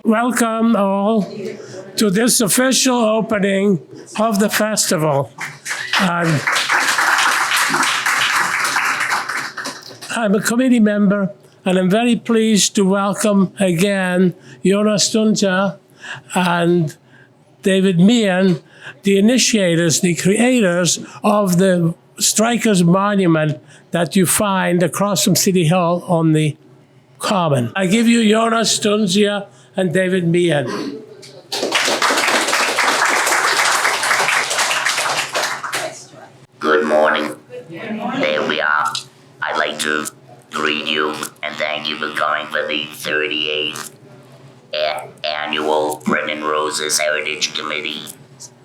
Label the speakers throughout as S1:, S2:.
S1: Welcome all to this official opening of the festival. I'm a committee member, and I'm very pleased to welcome again Jonas Tunja and David Meehan, the initiators, the creators of the Strikers Monument that you find across from City Hall on the Common. I give you Jonas Tunja and David Meehan.
S2: Good morning. There we are. I'd like to greet you and thank you for coming for the 38th annual Bread and Roses Heritage Committee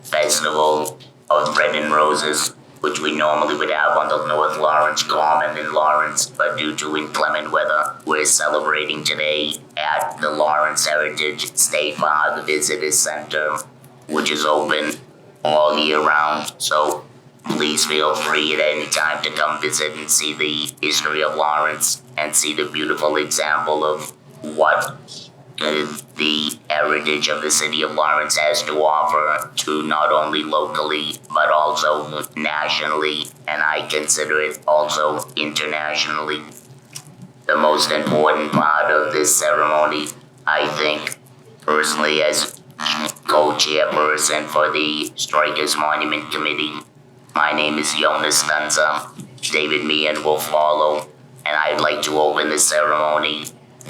S2: Festival of Bread and Roses, which we normally would have on the North Lawrence Common in Lawrence, but due to inclement weather, we're celebrating today at the Lawrence Heritage State Park Visitor Center, which is open all year round. So please feel free at any time to come visit and see the history of Lawrence and see the beautiful example of what the heritage of the city of Lawrence has to offer to not only locally, but also nationally, and I consider it also internationally. The most important part of this ceremony, I think, personally as co-chairperson for the Strikers Monument Committee, my name is Jonas Tunja. David Meehan will follow, and I'd like to open the ceremony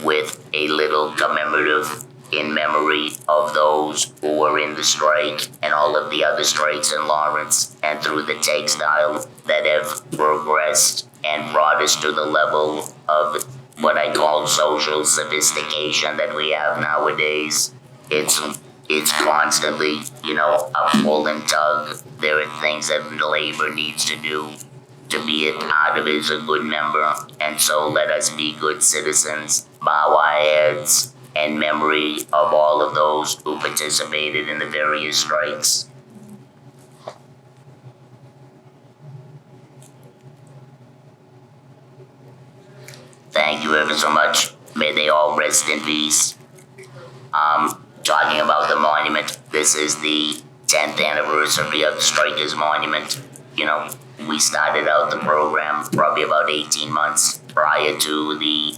S2: with a little commemorative in memory of those who were in the strike and all of the other strikes in Lawrence and through the textile that have progressed and brought us to the level of what I call social sophistication that we have nowadays. It's constantly, a pull and tug. There are things that labor needs to do to be a part of it as a good member, and so let us be good citizens, bow our heads in memory of all of those who participated in the various strikes. Thank you ever so much. May they all rest in peace. Talking about the monument, this is the 10th anniversary of the Strikers Monument. We started out the program probably about 18 months prior to the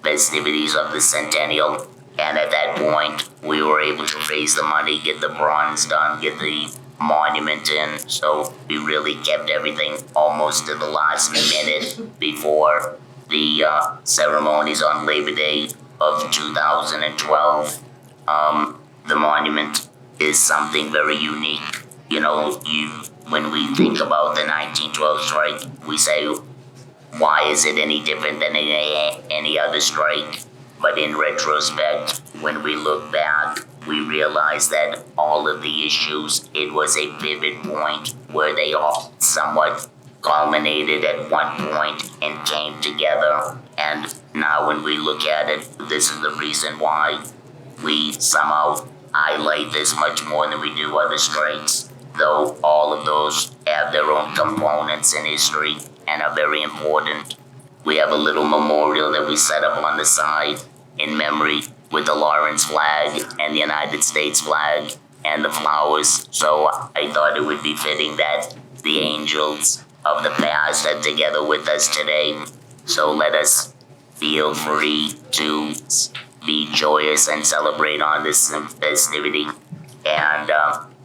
S2: festivities of the centennial. And at that point, we were able to raise the money, get the bronze done, get the monument in. So we really kept everything almost to the last minute before the ceremonies on Labor Day of 2012. The monument is something very unique. When we think about the 1912 strike, we say, why is it any different than any other strike? But in retrospect, when we look back, we realize that all of the issues, it was a pivot point where they all somewhat culminated at one point and came together. And now when we look at it, this is the reason why we somehow highlight this much more than we do other strikes, though all of those have their own components in history and are very important. We have a little memorial that we set up on the side in memory with the Lawrence flag and the United States flag and the flowers. So I thought it would be fitting that the angels of the past are together with us today. So let us feel free to be joyous and celebrate on this festivity. And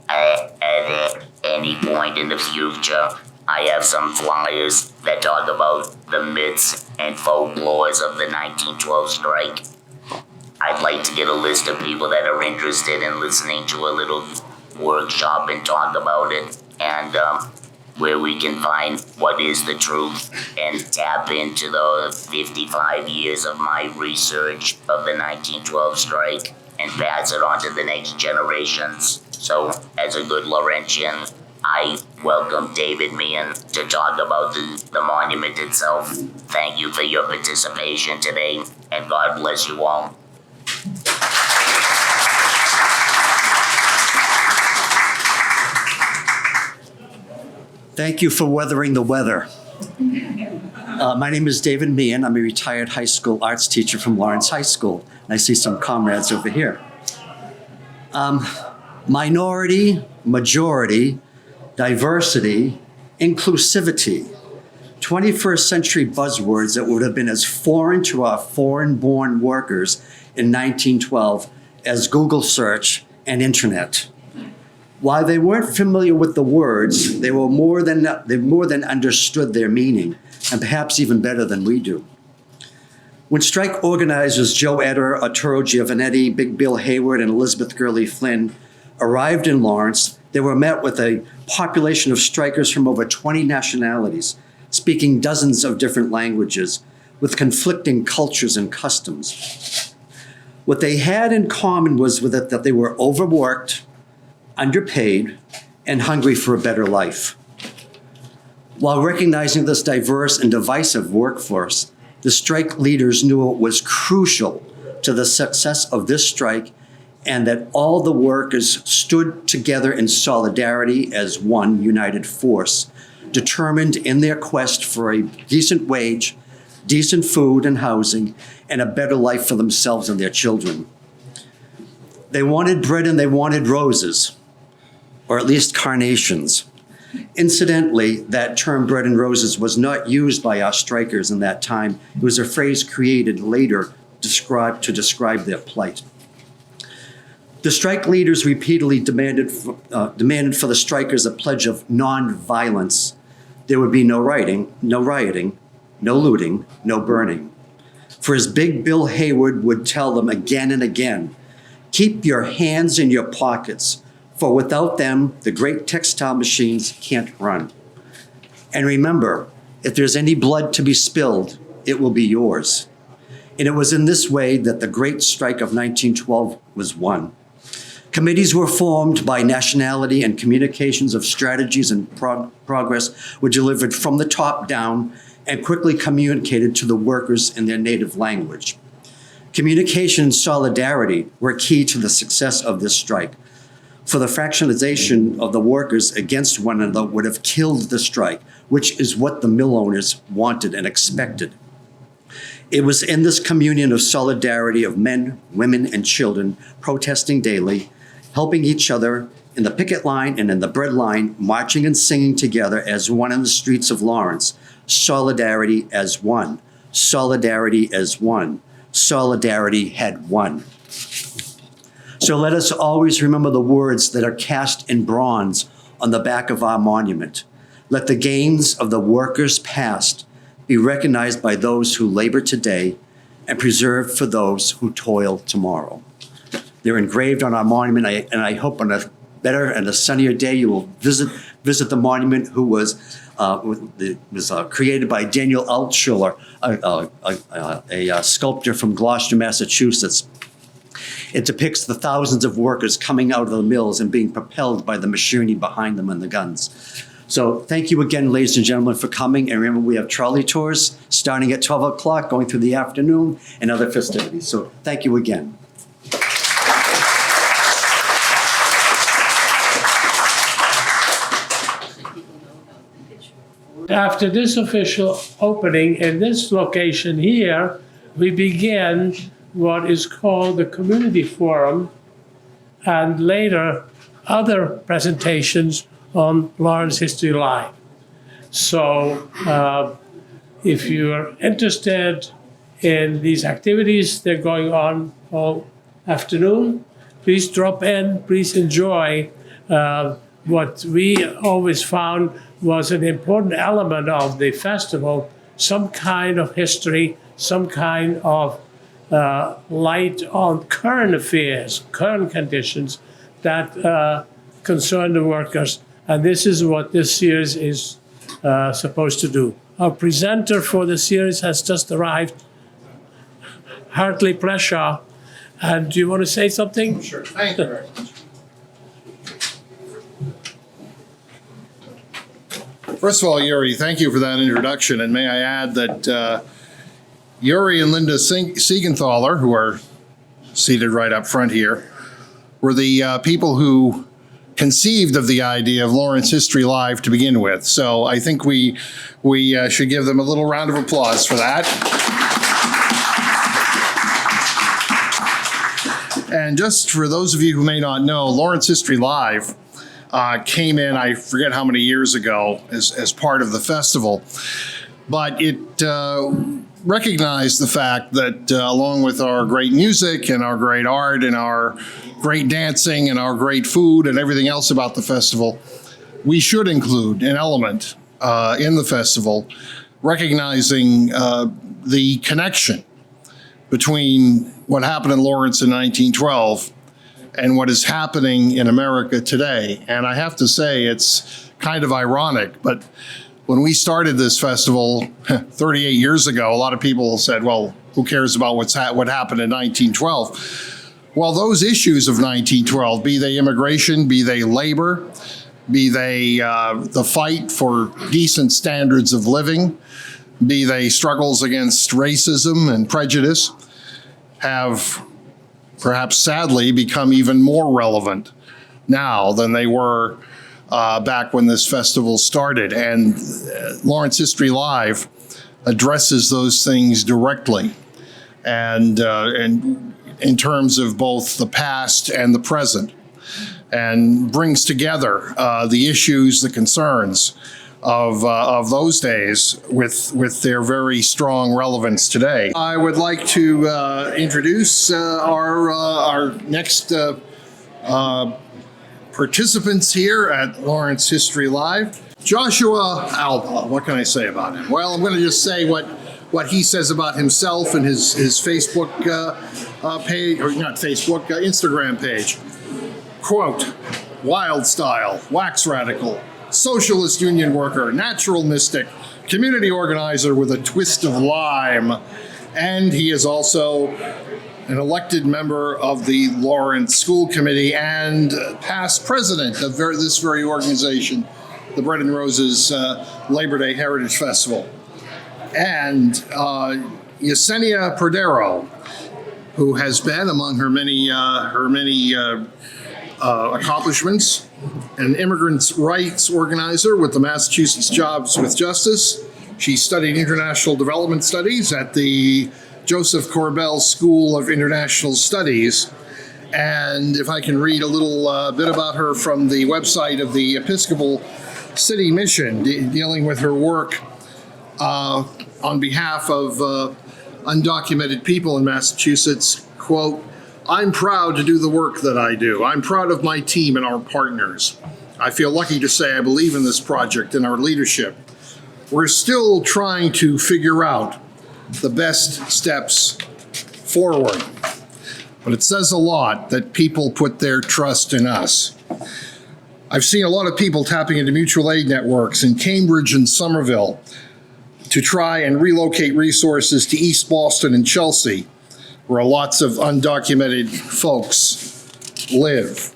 S2: at any point in the future, I have some flyers that talk about the myths and folklores of the 1912 strike. I'd like to get a list of people that are interested in listening to a little workshop and talk about it, and where we can find what is the truth and tap into the 55 years of my research of the 1912 strike and pass it on to the next generations. So, as a good Laurentian, I welcome David Meehan to talk about the monument itself. Thank you for your participation today, and God bless you all.
S3: Thank you for weathering the weather. My name is David Meehan. I'm a retired high school arts teacher from Lawrence High School. And I see some comrades over here. Minority, majority, diversity, inclusivity. 21st century buzzwords that would have been as foreign to our foreign-born workers in 1912 as Google search and internet. While they weren't familiar with the words, they more than understood their meaning, and perhaps even better than we do. When strike organizers Joe Eder, Arturo Giovanetti, Big Bill Hayward, and Elizabeth Gurley Flynn arrived in Lawrence, they were met with a population of strikers from over 20 nationalities, speaking dozens of different languages, with conflicting cultures and customs. What they had in common was that they were overworked, underpaid, and hungry for a better life. While recognizing this diverse and divisive workforce, the strike leaders knew it was crucial to the success of this strike and that all the workers stood together in solidarity as one united force, determined in their quest for a decent wage, decent food and housing, and a better life for themselves and their children. They wanted bread and they wanted roses, or at least carnations. Incidentally, that term bread and roses was not used by our strikers in that time. It was a phrase created later to describe their plight. The strike leaders repeatedly demanded for the strikers a pledge of nonviolence. There would be no rioting, no looting, no burning. For as Big Bill Hayward would tell them again and again, keep your hands in your pockets, for without them, the great textile machines can't run. And remember, if there's any blood to be spilled, it will be yours. And it was in this way that the great strike of 1912 was won. Committees were formed by nationality and communications of strategies and progress were delivered from the top down and quickly communicated to the workers in their native language. Communication and solidarity were key to the success of this strike. For the fractionalization of the workers against one another would have killed the strike, which is what the mill owners wanted and expected. It was in this communion of solidarity of men, women, and children protesting daily, helping each other in the picket line and in the bread line, marching and singing together as one in the streets of Lawrence. Solidarity as one. Solidarity as one. Solidarity had won. So let us always remember the words that are cast in bronze on the back of our monument. Let the gains of the workers past be recognized by those who labor today and preserved for those who toil tomorrow. They're engraved on our monument, and I hope on a better and a sunnier day you will visit the monument, who was created by Daniel Altschuler, a sculptor from Gloucester, Massachusetts. It depicts the thousands of workers coming out of the mills and being propelled by the machinery behind them and the guns. So thank you again, ladies and gentlemen, for coming. And remember, we have trolley tours starting at 12 o'clock, going through the afternoon, and other festivities. So thank you again.
S1: After this official opening in this location here, we begin what is called the Community Forum, and later other presentations on Lawrence History Live. So if you're interested in these activities, they're going on all afternoon, please drop in, please enjoy what we always found was an important element of the festival, some kind of history, some kind of light on current affairs, current conditions that concern the workers. And this is what this series is supposed to do. Our presenter for the series has just arrived, Hartley Pleshaw. And do you want to say something?
S4: Sure. Thank you very much. First of all, Yuri, thank you for that introduction. And may I add that Yuri and Linda Siegenthaler, who are seated right up front here, were the people who conceived of the idea of Lawrence History Live to begin with. So I think we should give them a little round of applause for that. And just for those of you who may not know, Lawrence History Live came in, I forget how many years ago, as part of the festival. But it recognized the fact that along with our great music and our great art and our great dancing and our great food and everything else about the festival, we should include an element in the festival recognizing the connection between what happened in Lawrence in 1912 and what is happening in America today. And I have to say, it's kind of ironic, but when we started this festival 38 years ago, a lot of people said, well, who cares about what happened in 1912? Well, those issues of 1912, be they immigration, be they labor, be they the fight for decent standards of living, be they struggles against racism and prejudice, have perhaps sadly become even more relevant now than they were back when this festival started. And Lawrence History Live addresses those things directly, and in terms of both the past and the present, and brings together the issues, the concerns of those days with their very strong relevance today. I would like to introduce our next participants here at Lawrence History Live. Joshua Alba, what can I say about him? Well, I'm going to just say what he says about himself and his Facebook page, or not Facebook, Instagram page. Quote, wild style, wax radical, socialist union worker, natural mystic, community organizer with a twist of lime. And he is also an elected member of the Lawrence School Committee and past president of this very organization, the Bread and Roses Labor Day Heritage Festival. And Yesenia Perdero, who has been, among her many accomplishments, an immigrants' rights organizer with the Massachusetts Jobs with Justice. She studied international development studies at the Joseph Corbell School of International Studies. And if I can read a little bit about her from the website of the Episcopal City Mission, dealing with her work on behalf of undocumented people in Massachusetts, quote, I'm proud to do the work that I do. I'm proud of my team and our partners. I feel lucky to say I believe in this project and our leadership. We're still trying to figure out the best steps forward. But it says a lot that people put their trust in us. I've seen a lot of people tapping into mutual aid networks in Cambridge and Somerville to try and relocate resources to East Boston and Chelsea, where lots of undocumented folks live.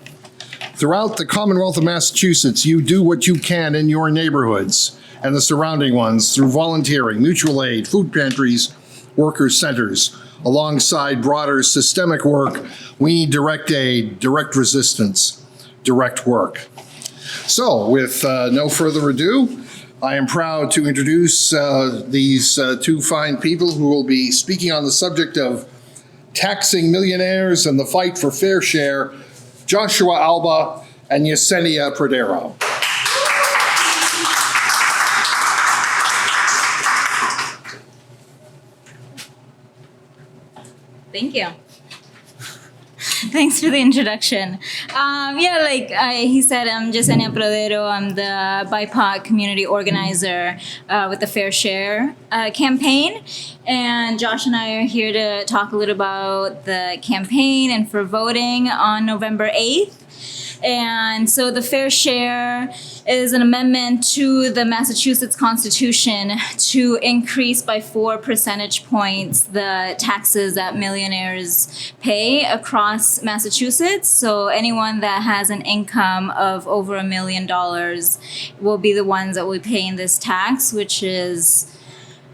S4: Throughout the Commonwealth of Massachusetts, you do what you can in your neighborhoods and the surrounding ones through volunteering, mutual aid, food pantries, workers' centers. Alongside broader systemic work, we need direct aid, direct resistance, direct work. So with no further ado, I am proud to introduce these two fine people who will be speaking on the subject of taxing millionaires and the fight for fair share, Joshua Alba and Yesenia Perdero.
S5: Thank you. Thanks for the introduction. He said, I'm Yesenia Perdero. I'm the BIPOC community organizer with the Fair Share campaign. And Josh and I are here to talk a little about the campaign and for voting on November 8th. And so the Fair Share is an amendment to the Massachusetts Constitution to increase by 4 percentage points the taxes that millionaires pay across Massachusetts. So anyone that has an income of over $1 million will be the ones that will be paying this tax, which is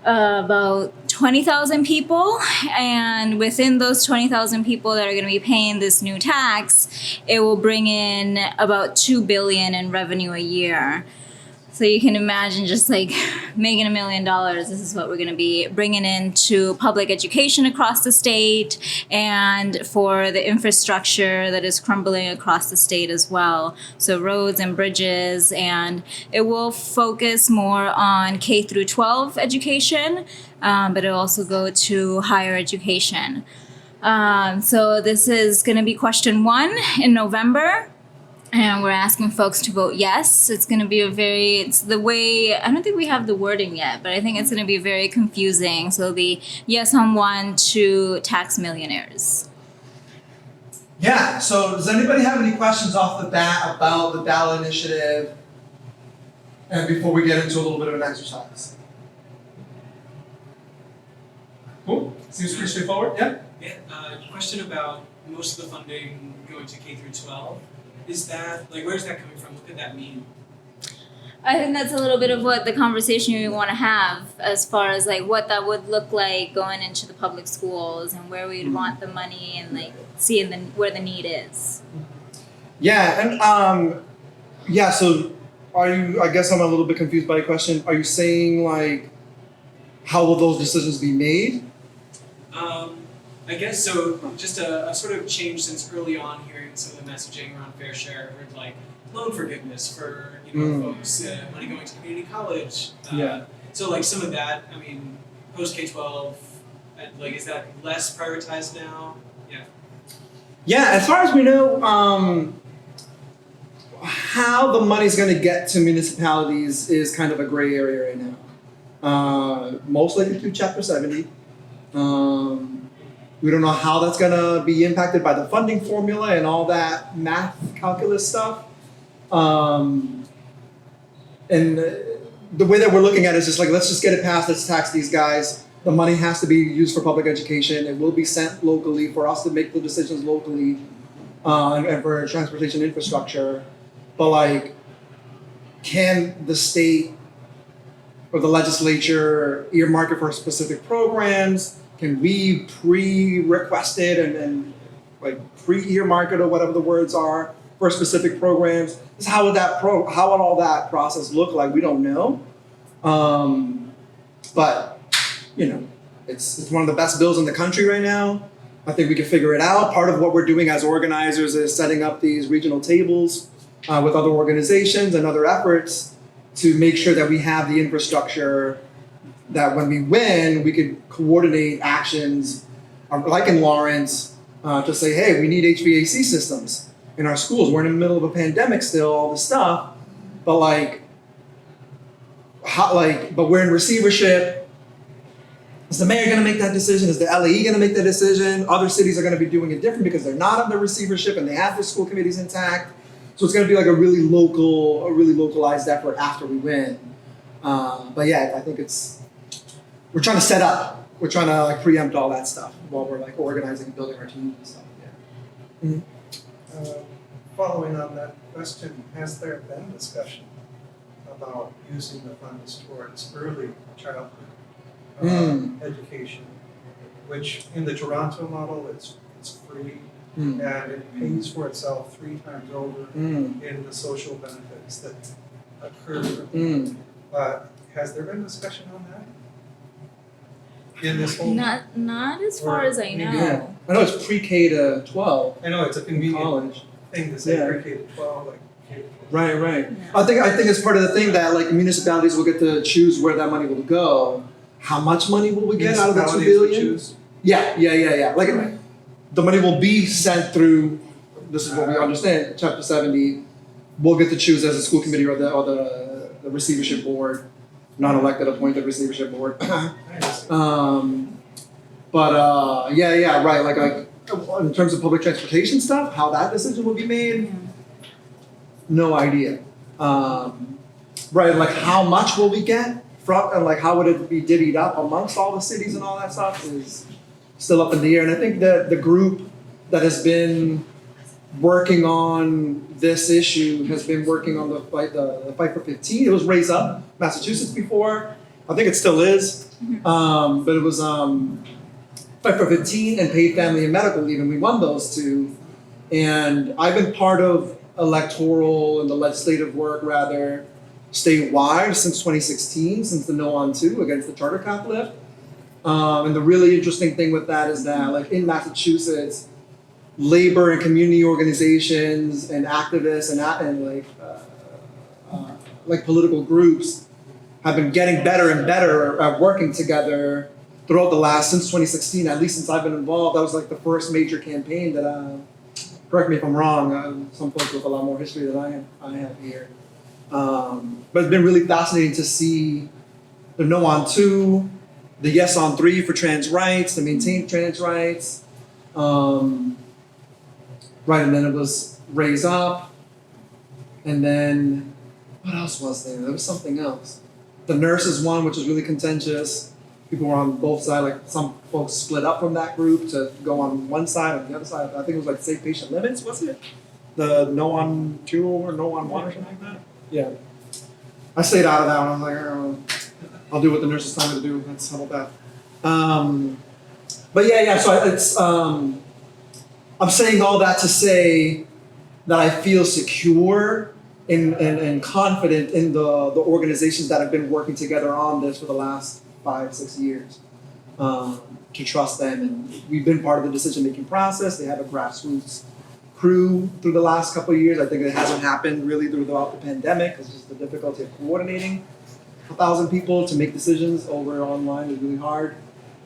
S5: about 20,000 people, and within those 20,000 people that are going to be paying this new tax, it will bring in about 2 billion in revenue a year. So you can imagine just like making $1 million. This is what we're going to be bringing into public education across the state and for the infrastructure that is crumbling across the state as well. So roads and bridges, and it will focus more on K through 12 education, but it'll also go to higher education. So this is going to be question 1 in November. And we're asking folks to vote yes. It's going to be it's the way, I don't think we have the wording yet, but I think it's going to be very confusing. So it'll be yes on 1 to tax millionaires.
S6: Yeah, so does anybody have any questions off the bat about the ballot initiative? And before we get into a little bit of an exercise? Cool, seems pretty straightforward, yeah?
S7: Yeah, question about most of the funding going to K through 12. Is that, like, where's that coming from? What could that mean?
S5: I think that's a little bit of what the conversation we want to have as far as like what that would look like going into the public schools and where we'd want the money and like seeing where the need is.
S6: Yeah, and yeah, so are you, I guess I'm a little bit confused by your question. Are you saying like, how will those decisions be made?
S7: I guess so. Just a sort of change since early on, hearing some of the messaging around Fair Share, heard like loan forgiveness for folks, money going to community college.
S6: Yeah.
S7: So like some of that. I mean, post K-12, like is that less prioritized now? Yeah.
S6: Yeah, as far as we know, how the money's going to get to municipalities is kind of a gray area right now. Most likely through Chapter 70. We don't know how that's going to be impacted by the funding formula and all that math calculus stuff. And the way that we're looking at it is just like, let's just get it passed, let's tax these guys. The money has to be used for public education. It will be sent locally for us to make the decisions locally and for transportation infrastructure. But like, can the state or the legislature earmark it for specific programs? Can we pre-request it and like pre-earmark it or whatever the words are for specific programs? How would all that process look like? We don't know. But it's one of the best bills in the country right now. I think we can figure it out. Part of what we're doing as organizers is setting up these regional tables with other organizations and other efforts to make sure that we have the infrastructure that when we win, we could coordinate actions, like in Lawrence, to say, hey, we need HVAC systems in our schools. We're in the middle of a pandemic still, all this stuff, but but we're in receivership. Is the mayor gonna make that decision? Is the LAE gonna make that decision? Other cities are gonna be doing it different because they're not under receivership and they have their school committees intact. So it's gonna be like a really localized effort after we win. But yeah, I think we're trying to set up. We're trying to like preempt all that stuff while we're like organizing and building our teams and stuff. Yeah. Mm-hmm.
S8: Following on that question, has there been discussion about using the funds towards early childhood education, which in the Toronto model it's free and it pays for itself 3 times over in the social benefits that occur. Has there been discussion on that? In this whole
S5: Not as far as I know.
S6: Yeah. I know it's pre-K to 12.
S8: I know it's a convenient
S6: College.
S8: thing to say
S6: Yeah.
S8: pre-K to 12, like K to 12.
S6: Right. I think it's part of the thing that like municipalities will get to choose where that money will go. How much money will we get out of the 2
S8: Municipalities would
S6: billion?
S8: choose.
S6: Yeah. Like the money will be sent through. This is what we understand. Chapter 70. We'll get to choose as a school committee or the receivership board, non-elected appointed receivership board. Right. Like in terms of public transportation stuff, how that decision will be made, no idea. Right. Like how much will we get from, and like how would it be divvied up amongst all the cities and all that stuff is still up in the air. And I think that the group that has been working on this issue has been working on the fight for 15. It was Raise Up Massachusetts before, I think it still is. But it was Fight for 15 and paid family and medical leave, and we won those two. And I've been part of electoral and the legislative work rather statewide since 2016, since the No on 2 against the charter cap lift. And the really interesting thing with that is that, like in Massachusetts, labor and community organizations and activists and like political groups have been getting better and better at working together throughout the last, since 2016, at least since I've been involved. That was like the first major campaign that, correct me if I'm wrong, some folks with a lot more history than I have here. But it's been really fascinating to see the No on 2, the Yes on 3 for trans rights, to maintain trans rights. Right, and then it was Raise Up. And then, what else was there? There was something else. The nurses one, which was really contentious. People were on both sides, like some folks split up from that group to go on one side or the other side. I think it was like Safe Patient Limits, wasn't it? The No on 2 or No on 1 or something like that? Yeah. I stayed out of that one. I was like, oh, I'll do what the nurses tell me to do. That's how about that. But yeah, so it's, I'm saying all that to say that I feel secure and confident in the organizations that have been working together on this for the last 5-6 years, to trust them. And we've been part of the decision-making process. They have a grassroots crew through the last couple of years. I think it hasn't happened really throughout the pandemic because just the difficulty of coordinating 1,000 people to make decisions over online is really hard.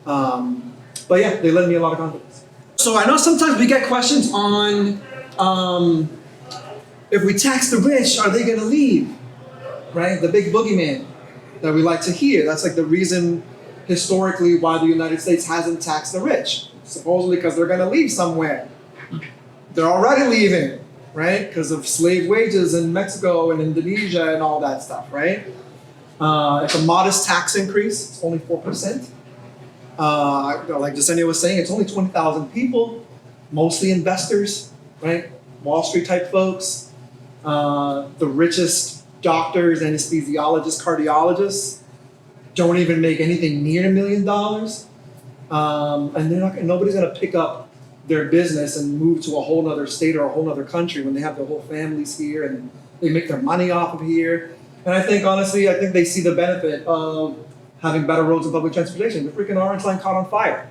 S6: But yeah, they lend me a lot of confidence. So I know sometimes we get questions on if we tax the rich, are they going to leave? Right? The big boogeyman that we like to hear. That's like the reason historically why the United States hasn't taxed the rich. Supposedly because they're going to leave somewhere. They're already leaving, right? Because of slave wages in Mexico and Indonesia and all that stuff, right? It's a modest tax increase. It's only 4%. Like Jasenia was saying, it's only 20,000 people, mostly investors, right? Wall Street type folks. The richest doctors, anesthesiologists, cardiologists don't even make anything near $1 million. And nobody's gonna pick up their business and move to a whole nother state or a whole nother country when they have their whole families here and they make their money off of here. And I think, honestly, they see the benefit of having better roads and public transportation. The freaking Orange Line caught on fire.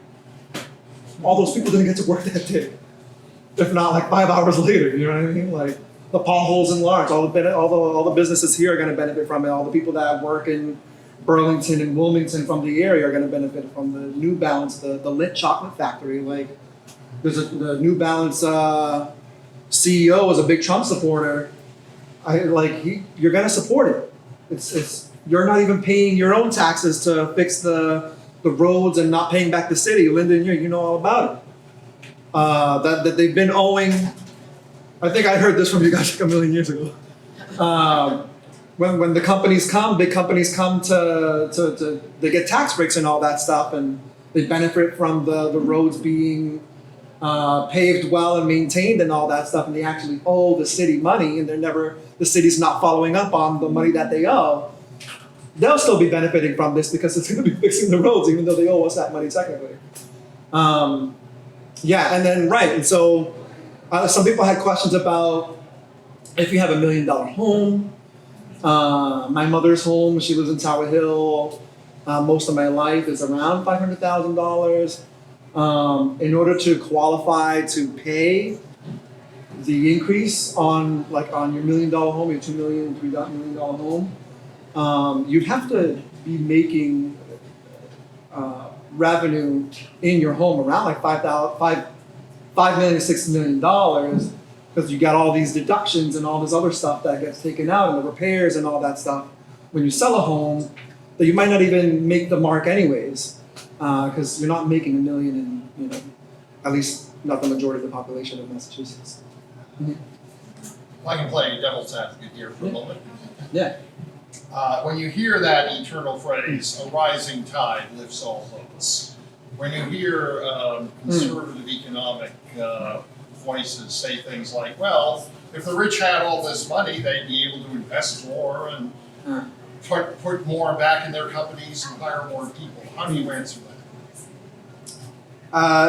S6: All those people didn't get to work that day. If not like 5 hours later, you know what I mean? Like the potholes enlarged, all the businesses here are gonna benefit from it. All the people that work in Burlington and Wilmington from the area are gonna benefit from the New Balance, the Lit Chocolate Factory. Like the New Balance CEO is a big Trump supporter. You're gonna support it. It's you're not even paying your own taxes to fix the roads and not paying back the city. Lyndon, you know all about it. That they've been owing. I think I heard this from you guys like a million years ago. When the companies come, big companies come to they get tax breaks and all that stuff, and they benefit from the roads being paved well and maintained and all that stuff, and they actually owe the city money, and the city's not following up on the money that they owe. They'll still be benefiting from this because it's going to be fixing the roads, even though they owe us that money technically. And so some people had questions about if you have $1 million home. My mother's home, she lives in Tower Hill. Most of my life is around $500,000. In order to qualify to pay the increase on your $1 million home, your $2 million, $3 million home, you'd have to be making revenue in your home around like $5 million to $6 million, because you got all these deductions and all this other stuff that gets taken out and the repairs and all that stuff when you sell a home that you might not even make the mark anyways, because you're not making $1 million in, at least not the majority of the population of Massachusetts. Mm-hmm.
S4: I can play devil's advocate here for a moment.
S6: Yeah.
S4: When you hear that eternal phrase, a rising tide lifts all boats, when you hear conservative economic voices say things like, well, if the rich had all this money, they'd be able to invest more, and put more back in their companies and hire more people? How do you answer that?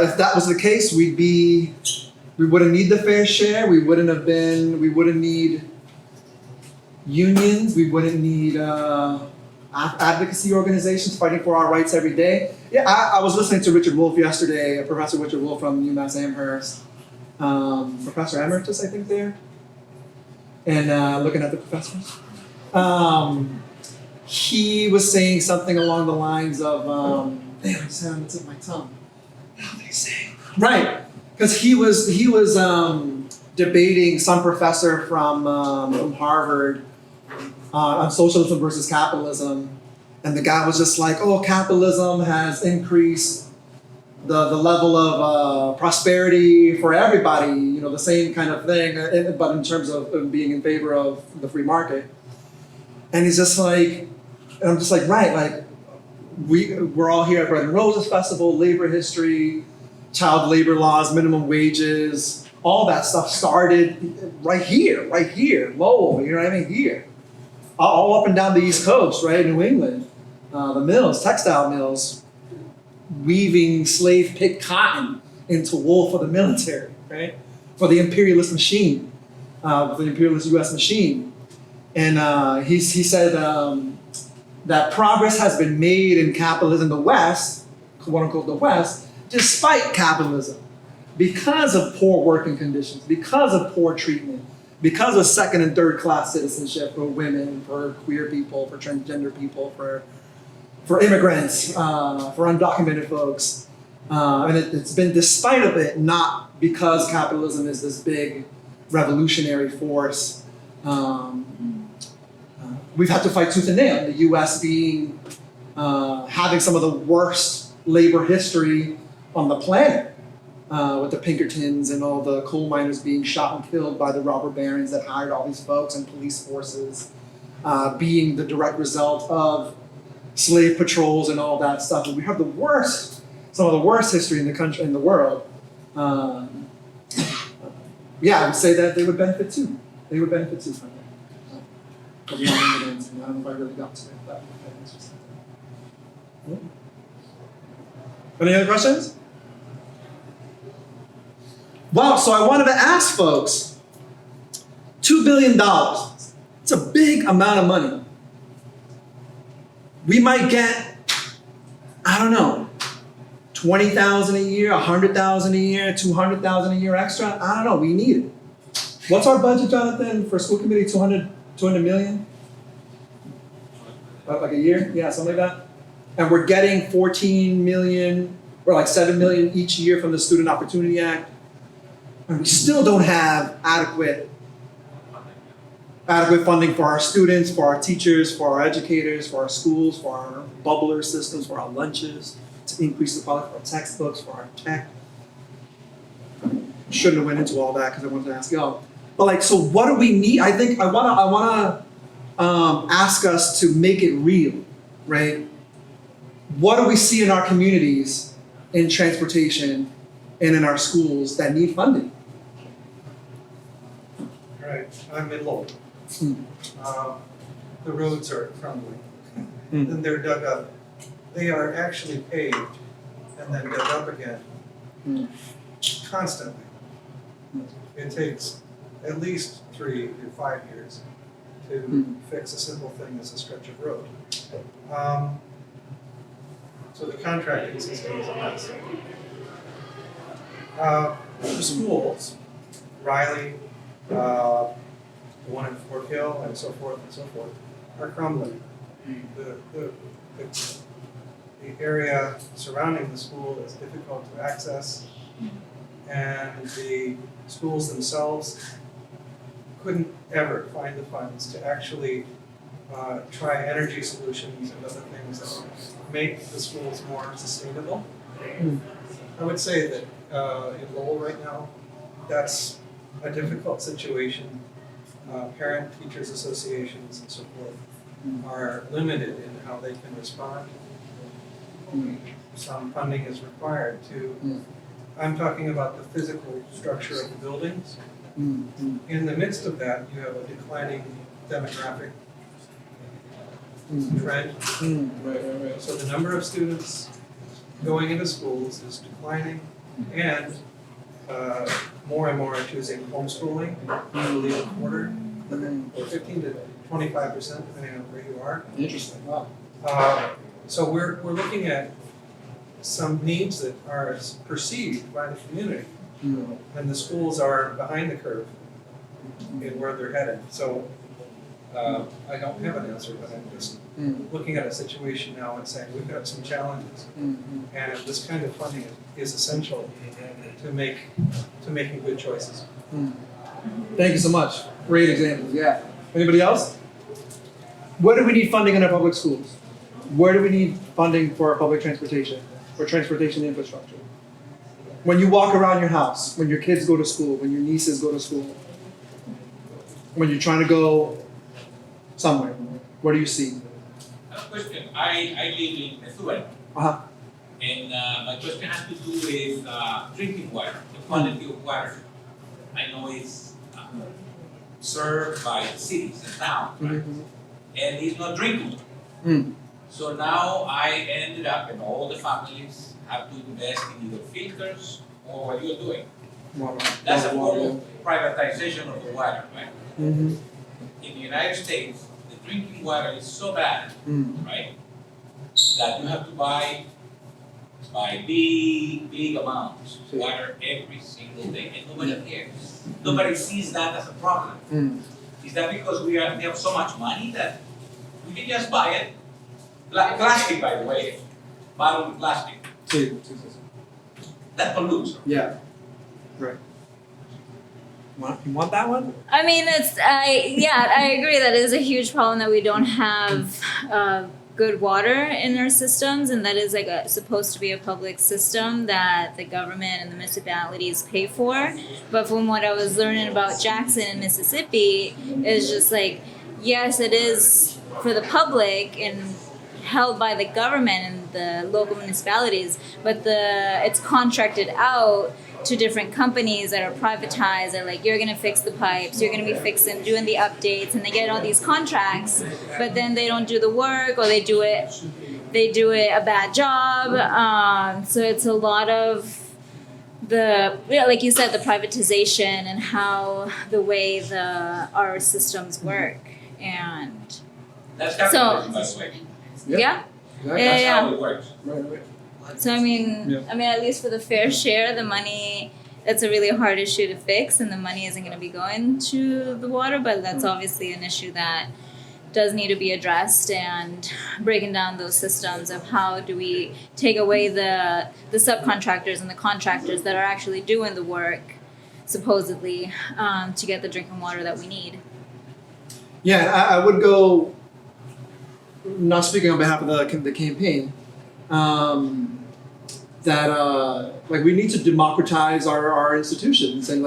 S6: If that was the case, we wouldn't need the fair share. We wouldn't need unions. We wouldn't need advocacy organizations fighting for our rights every day. Yeah, I was listening to Richard Wolff yesterday, Professor Richard Wolff from UMass Amherst, Professor Emeritus, I think there, and looking at the professors. He was saying something along the lines of, damn, it's in my tongue. How did he say? Right, because he was debating some professor from Harvard on socialism versus capitalism, and the guy was just like, "Oh, capitalism has increased the level of prosperity for everybody, you know, the same kind of thing, but in terms of being in favor of the free market." And he's just like, and I'm just like, right, like we're all here at Bread and Roses Festival, labor history, child labor laws, minimum wages, all that stuff started right here, Lowell, you know what I mean, here. All up and down the East Coast, right, New England. The mills, textile mills, weaving slave-picked cotton into wool for the military, right? For the imperialist machine, for the imperialist U.S. machine. And he said that progress has been made in capitalism, the West, quote unquote the West, despite capitalism, because of poor working conditions, because of poor treatment, because of second and third class citizenship for women, for queer people, for transgender people, for immigrants, for undocumented folks. And it's been despite of it, not because capitalism is this big revolutionary force. We've had to fight tooth and nail, the US being, having some of the worst labor history on the planet. With the Pinkertons and all the coal miners being shot and killed by the robber barons that hired all these folks, and police forces being the direct result of slave patrols and all that stuff. And we have some of the worst history in the country, in the world. Yeah, I would say that they would benefit too. They would benefit too from it. I don't know if I really got to it, but that's just something. Any other questions? Wow, so I wanted to ask folks, $2 billion. It's a big amount of money. We might get, I don't know, 20,000 a year, 100,000 a year, 200,000 a year extra. I don't know, we need it. What's our budget, Jonathan, for school committee? 200 million? Like a year? Yeah, something like that. And we're getting 14 million, or like 7 million each year from the Student Opportunity Act. And we still don't have adequate funding for our students, for our teachers, for our educators, for our schools, for our bubbler systems, for our lunches, to increase the quality for our textbooks, for our tech. Shouldn't have went into all that because I wanted to ask y'all. But like, so what do we need? I think I wanna ask us to make it real, right? What do we see in our communities, in transportation, and in our schools that need funding?
S8: Right, I'm in Lowell. The roads are crumbling, and they're dug up. They are actually paved and then dug up again, constantly. It takes at least 3 to 5 years to fix a simple thing as a stretch of road. So the contracting system is a mess. The schools, Riley, the one in Fort Hill, and so forth, are crumbling. The area surrounding the school is difficult to access, and the schools themselves couldn't ever find the funds to actually try energy solutions and other things that would make the schools more sustainable. I would say that in Lowell right now, that's a difficult situation. Parent teachers associations and so forth are limited in how they can respond. Some funding is required to, I'm talking about the physical structure of the buildings. In the midst of that, you have a declining demographic trend.
S6: Right.
S8: So the number of students going into schools is declining, and more and more are choosing homeschooling, usually a quarter, or 15 to 25%, depending on where you are.
S6: Interesting. Wow.
S8: So we're looking at some needs that are perceived by the community, and the schools are behind the curve in where they're headed. So I don't have an answer, but I'm just looking at a situation now and saying we've got some challenges, and this kind of funding is essential to making good choices.
S6: Thank you so much. Great examples. Yeah. Anybody else? Where do we need funding in our public schools? Where do we need funding for public transportation, for transportation infrastructure? When you walk around your house, when your kids go to school, when your nieces go to school, when you're trying to go somewhere, what do you see?
S9: I have a question. I live in Methuel,
S6: Uh-huh.
S9: and my question has to do with drinking water, the quality of water. I know it's served by cities and towns, right? And it's not drinkable. So now I ended up, and all the families have to invest in either filters or what you're doing. That's a form of privatization of the water, right? In the United States, the drinking water is so bad, right, that you have to buy big amounts of water every single day, and nobody cares. Nobody sees that as a problem. Is that because we have so much money that we can just buy it? Plastic, by the way, bottled plastic. That pollutes.
S6: Yeah. Right. You want that one?
S5: I mean, I agree that it is a huge problem that we don't have good water in our systems, and that is supposed to be a public system that the government and the municipalities pay for. But from what I was learning about Jackson and Mississippi, it's just like, yes, it is for the public and held by the government and the local municipalities, but it's contracted out to different companies that are privatized. They're like, you're gonna fix the pipes, you're gonna be doing the updates, and they get all these contracts, but then they don't do the work, or they do it a bad job. So it's a lot of like you said, the privatization and how the way our systems work, and
S9: That's capitalism, by the way.
S5: yeah.
S9: That's how it works.
S6: Right.
S5: So I mean, at least for the fair share, the money, that's a really hard issue to fix, and the money isn't going to be going to the water, but that's obviously an issue that does need to be addressed, and breaking down those systems of how do we take away the subcontractors and the contractors that are actually doing the work, supposedly, to get the drinking water that we need.
S6: Yeah, I would go, not speaking on behalf of the campaign, like we need to democratize our institutions and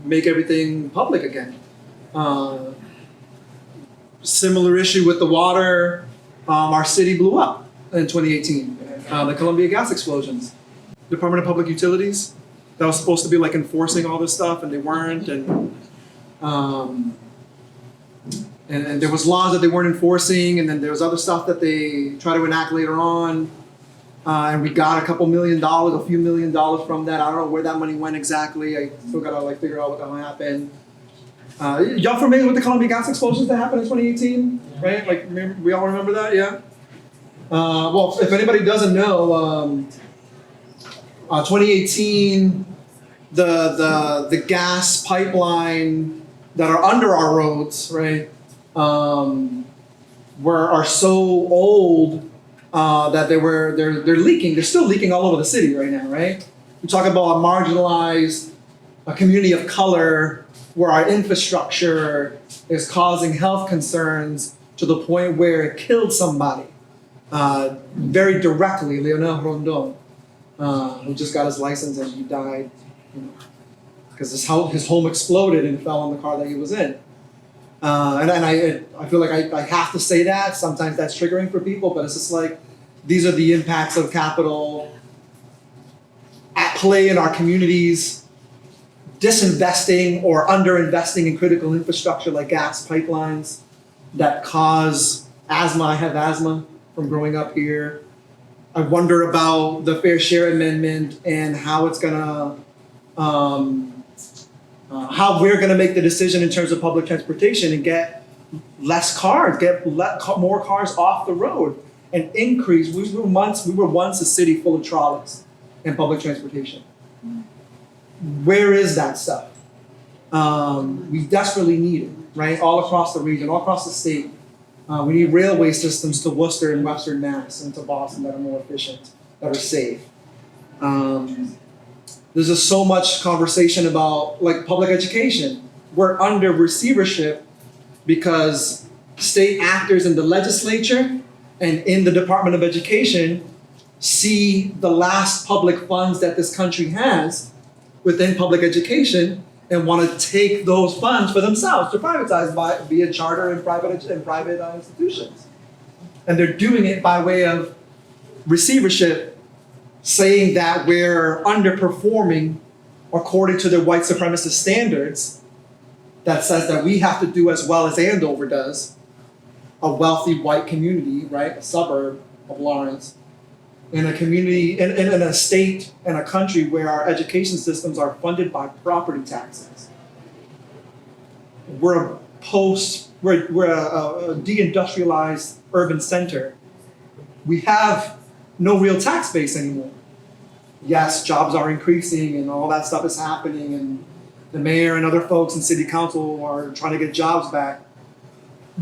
S6: make everything public again. Similar issue with the water, our city blew up in 2018, the Columbia gas explosions. Department of Public Utilities, that was supposed to be like enforcing all this stuff, and they weren't, and there was laws that they weren't enforcing, and then there was other stuff that they tried to enact later on. And we got a few million dollars from that. I don't know where that money went exactly. I still gotta figure out what the hell happened. Y'all familiar with the Columbia gas explosions that happened in 2018? Right? We all remember that, yeah? Well, if anybody doesn't know, 2018, the gas pipeline that are under our roads, right? Are so old that they're leaking. They're still leaking all over the city right now, right? We talk about a marginalized community of color where our infrastructure is causing health concerns to the point where it killed somebody very directly. Leonel Rondon, who just got his license and he died because his home exploded and fell on the car that he was in. And I feel like I have to say that. Sometimes that's triggering for people, but it's just like, these are the impacts of capital at play in our communities, disinvesting or underinvesting in critical infrastructure like gas pipelines that cause asthma. I have asthma from growing up here. I wonder about the Fair Share Amendment and how it's gonna, how we're gonna make the decision in terms of public transportation and get less cars, more cars off the road, and increase. We were once a city full of trolleys and public transportation. Where is that stuff? We desperately need it, right? All across the region, all across the state. We need railway systems to Worcester and Western Mass and to Boston that are more efficient, that are safe. There's just so much conversation about like public education. We're under receivership because state actors in the legislature and in the Department of Education see the last public funds that this country has within public education and want to take those funds for themselves to privatize via charter and private institutions. And they're doing it by way of receivership, saying that we're underperforming according to their white supremacist standards that says that we have to do as well as Andover does, a wealthy white community, right, a suburb of Lawrence, in a community, in a state and a country where our education systems are funded by property taxes. We're a deindustrialized urban center. We have no real tax base anymore. Yes, jobs are increasing and all that stuff is happening, and the mayor and other folks in city council are trying to get jobs back.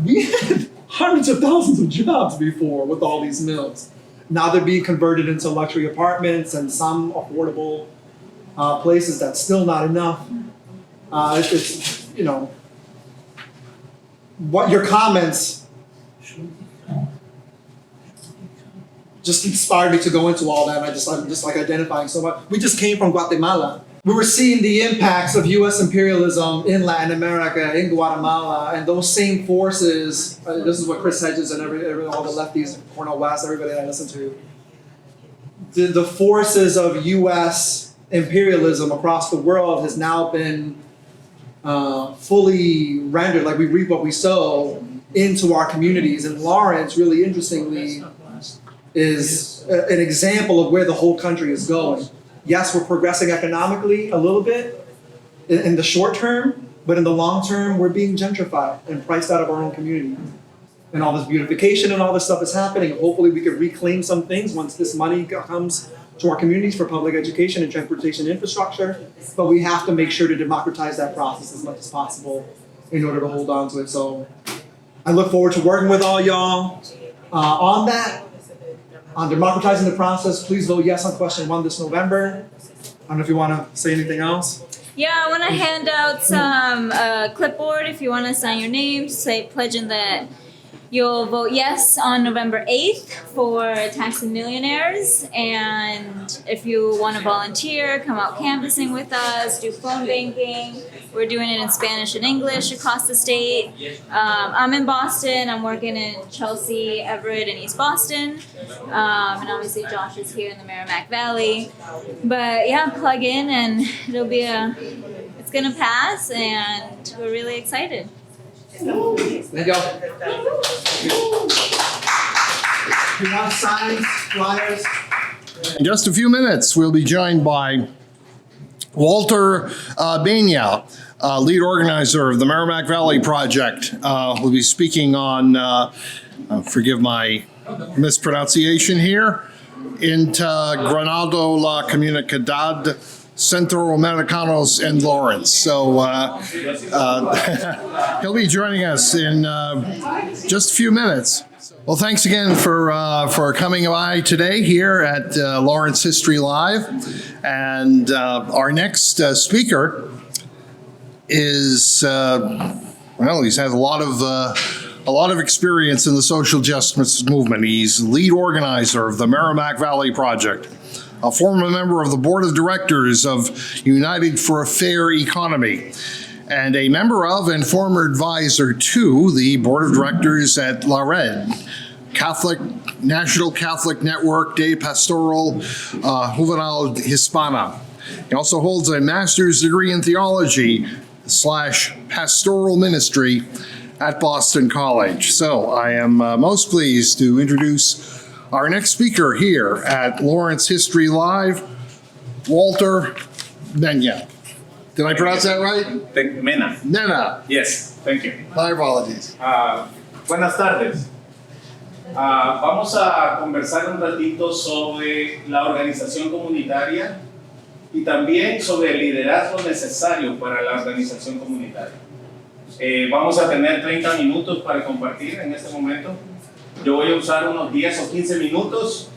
S6: We had hundreds of thousands of jobs before with all these mills. Now they're being converted into luxury apartments and some affordable places. That's still not enough. It's you know, what your comments just inspired me to go into all that. I'm just like identifying so much. We just came from Guatemala. We were seeing the impacts of U.S. imperialism in Latin America, in Guatemala, and those same forces. This is what Chris Hedges and all the lefties, Cornel West, everybody that I listen to. The forces of U.S. imperialism across the world has now been fully rendered, like we reap what we sow, into our communities. And Lawrence, really interestingly, is an example of where the whole country is going. Yes, we're progressing economically a little bit in the short term, but in the long term, we're being gentrified and priced out of our own community. And all this beautification and all this stuff is happening. Hopefully we can reclaim some things once this money comes to our communities for public education and transportation infrastructure. But we have to make sure to democratize that process as much as possible in order to hold on to it. So I look forward to working with all y'all on that. On democratizing the process, please vote yes on question 1 this November. I don't know if you want to say anything else.
S5: Yeah, I want to hand out some clipboard if you want to sign your name, say pledging that you'll vote yes on November 8th for Taxing Millionaires. And if you want to volunteer, come out canvassing with us, do phone banking. We're doing it in Spanish and English across the state. I'm in Boston. I'm working in Chelsea, Everett, and East Boston. And obviously Josh is here in the Merrimack Valley. But yeah, plug in and it's going to pass, and we're really excited.
S6: Thank y'all. You want signs, flyers?
S4: In just a few minutes, we'll be joined by Walter Bania, lead organizer of the Merrimack Valley Project. We'll be speaking on, forgive my mispronunciation here, Integrado la Comunidad Centroamericanos and Lawrence. So he'll be joining us in just a few minutes. Well, thanks again for coming by today here at Lawrence History Live. And our next speaker is, he's had a lot of experience in the social justice movement. He's the lead organizer of the Merrimack Valley Project, a former member of the board of directors of United for a Fair Economy, and a member of and former advisor to the board of directors at LARED, National Catholic Network de Pastoral Juvenil Hispana. He also holds a master's degree in theology / pastoral ministry at Boston College. So I am most pleased to introduce our next speaker here at Lawrence History Live, Walter Nenya. Did I pronounce that right?
S10: Mena.
S4: Nena.
S10: Yes, thank you.
S4: My apologies.
S10: Buenas tardes. Vamos a conversar un ratito sobre la organización comunitaria y también sobre el liderazgo necesario para la organización comunitaria. Vamos a tener 30 minutos para compartir en este momento. Yo voy a usar unos 10 o 15 minutos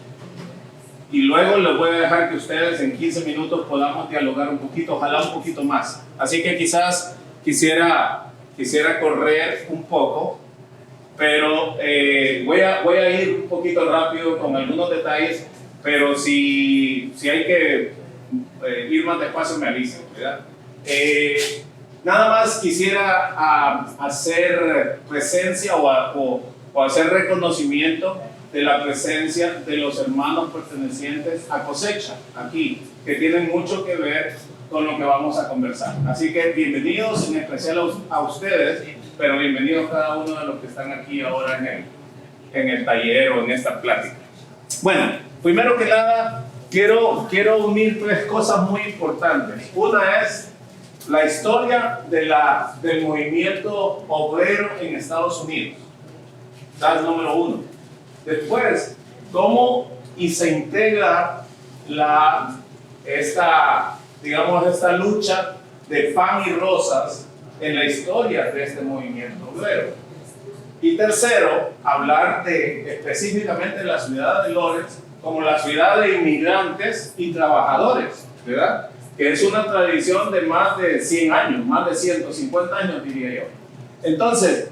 S10: y luego les voy a dejar que ustedes en 15 minutos podamos dialogar un poquito, ojalá un poquito más. Así que quizás quisiera correr un poco, pero voy a ir un poquito rápido con algunos detalles, pero si hay que ir más despacio me avisen, ¿verdad? Nada más quisiera hacer presencia o hacer reconocimiento de la presencia de los hermanos pertenecientes a Cosecha, aquí, que tienen mucho que ver con lo que vamos a conversar. Así que bienvenidos, en especial a ustedes, pero bienvenidos cada uno de los que están aquí ahora en el taller o en esta plática. Bueno, primero que nada, quiero unir tres cosas muy importantes. Una es la historia del movimiento obrero en Estados Unidos. Esa es número uno. Después, cómo se integra esta lucha de pan y rosas en la historia de este movimiento obrero. Y tercero, hablar específicamente de la ciudad de Lawrence como la ciudad de inmigrantes y trabajadores, ¿verdad? Que es una tradición de más de 100 años, más de 150 años diría yo. Entonces,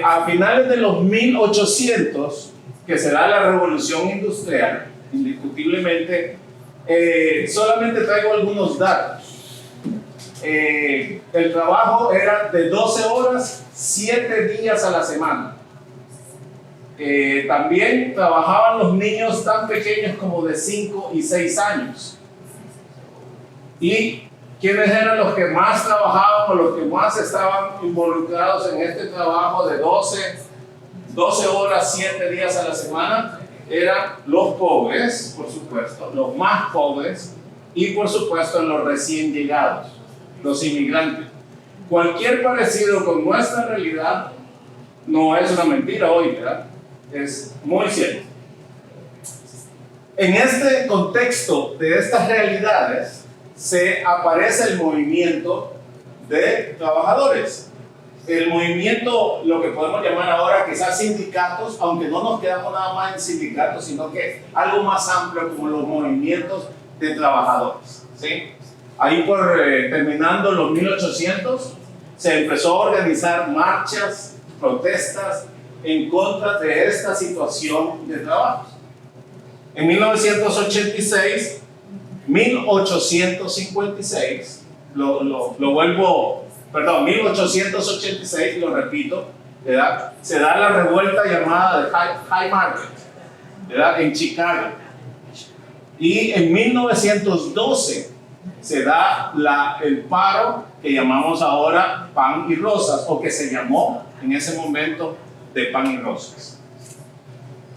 S10: a finales de los 1800, que será la revolución industrial, indiscutiblemente, solamente traigo algunos datos. El trabajo era de 12 horas, 7 días a la semana. También trabajaban los niños tan pequeños como de 5 y 6 años. ¿Y quiénes eran los que más trabajaban o los que más estaban involucrados en este trabajo de 12 horas, 7 días a la semana? Eran los pobres, por supuesto, los más pobres y por supuesto los recién llegados, los inmigrantes. Cualquier parecido con nuestra realidad no es una mentira hoy, ¿verdad? Es muy cierto. En este contexto de estas realidades se aparece el movimiento de trabajadores. El movimiento, lo que podemos llamar ahora quizás sindicatos, aunque no nos quedamos nada más en sindicatos, sino que algo más amplio como los movimientos de trabajadores, ¿sí? Ahí terminando los 1800, se empezó a organizar marchas, protestas en contra de esta situación de trabajo. En 1856, 1886, lo repito, ¿verdad? Se da la revuelta llamada de High Market, ¿verdad? En Chicago. Y en 1912 se da el paro que llamamos ahora Pan y Rosas, o que se llamó en ese momento de Pan y Rosas.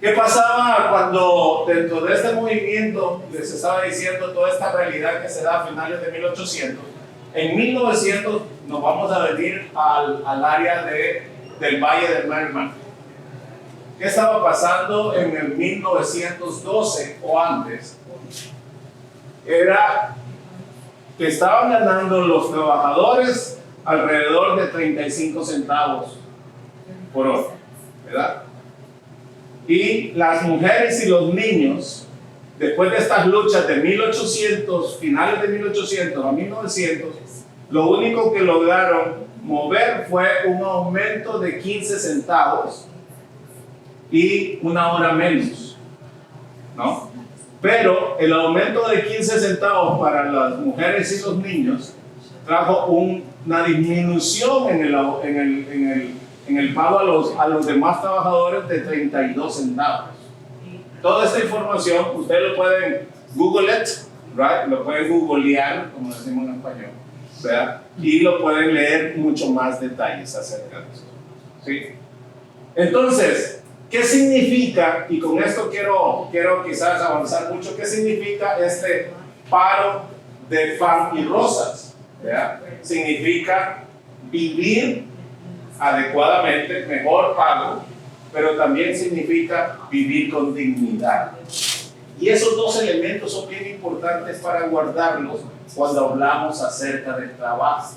S10: ¿Qué pasaba cuando dentro de este movimiento les estaba diciendo toda esta realidad que se da a finales de 1800? En 1900 nos vamos a venir al área del Valle del Maryland. ¿Qué estaba pasando en el 1912 o antes? Era que estaban ganando los trabajadores alrededor de 35 centavos por hora, ¿verdad? Y las mujeres y los niños, después de estas luchas de 1800, finales de 1800 a 1900, lo único que lograron mover fue un aumento de 15 centavos y una hora menos, ¿no? Pero el aumento de 15 centavos para las mujeres y los niños trajo una disminución en el pago a los demás trabajadores de 32 centavos. Toda esta información ustedes lo pueden Google it, right? Lo pueden googlear, como decimos en español, ¿verdad? Y lo pueden leer mucho más detalles acerca de esto. ¿sí? Entonces, ¿qué significa? Y con esto quiero quizás avanzar mucho. ¿Qué significa este paro de pan y rosas? ¿Verdad? Significa vivir adecuadamente, mejor pago, pero también significa vivir con dignidad. Y esos dos elementos son bien importantes para guardarlos cuando hablamos acerca del trabajo.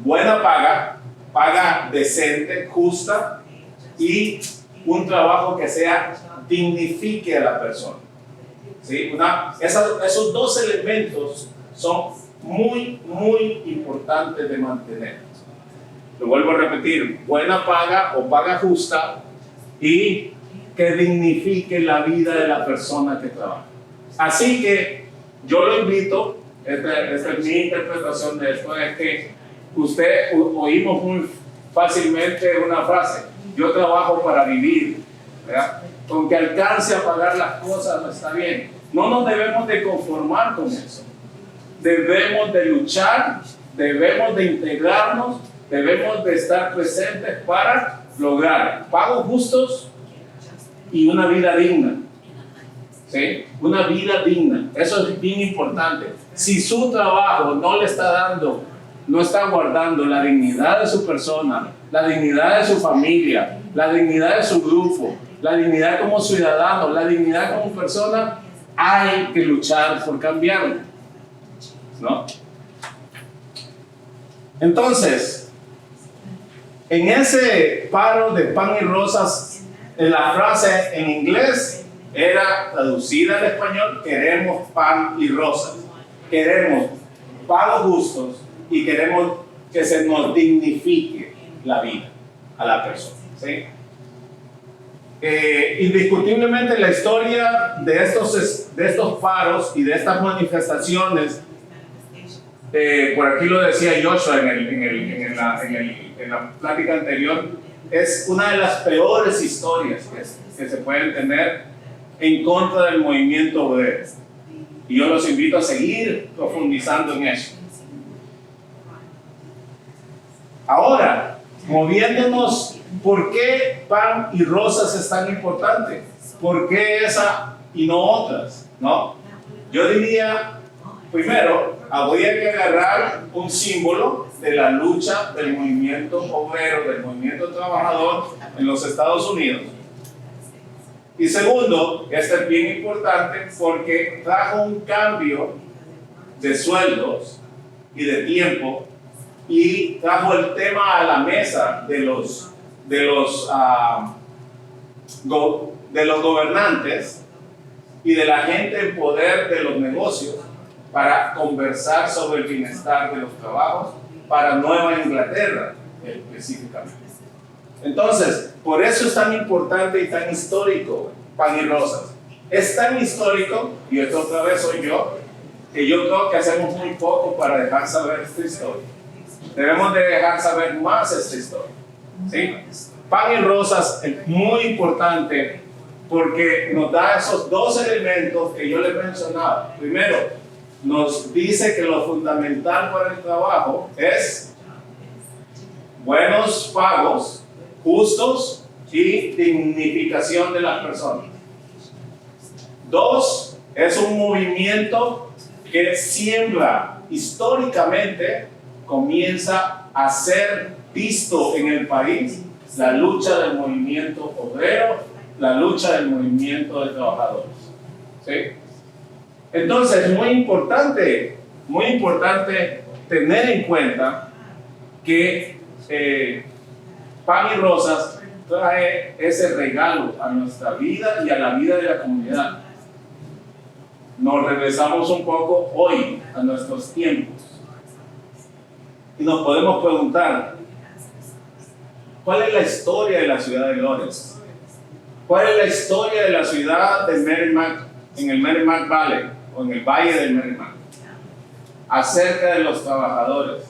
S10: Buena paga, paga decente, justa, y un trabajo que dignifique a la persona. ¿Sí? Esos dos elementos son muy, muy importantes de mantener. Lo vuelvo a repetir, buena paga o paga justa y que dignifique la vida de la persona que trabaja. Así que yo lo invito, esta es mi interpretación de esto, es que oímos muy fácilmente una frase: yo trabajo para vivir, ¿verdad? Con que alcance a pagar las cosas no está bien. No nos debemos de conformar con eso. Debemos de luchar, debemos de integrarnos, debemos de estar presentes para lograr pagos justos y una vida digna. ¿Sí? Una vida digna. Eso es bien importante. Si su trabajo no le está dando, no está guardando la dignidad de su persona, la dignidad de su familia, la dignidad de su grupo, la dignidad como ciudadano, la dignidad como persona, hay que luchar por cambiarlo, ¿no? Entonces, en ese paro de pan y rosas, la frase en inglés era traducida al español: queremos pan y rosas, queremos pagos justos y queremos que se nos dignifique la vida a la persona, ¿sí? Indiscutiblemente la historia de estos paros y de estas manifestaciones, por aquí lo decía Joshua en la plática anterior, es una de las peores historias que se pueden tener en contra del movimiento obrero. Y yo los invito a seguir profundizando en eso. Ahora, moviéndonos, ¿por qué pan y rosas es tan importante? ¿Por qué esa y no otras? ¿No? Yo diría, primero, habría que agarrar un símbolo de la lucha del movimiento obrero, del movimiento trabajador en los Estados Unidos. Y segundo, este es bien importante porque trajo un cambio de sueldos y de tiempo, y trajo el tema a la mesa de los gobernantes y de la gente en poder de los negocios para conversar sobre el bienestar de los trabajos para Nueva Inglaterra específicamente. Entonces, por eso es tan importante y tan histórico pan y rosas. Es tan histórico, y esto otra vez soy yo, que yo creo que hacemos muy poco para dejar saber esta historia. Debemos de dejar saber más esta historia, ¿sí? Pan y rosas es muy importante porque nos da esos dos elementos que yo les mencionaba. Primero, nos dice que lo fundamental para el trabajo es buenos pagos, justos y dignificación de las personas. Dos, es un movimiento que siembra históricamente, comienza a ser visto en el país la lucha del movimiento obrero, la lucha del movimiento de trabajadores, ¿sí? Entonces es muy importante tener en cuenta que pan y rosas trae ese regalo a nuestra vida y a la vida de la comunidad. Nos regresamos un poco hoy a nuestros tiempos y nos podemos preguntar: ¿cuál es la historia de la ciudad de Lawrence? ¿Cuál es la historia de la ciudad de Merrimack, en el Merrimack Valley o en el Valle del Merrimack, acerca de los trabajadores?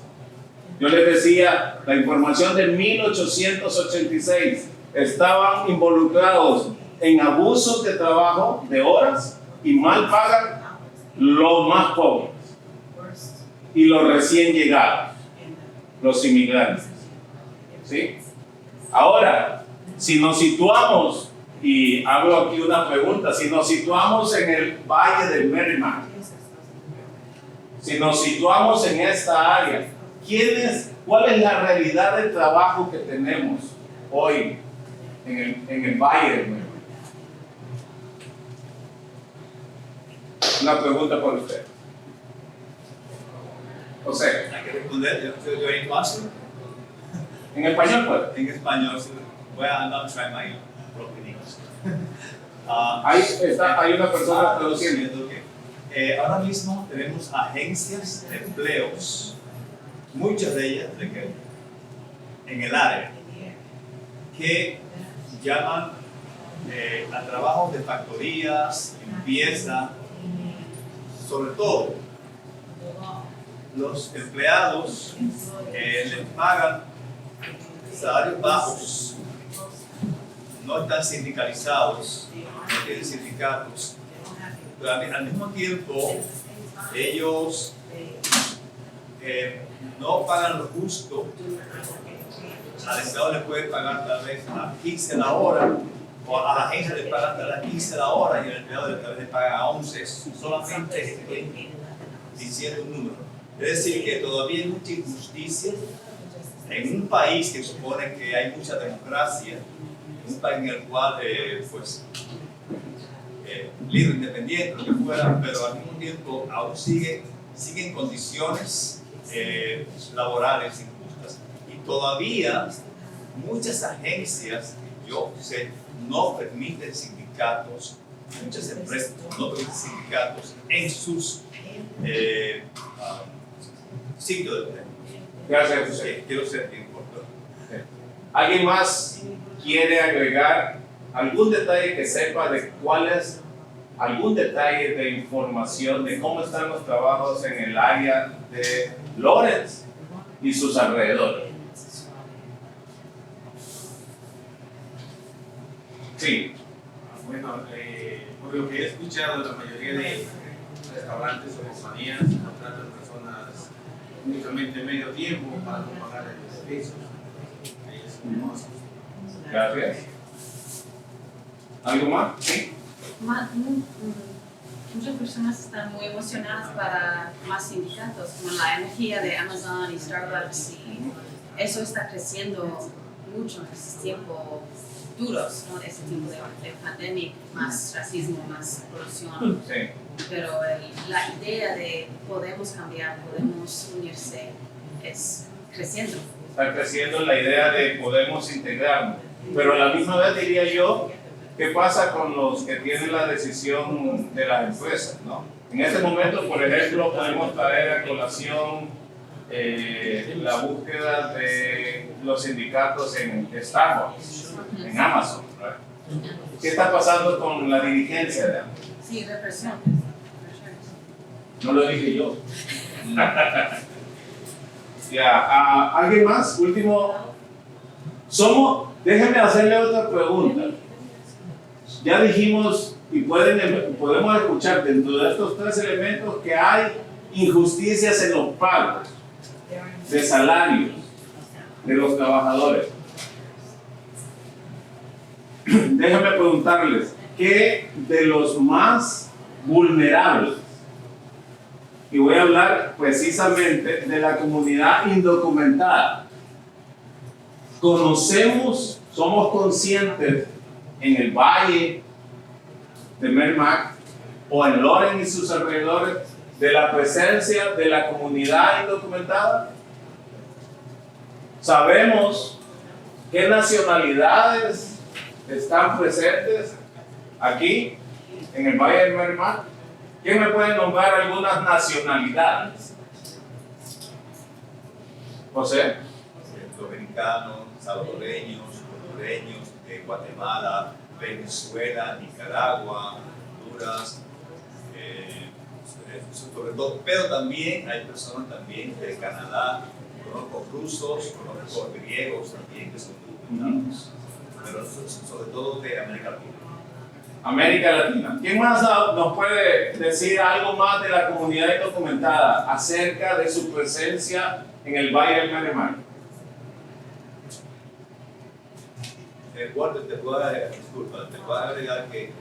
S10: Yo les decía, la información de 1886 estaban involucrados en abusos de trabajo, de horas, y mal pagan los más pobres y los recién llegados, los inmigrantes. ¿Sí? Ahora, si nos situamos, y hago aquí una pregunta, si nos situamos en el Valle del Merrimack, si nos situamos en esta área, ¿cuál es la realidad del trabajo que tenemos hoy en el Valle del Merrimack? Una pregunta por usted. José.
S11: Hay que responder, yo en clase.
S10: En español, pues.
S11: En español, sí. Voy a try my broken English.
S10: Hay una persona traduciendo.
S11: Ahora mismo tenemos agencias de empleos, muchas de ellas en el área, que llaman a trabajos de factorías, limpieza, sobre todo los empleados les pagan salarios bajos, no están sindicalizados, no tienen sindicatos, pero al mismo tiempo ellos no pagan lo justo. Al Estado le puede pagar tal vez a 15 la hora, o a la agencia le pagan tal vez a 15 la hora y al empleado tal vez le pagan a 11, solamente estoy diciendo un número. Es decir, que todavía hay mucha injusticia en un país que supone que hay mucha democracia, en un país en el cual, libre, independiente, lo que fuera, pero al mismo tiempo aún siguen condiciones laborales injustas. Y todavía muchas agencias, yo sé, no permiten sindicatos, muchas empresas no permiten sindicatos en sus sitios de trabajo.
S10: Gracias, José.
S11: Quiero ser importante.
S10: ¿Alguien más quiere agregar algún detalle que sepa de cuál es, algún detalle de información de cómo están los trabajos en el área de Lawrence y sus alrededores? Sí.
S12: Bueno, por lo que he escuchado, la mayoría de restaurantes o compañías contratan personas únicamente medio tiempo para no pagar el servicio.
S10: Gracias. ¿Algo más? Sí.
S13: Muchas personas están muy emocionadas para más sindicatos, como la energía de Amazon y Starbucks, y eso está creciendo mucho en estos tiempos duros, ¿no? Ese tiempo de pandemia, más racismo, más corrupción.
S10: Sí.
S13: Pero la idea de podemos cambiar, podemos unirse, es creciendo.
S10: Está creciendo la idea de podemos integrarnos, pero a la misma vez diría yo, ¿qué pasa con los que tienen la decisión de las empresas, ¿no? En este momento, por ejemplo, podemos traer a colación la búsqueda de los sindicatos en Starbucks, en Amazon, ¿verdad? ¿Qué está pasando con la dirigencia de Amazon?
S13: Sí, represión.
S10: No lo dije yo. Ya, ¿alguien más? Último. Déjenme hacerle otra pregunta. Ya dijimos y podemos escuchar dentro de estos tres elementos que hay injusticias en los pagos de salarios de los trabajadores. Déjenme preguntarles, ¿qué de los más vulnerables? Y voy a hablar precisamente de la comunidad indocumentada. Conocemos, somos conscientes en el Valle de Merrimack o en Lawrence y sus alrededores de la presencia de la comunidad indocumentada. Sabemos qué nacionalidades están presentes aquí en el Valle de Merrimack. ¿Quién me puede nombrar algunas nacionalidades? José.
S11: Dominicanos, salvadoreños, hondureños, de Guatemala, Venezuela, Nicaragua, Honduras, sobre todo, pero también hay personas también de Canadá, conozco rusos, conozco griegos también que son documentados, pero sobre todo de América Latina.
S10: América Latina. ¿Quién más nos puede decir algo más de la comunidad indocumentada acerca de su presencia en el Valle del Merrimack?
S11: Walter, disculpa, te puedo agregar que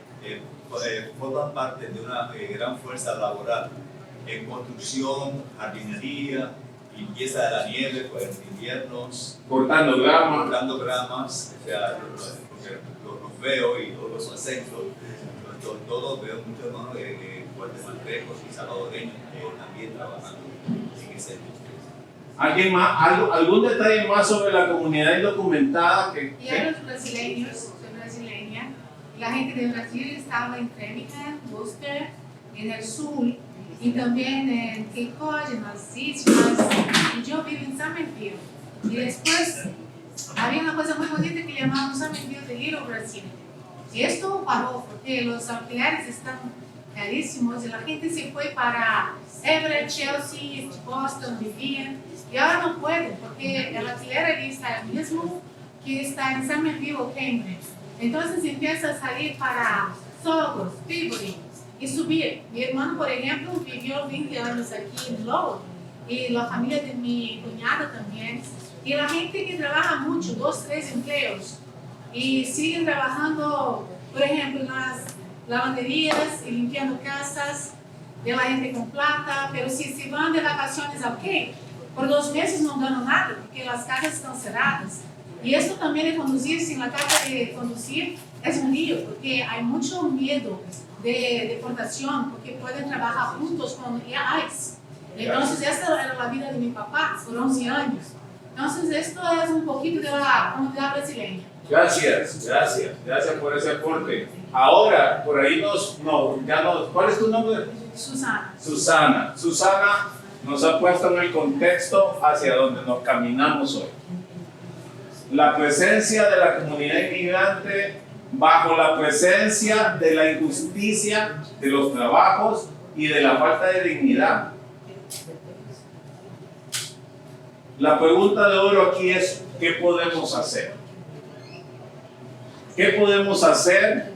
S11: forman parte de una gran fuerza laboral en construcción, jardinería, limpieza de la nieve por los inviernos,
S10: cortando
S11: gramas, o sea, los veo y todos los acentos, todos veo muchos hermanos guatemaltecos y salvadoreños también trabajando en ese industria.
S10: ¿Alguien más? ¿Algún detalle más sobre la comunidad indocumentada?
S14: Y a los brasileños, soy brasileña, la gente de Brasil estaba en Framingham, Worcester, en el sur, y también en Cape Cod, en las islas, y yo vivo en San Miguel. Y después había una cosa muy bonita que llamaban San Miguel de Little Brasil. Y esto paró porque los alquileres están carísimos y la gente se fue para Everett, Chelsea, Boston, vivían. Y ahora no pueden porque el alquiler allí está el mismo que está en San Miguel o Cambridge. Entonces empieza a salir para Sogos, Peabody y subir. Mi hermano, por ejemplo, vivió 20 años aquí en Lowell y la familia de mi cuñada también. Y la gente que trabaja mucho, 2, 3 empleos y siguen trabajando, por ejemplo, en las lavanderías y limpiando casas de la gente con plata, pero si se van de vacaciones, ok. Por 2 meses no ganan nada, porque las casas están cerradas. Y esto también de conducir sin la carta de conducir es un lío, porque hay mucho miedo de deportación, porque pueden trabajar juntos con ICE. Entonces, esta era la vida de mi papá por 11 años. Entonces, esto es un poquito de la comunidad brasileña.
S10: Gracias por ese aporte. Ahora, por ahí ¿cuál es tu nombre?
S14: Susana.
S10: Susana nos ha puesto en el contexto hacia donde nos caminamos hoy. La presencia de la comunidad inmigrante bajo la presencia de la injusticia, de los trabajos y de la falta de dignidad. La pregunta de oro aquí es, ¿qué podemos hacer? ¿Qué podemos hacer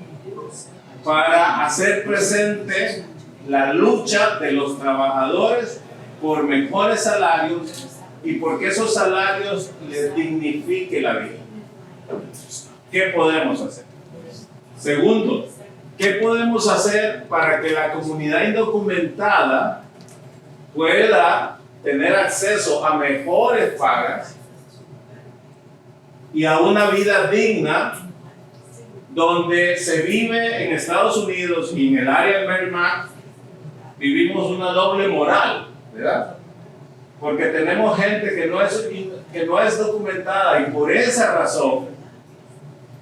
S10: para hacer presente la lucha de los trabajadores por mejores salarios y porque esos salarios les dignifique la vida? ¿Qué podemos hacer? Segundo, ¿qué podemos hacer para que la comunidad indocumentada pueda tener acceso a mejores pagas y a una vida digna donde se vive en Estados Unidos y en el área del Merrimack? Vivimos una doble moral, ¿verdad? Porque tenemos gente que no es documentada y por esa razón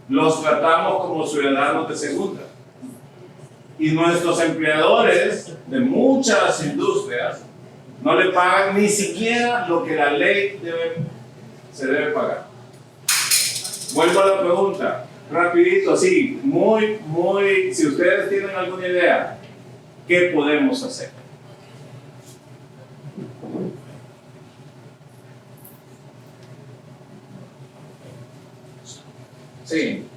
S10: los tratamos como ciudadanos de segunda. Y nuestros empleadores de muchas industrias no le pagan ni siquiera lo que la ley se debe pagar. Vuelvo a la pregunta, rapidito, así, si ustedes tienen alguna idea, ¿qué podemos hacer? Sí.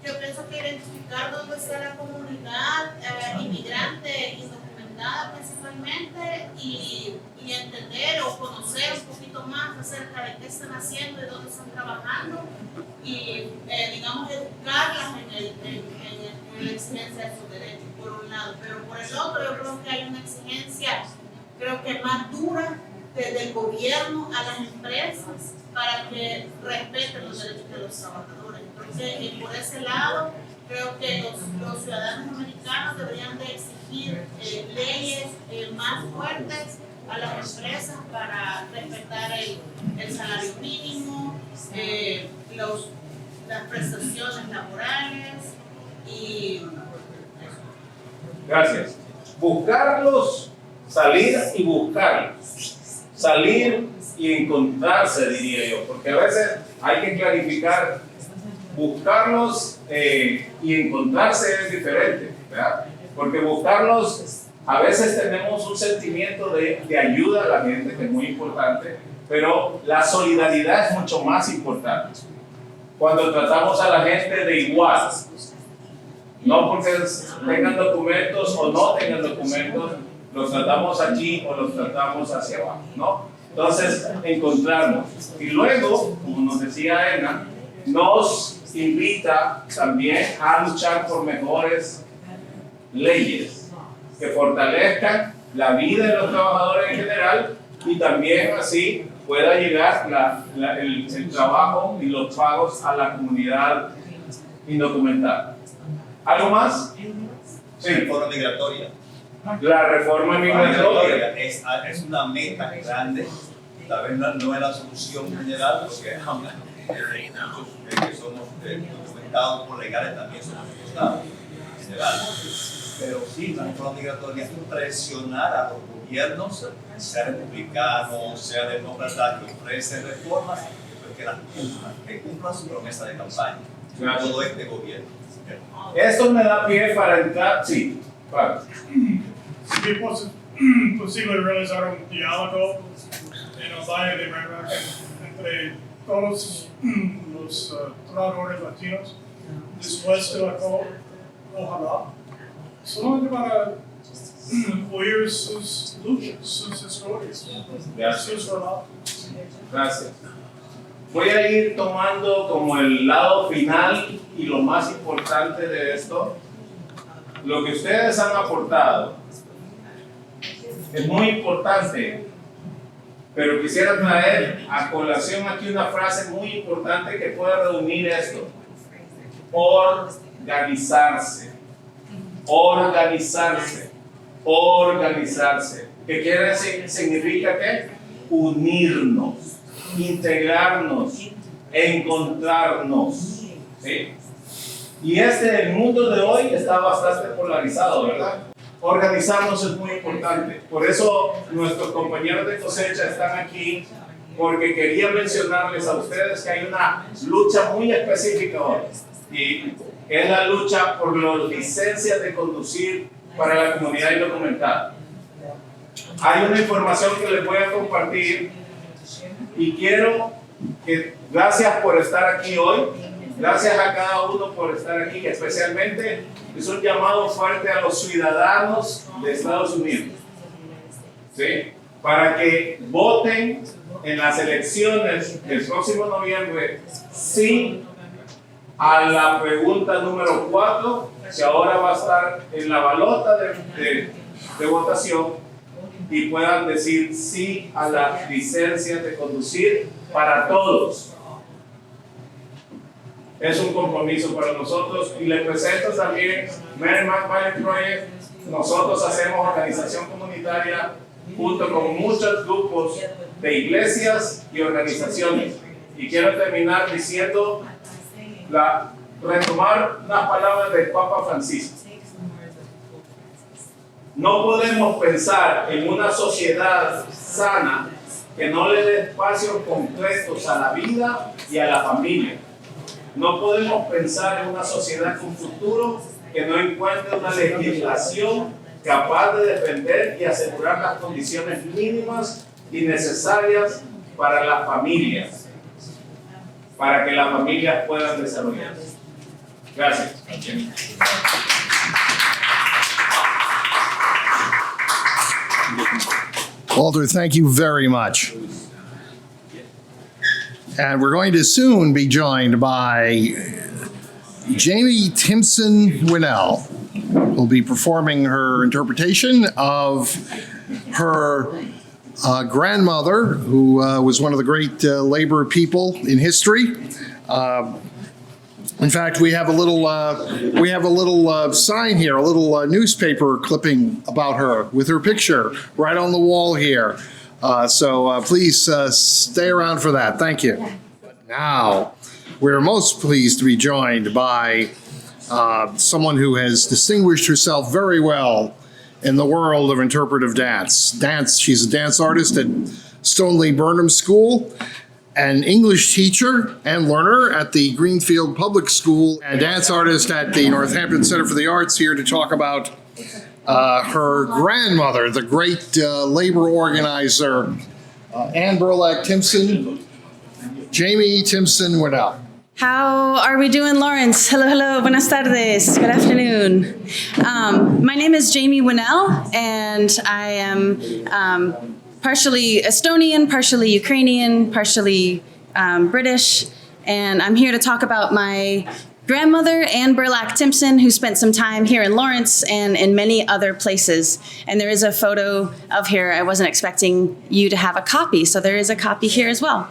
S15: Yo pienso que identificar dónde está la comunidad inmigrante indocumentada principalmente y entender o conocer un poquito más acerca de qué están haciendo y dónde están trabajando y digamos educarlas en la exigencia de sus derechos por un lado, pero por el otro yo creo que hay una exigencia más dura desde el gobierno a las empresas para que respeten los derechos de los trabajadores. Entonces, por ese lado, creo que los ciudadanos americanos deberían de exigir leyes más fuertes a las empresas para respetar el salario mínimo, las prestaciones laborales y...
S10: Gracias. Buscarlos, salir y buscarlos. Salir y encontrarse, diría yo, porque a veces hay que clarificar, buscarlos y encontrarse es diferente, ¿verdad? Porque buscarlos, a veces tenemos un sentimiento de ayuda a la gente, que es muy importante, pero la solidaridad es mucho más importante. Cuando tratamos a la gente de igual, no porque tengan documentos o no tengan documentos, los tratamos aquí o los tratamos hacia abajo, ¿no? Entonces, encontrarnos. Y luego, como nos decía Ena, nos invita también a luchar por mejores leyes que fortalezcan la vida de los trabajadores en general y también así pueda llegar el trabajo y los pagos a la comunidad indocumentada. ¿Algo más? Sí.
S11: Reforma migratoria.
S10: La reforma migratoria.
S11: Es una meta grande, tal vez no es la solución general, porque muchos que somos documentados por legales también somos estados en general. Pero sí, la reforma migratoria es presionar a los gobiernos, sea republicano, sea demócrata, que ofrecen reformas, pues que las cumplan, que cumplan su promesa de campaña.
S10: Claro.
S11: Todo este gobierno.
S10: Esto me da pie para entrar, sí, para.
S16: Si es posible realizar un diálogo en el Valle de Merrimack entre todos los trabajadores latinos después de la ojalá, solamente para oír sus luchas, sus historias, sus relatos.
S10: Gracias. Voy a ir tomando como el lado final y lo más importante de esto. Lo que ustedes han aportado es muy importante, pero quisiera traer a colación aquí una frase muy importante que puede reunir esto. Organizarse. Organizarse. Organizarse. ¿Qué quiere decir? Significa que unirnos, integrarnos, encontrarnos. ¿Sí? Y el mundo de hoy está bastante polarizado, ¿verdad? Organizarnos es muy importante. Por eso nuestros compañeros de cosecha están aquí, porque quería mencionarles a ustedes que hay una lucha muy específica hoy. Y es la lucha por las licencias de conducir para la comunidad indocumentada. Hay una información que les voy a compartir y quiero que, gracias por estar aquí hoy, gracias a cada uno por estar aquí, que especialmente es un llamado fuerte a los ciudadanos de Estados Unidos, ¿sí? Para que voten en las elecciones del próximo noviembre sí a la pregunta número 4, que ahora va a estar en la balota de votación, y puedan decir sí a la licencia de conducir para todos. Es un compromiso para nosotros y le presento también Merrimack Valley Project. Nosotros hacemos organización comunitaria junto con muchos grupos de iglesias y organizaciones. Y quiero terminar diciendo, retomar unas palabras del Papa Francisco. No podemos pensar en una sociedad sana que no le dé espacios concretos a la vida y a la familia. No podemos pensar en una sociedad con futuro que no encuentre una legislación capaz de defender y asegurar las condiciones mínimas y necesarias para las familias, para que las familias puedan desarrollarse. Gracias.
S4: Walter, thank you very much. And we're going to soon be joined by Jamie Timpson-Winnell, who'll be performing her interpretation of her grandmother, who was one of the great labor people in history. In fact, we have a little sign here, a little newspaper clipping about her with her picture right on the wall here. So please stay around for that. Thank you. Now, we're most pleased to be joined by someone who has distinguished herself very well in the world of interpretive dance. She's a dance artist at Stoneleigh Burnham School, an English teacher and learner at the Greenfield Public School, and dance artist at the Northampton Center for the Arts, here to talk about her grandmother, the great labor organizer, Anne Burlack Timpson, Jamie Timpson-Winnell.
S17: How are we doing, Lawrence? Hello, hello, buenas tardes, good afternoon. My name is Jamie Winnell, and I am partially Estonian, partially Ukrainian, partially British, And I'm here to talk about my grandmother, Anne Burlack Timpson, who spent some time here in Lawrence and in many other places. And there is a photo of her. I wasn't expecting you to have a copy, so there is a copy here as well.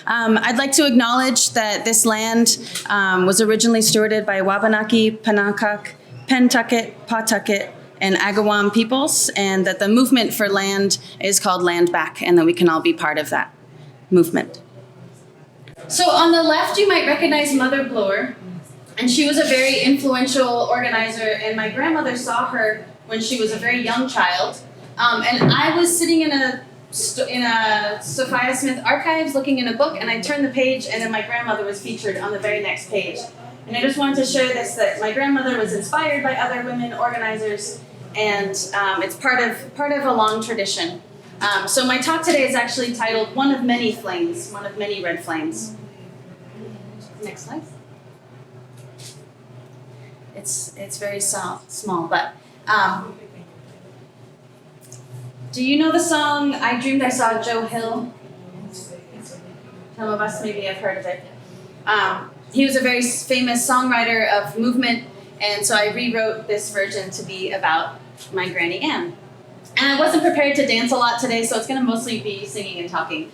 S17: I'd like to acknowledge that this land was originally stewarded by Wabanaki, Pennacock, Pentucket, Pawtucket, and Agawam peoples, and that the movement for land is called Land Back, and that we can all be part of that movement. So on the left, you might recognize Mother Bloor, and she was a very influential organizer, and my grandmother saw her when she was a very young child. And I was sitting in a Sophia Smith archives looking in a book, and I turned the page, and then my grandmother was featured on the very next page. And I just wanted to share this, that my grandmother was inspired by other women organizers, and it's part of a long tradition. So my talk today is actually titled One of Many Flames, One of Many Red Flames. Next slide. It's very small, but do you know the song I Dreamed I Saw Joe Hill? Some of us maybe have heard of it. He was a very famous songwriter of movement, and so I rewrote this version to be about my Granny Anne. And I wasn't prepared to dance a lot today, so it's going to mostly be singing and talking.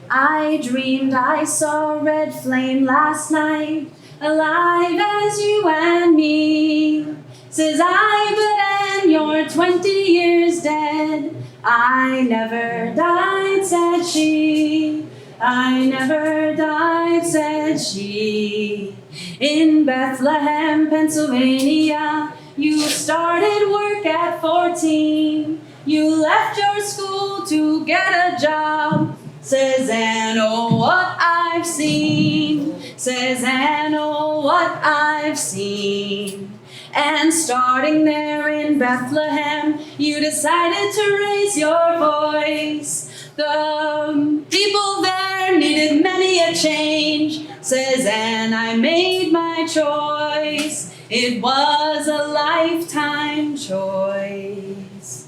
S17: I dreamed I saw a red flame last night, alive as you and me. Says I, but and you're 20 years dead. I never died, said she. I never died, said she. In Bethlehem, Pennsylvania, you started work at 14. You left your school to get a job. Says Anne, oh, what I've seen. Says Anne, oh, what I've seen. And starting there in Bethlehem, you decided to raise your voice. The people there needed many a change. Says Anne, I made my choice. It was a lifetime choice.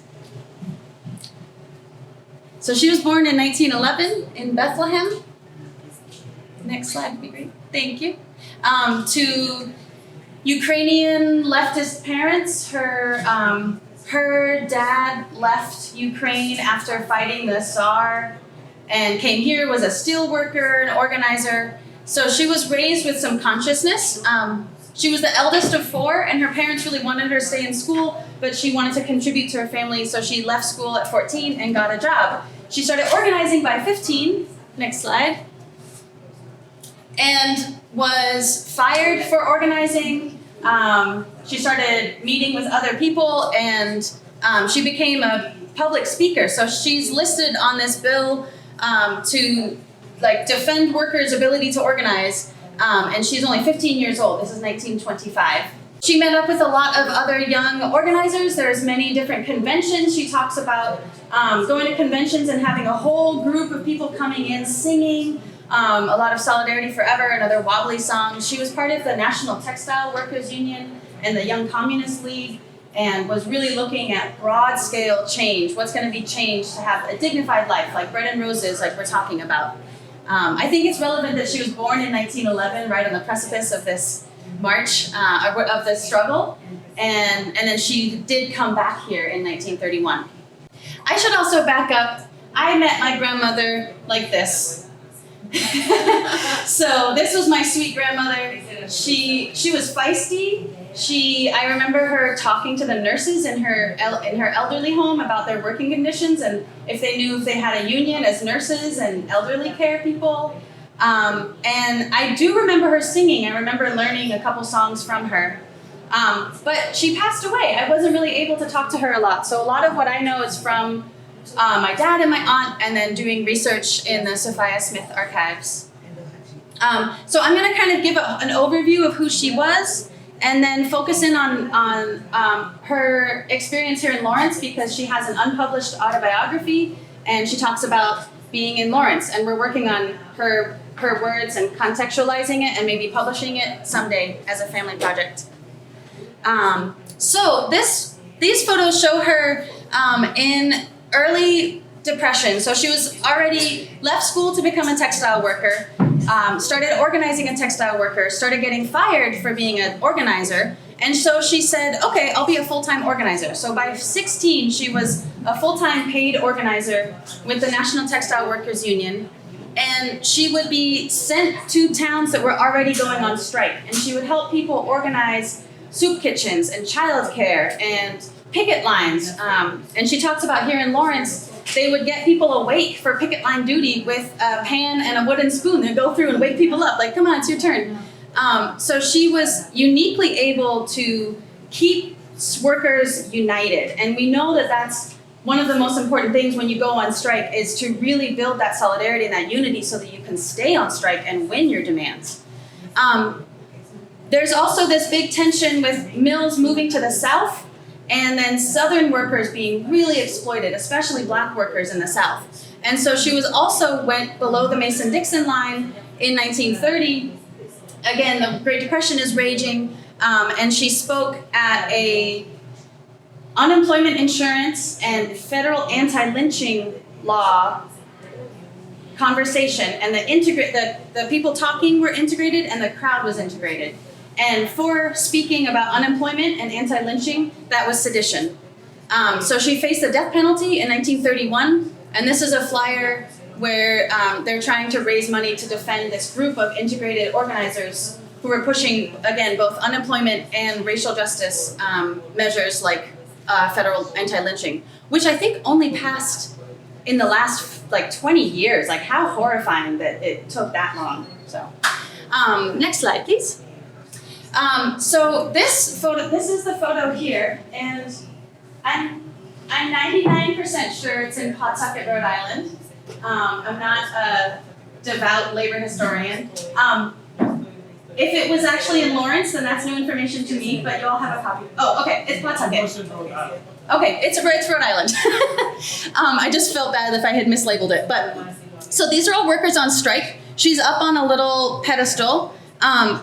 S17: So she was born in 1911 in Bethlehem. Next slide would be great. Thank you. To Ukrainian leftist parents, her dad left Ukraine after fighting the Tsar and came here, was a steel worker, an organizer. So she was raised with some consciousness. She was the eldest of 4, and her parents really wanted her to stay in school, but she wanted to contribute to her family, so she left school at 14 and got a job. She started organizing by 15. Next slide. And was fired for organizing. She started meeting with other people, and she became a public speaker. So she's listed on this bill to defend workers' ability to organize, and she's only 15 years old. This is 1925. She met up with a lot of other young organizers. There's many different conventions. She talks about going to conventions and having a whole group of people coming in singing. A lot of Solidarity Forever and other wobbly songs. She was part of the National Textile Workers Union and the Young Communist League, and was really looking at broad-scale change. What's going to be changed to have a dignified life, like bread and roses, like we're talking about. I think it's relevant that she was born in 1911, right on the precipice of this march, of this struggle, and then she did come back here in 1931. I should also back up. I met my grandmother like this. So this was my sweet grandmother. She was feisty. I remember her talking to the nurses in her elderly home about their working conditions and if they knew if they had a union as nurses and elderly care people. And I do remember her singing. I remember learning a couple songs from her. But she passed away. I wasn't really able to talk to her a lot. So a lot of what I know is from my dad and my aunt, and then doing research in the Sophia Smith archives. So I'm going to kind of give an overview of who she was, and then focus in on her experience here in Lawrence, because she has an unpublished autobiography, and she talks about being in Lawrence, and we're working on her words and contextualizing it and maybe publishing it someday as a family project. So these photos show her in early Depression. So she was already left school to become a textile worker, started organizing a textile worker, started getting fired for being an organizer. And so she said, okay, I'll be a full-time organizer. So by 16, she was a full-time paid organizer with the National Textile Workers Union. And she would be sent to towns that were already going on strike. And she would help people organize soup kitchens and childcare and picket lines. And she talks about here in Lawrence, they would get people awake for picket line duty with a pan and a wooden spoon. They'd go through and wake people up, like, come on, it's your turn. So she was uniquely able to keep workers united. And we know that that's one of the most important things when you go on strike is to really build that solidarity and that unity so that you can stay on strike and win your demands. There's also this big tension with mills moving to the south and then Southern workers being really exploited, especially Black workers in the South. And so she was also went below the Mason-Dixon line in 1930. Again, the Great Depression is raging, and she spoke at a unemployment insurance and federal anti-lynching law conversation, and the people talking were integrated and the crowd was integrated. And for speaking about unemployment and anti-lynching, that was sedition. So she faced the death penalty in 1931, and this is a flyer where they're trying to raise money to defend this group of integrated organizers who were pushing, again, both unemployment and racial justice measures like federal anti-lynching, which I think only passed in the last 20 years. Like, how horrifying that it took that long. So, next slide, please. So this is the photo here, and I'm 99% sure it's in Pawtucket, Rhode Island. I'm not a devout labor historian. If it was actually in Lawrence, then that's new information to me, but you all have a copy. Oh, okay, it's Pawtucket. Okay, it's Rhode Island. I just felt bad if I had mislabeled it. But so these are all workers on strike. She's up on a little pedestal.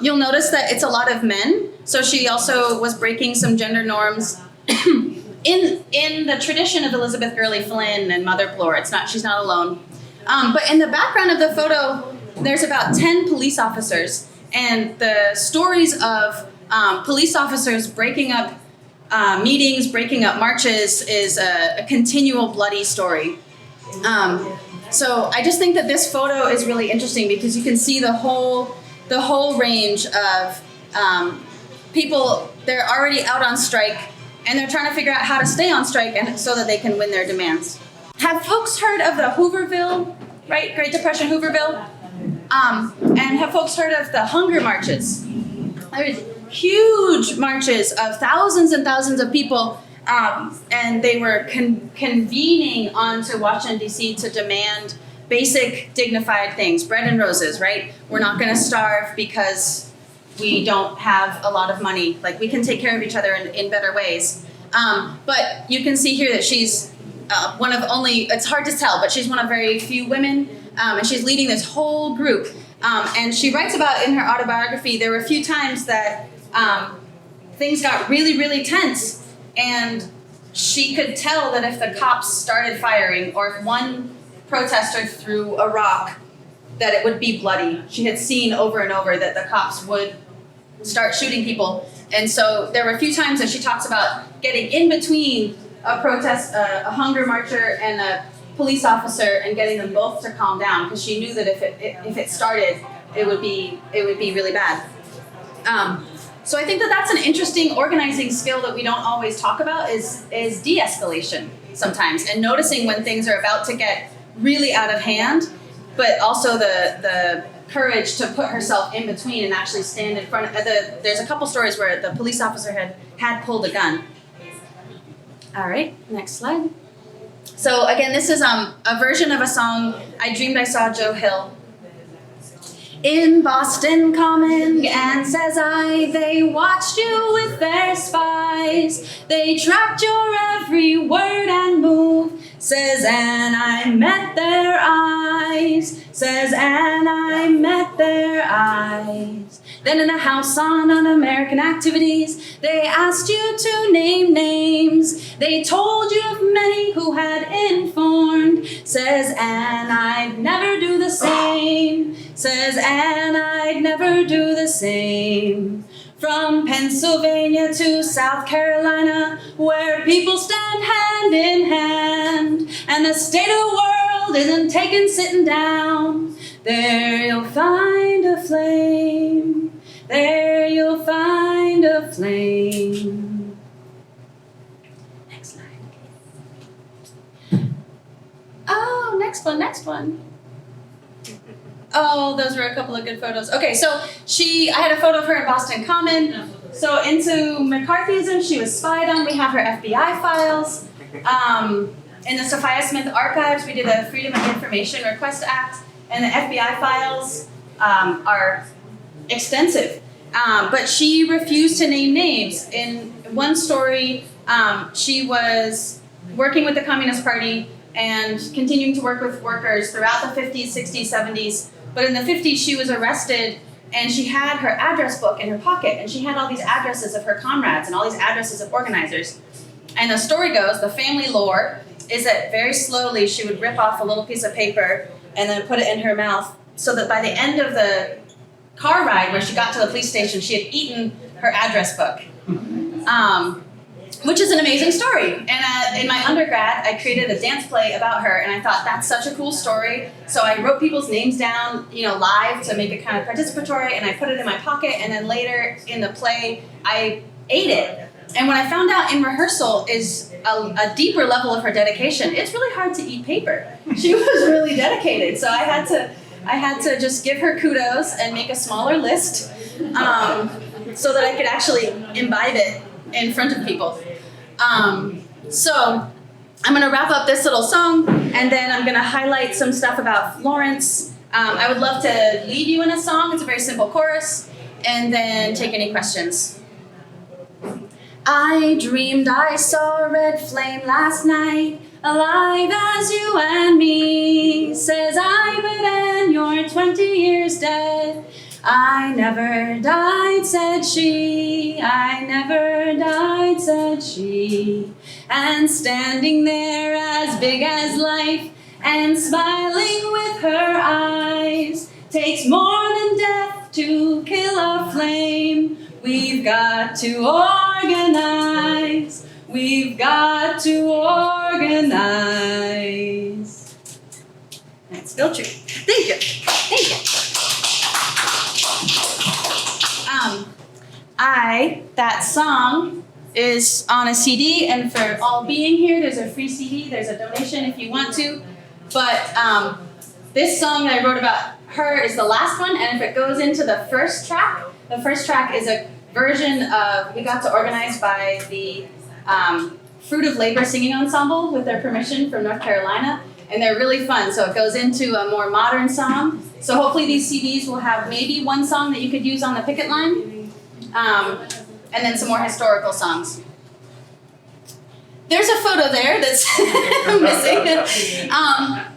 S17: You'll notice that it's a lot of men. So she also was breaking some gender norms in the tradition of Elizabeth Gurley Flynn and Mother Bloor. She's not alone. But in the background of the photo, there's about 10 police officers. And the stories of police officers breaking up meetings, breaking up marches is a continual bloody story. So I just think that this photo is really interesting because you can see the whole range of people. They're already out on strike and they're trying to figure out how to stay on strike and so that they can win their demands. Have folks heard of the Hooverville, right? Great Depression Hooverville? And have folks heard of the hunger marches? There's huge marches of thousands and thousands of people, and they were convening onto Washington, D.C. to demand basic dignified things, bread and roses, right? We're not going to starve because we don't have a lot of money. Like, we can take care of each other in better ways. But you can see here that she's one of only, it's hard to tell, but she's one of very few women, and she's leading this whole group. And she writes about in her autobiography, there were a few times that things got really, really tense, and she could tell that if the cops started firing or if one protester threw a rock, that it would be bloody. She had seen over and over that the cops would start shooting people. And so there were a few times that she talks about getting in between a protest, a hunger marcher and a police officer, and getting them both to calm down because she knew that if it started, it would be really bad. So I think that that's an interesting organizing skill that we don't always talk about is de-escalation sometimes, and noticing when things are about to get really out of hand, but also the courage to put herself in between and actually stand in front of there's a couple stories where the police officer had pulled a gun. All right, next slide. So again, this is a version of a song, I Dreamed I Saw Joe Hill. In Boston Common, and says I, they watched you with their spies. They tracked your every word and move, Says, and I met their eyes. Says, and I met their eyes. Then in the House on Un-American Activities, they asked you to name names. They told you of many who had informed. Says, and I'd never do the same. Says, and I'd never do the same. From Pennsylvania to South Carolina, where people stand hand in hand, and the state of the world isn't taken sitting down, there you'll find a flame. There you'll find a flame. Next slide. Oh, next one. Oh, those were a couple of good photos. Okay, so I had a photo of her in Boston Common. So into McCarthyism, she was spied on. We have her FBI files. In the Sophia Smith archives, we did a Freedom of Information Request Act, and the FBI files are extensive. But she refused to name names. In one story, she was working with the Communist Party and continuing to work with workers throughout the 50s, 60s, 70s. But in the 50s, she was arrested, and she had her address book in her pocket, and she had all these addresses of her comrades and all these addresses of organizers. And the story goes, the family lore is that very slowly she would rip off a little piece of paper and then put it in her mouth, so that by the end of the car ride where she got to the police station, she had eaten her address book. Which is an amazing story. And in my undergrad, I created a dance play about her, and I thought that's such a cool story. So I wrote people's names down, live to make it kind of participatory, and I put it in my pocket, and then later in the play, I ate it. And what I found out in rehearsal is a deeper level of her dedication. It's really hard to eat paper. She was really dedicated, so I had to just give her kudos and make a smaller list so that I could actually imbibe it in front of people. So I'm going to wrap up this little song, and then I'm going to highlight some stuff about Florence. I would love to lead you in a song. It's a very simple chorus, and then take any questions. I dreamed I saw a red flame last night, alive as you and me. Says I but and you're 20 years dead. I never died, said she. I never died, said she. And standing there as big as life and smiling with her eyes, takes more than death to kill a flame. We've got to organize. We've got to organize. That's still true. Thank you. Thank you. That song is on a CD, and for all being here, there's a free CD, there's a donation if you want to. But this song that I wrote about her is the last one, and if it goes into the first track is a version of We Got to Organize by the Fruit of Labor Singing Ensemble with their permission from North Carolina, and they're really fun. So it goes into a more modern song. So hopefully these CDs will have maybe one song that you could use on the picket line, and then some more historical songs. There's a photo there that's missing.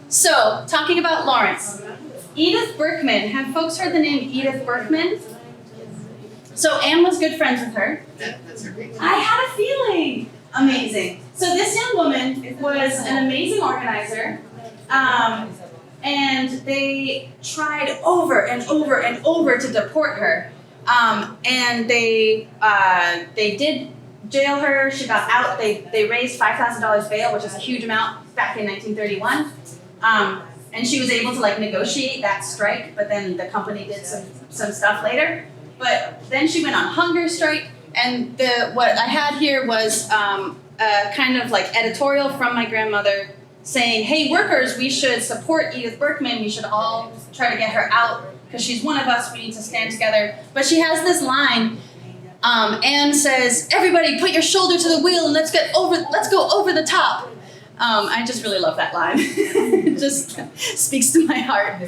S17: So, talking about Lawrence. Edith Berkman. Have folks heard the name Edith Berkman? So Anne was good friends with her. I had a feeling. Amazing. So this young woman was an amazing organizer. And they tried over and over and over to deport her. And they did jail her. She got out. They raised $5,000 bail, which is a huge amount back in 1931. And she was able to negotiate that strike, but then the company did some stuff later. But then she went on hunger strike, and what I had here was a kind of editorial from my grandmother saying, hey, workers, we should support Edith Berkman. We should all try to get her out because she's one of us. We need to stand together. But she has this line. Anne says, everybody put your shoulder to the wheel and let's go over the top. I just really love that line. It just speaks to my heart.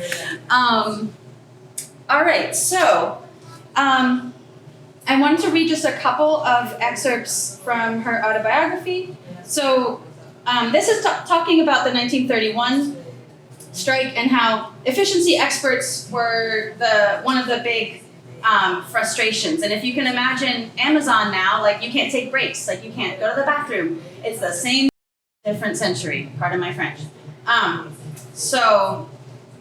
S17: All right, so I wanted to read just a couple of excerpts from her autobiography. So This is talking about the 1931 strike and how efficiency experts were one of the big frustrations. And if you can imagine Amazon now, like you can't take breaks, like you can't go to the bathroom. It's the same, different century, pardon my French. So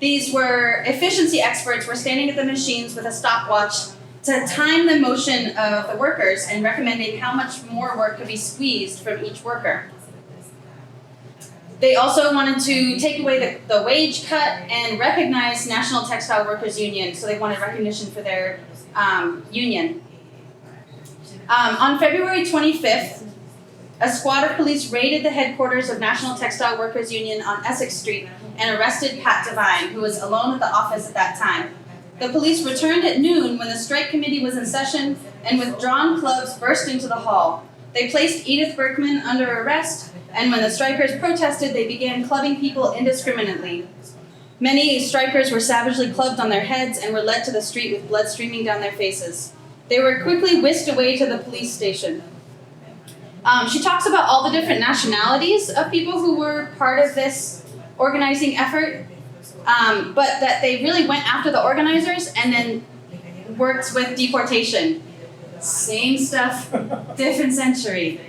S17: these were efficiency experts were standing at the machines with a stopwatch to time the motion of the workers and recommending how much more work could be squeezed from each worker. They also wanted to take away the wage cut and recognize National Textile Workers Union, so they wanted recognition for their union. On February 25th, a squad of police raided the headquarters of National Textile Workers Union on Essex Street and arrested Pat Devine, who was alone at the office at that time. The police returned at noon when the strike committee was in session and with drawn clubs burst into the hall. They placed Edith Berkman under arrest, and when the strikers protested, they began clubbing people indiscriminately. Many strikers were savagely clubbed on their heads and were led to the street with blood streaming down their faces. They were quickly whisked away to the police station. She talks about all the different nationalities of people who were part of this organizing effort, but that they really went after the organizers and then worked with deportation. Same stuff, different century.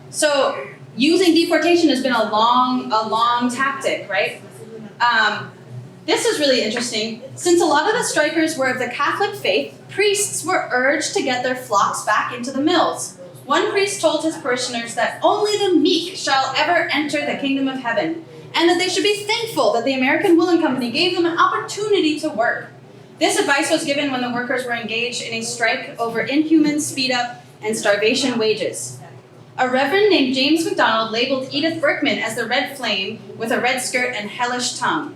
S17: So using deportation has been a long tactic, right? This is really interesting. Since a lot of the strikers were of the Catholic faith, priests were urged to get their flocks back into the mills. One priest told his parishioners that only the meek shall ever enter the kingdom of heaven, and that they should be thankful that the American Woolen Company gave them an opportunity to work. This advice was given when the workers were engaged in a strike over inhuman speed-up and starvation wages. A reverend named James MacDonald labeled Edith Berkman as the red flame with a red skirt and hellish tongue.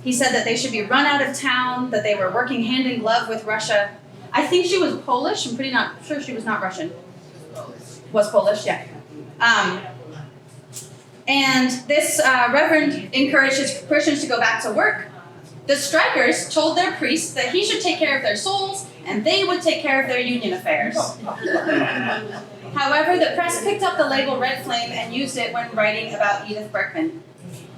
S17: He said that they should be run out of town, that they were working hand in glove with Russia. I think she was Polish. I'm pretty not sure she was not Russian. Was Polish, yeah. And this reverend encouraged his Christians to go back to work. The strikers told their priest that he should take care of their souls and they would take care of their union affairs. However, the press picked up the label Red Flame and used it when writing about Edith Berkman.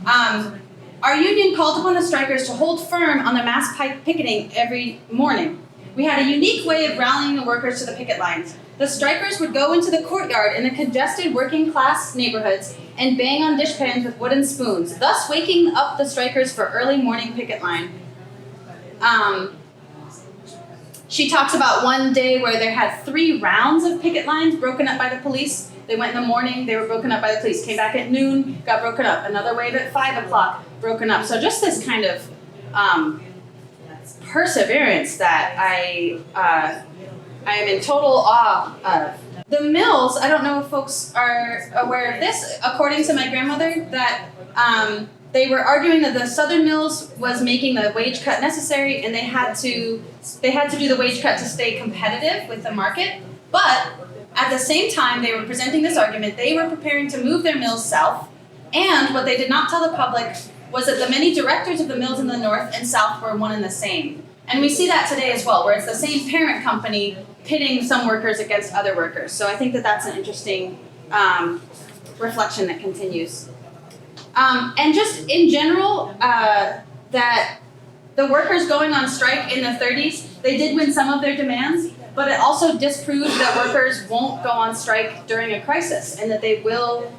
S17: Our union called upon the strikers to hold firm on their mass picketing every morning. We had a unique way of rallying the workers to the picket lines. The strikers would go into the courtyard in the congested working class neighborhoods and bang on dishpans with wooden spoons, thus waking up the strikers for early morning picket line. She talks about one day where there had 3 rounds of picket lines broken up by the police. They went in the morning, they were broken up by the police. Came back at noon, got broken up. Another wave at 5 o'clock, broken up. So just this kind of perseverance that I am in total awe of. The mills, I don't know if folks are aware of this, according to my grandmother, that they were arguing that the Southern mills was making the wage cut necessary and they had to do the wage cut to stay competitive with the market. But at the same time they were presenting this argument, they were preparing to move their mills south. And what they did not tell the public was that the many directors of the mills in the north and south were one and the same. And we see that today as well, where it's the same parent company pitting some workers against other workers. So I think that that's an interesting reflection that continues. And just in general, that the workers going on strike in the 30s, they did win some of their demands, but it also disproved that workers won't go on strike during a crisis and that they will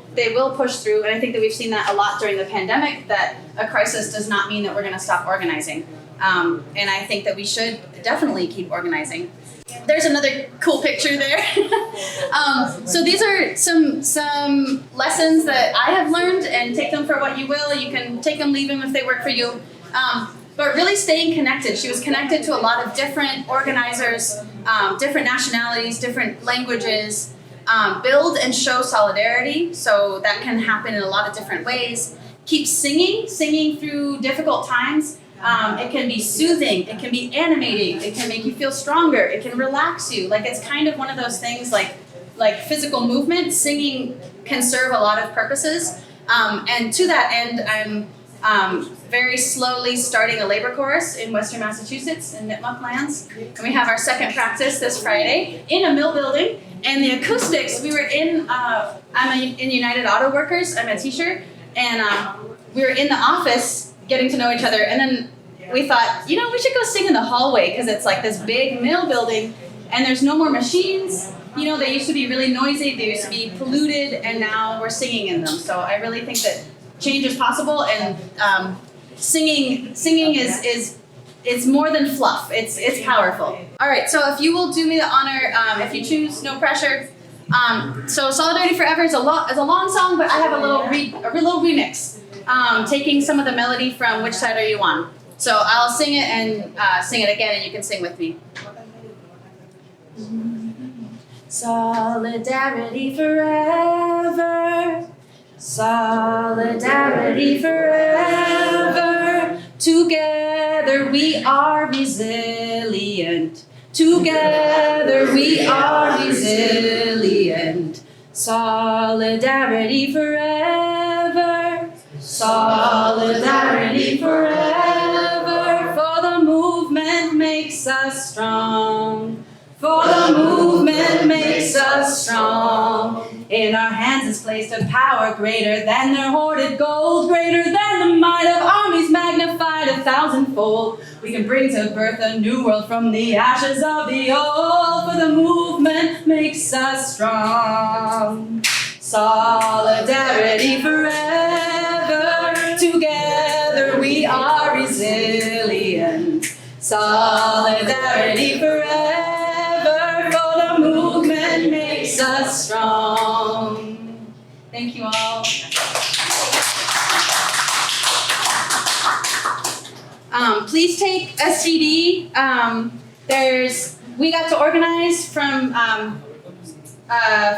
S17: push through. And I think that we've seen that a lot during the pandemic, that a crisis does not mean that we're going to stop organizing. And I think that we should definitely keep organizing. There's another cool picture there. So these are some lessons that I have learned, and take them for what you will. You can take them, leave them if they work for you. But really staying connected. She was connected to a lot of different organizers, different nationalities, different languages. Build and show solidarity. So that can happen in a lot of different ways. Keep singing through difficult times. It can be soothing, it can be animating, it can make you feel stronger, it can relax you. Like, it's kind of one of those things like physical movement. Singing can serve a lot of purposes. And to that end, I'm very slowly starting a labor chorus in Western Massachusetts in Nipmuc lands. And we have our second practice this Friday in a mill building. And the acoustics, we were in, in United Auto Workers, I'm a teacher, and we were in the office getting to know each other, and then we thought, you know, we should go sing in the hallway, because it's like this big mill building, and there's no more machines. You know, they used to be really noisy, they used to be polluted, and now we're singing in them. So I really think that change is possible, and singing is it's more than fluff. It's powerful. All right, so if you will do me the honor, if you choose, no pressure. So Solidarity Forever is a long song, but I have a little remix, taking some of the melody from Which Side Are You On? So I'll sing it and sing it again, and you can sing with me. Solidarity forever. Solidarity forever. Together we are resilient. Together we are resilient. Solidarity forever. Solidarity forever. For the movement makes us strong. For the movement makes us strong. In our hands is placed a power greater than their hoarded gold, greater than the might of armies magnified 1,000-fold. We can bring to birth a new world from the ashes of the old, for the movement makes us strong. Solidarity forever, together we are resilient. Solidarity forever, for the movement makes us strong. Thank you all. Please take a CD. We got to organize from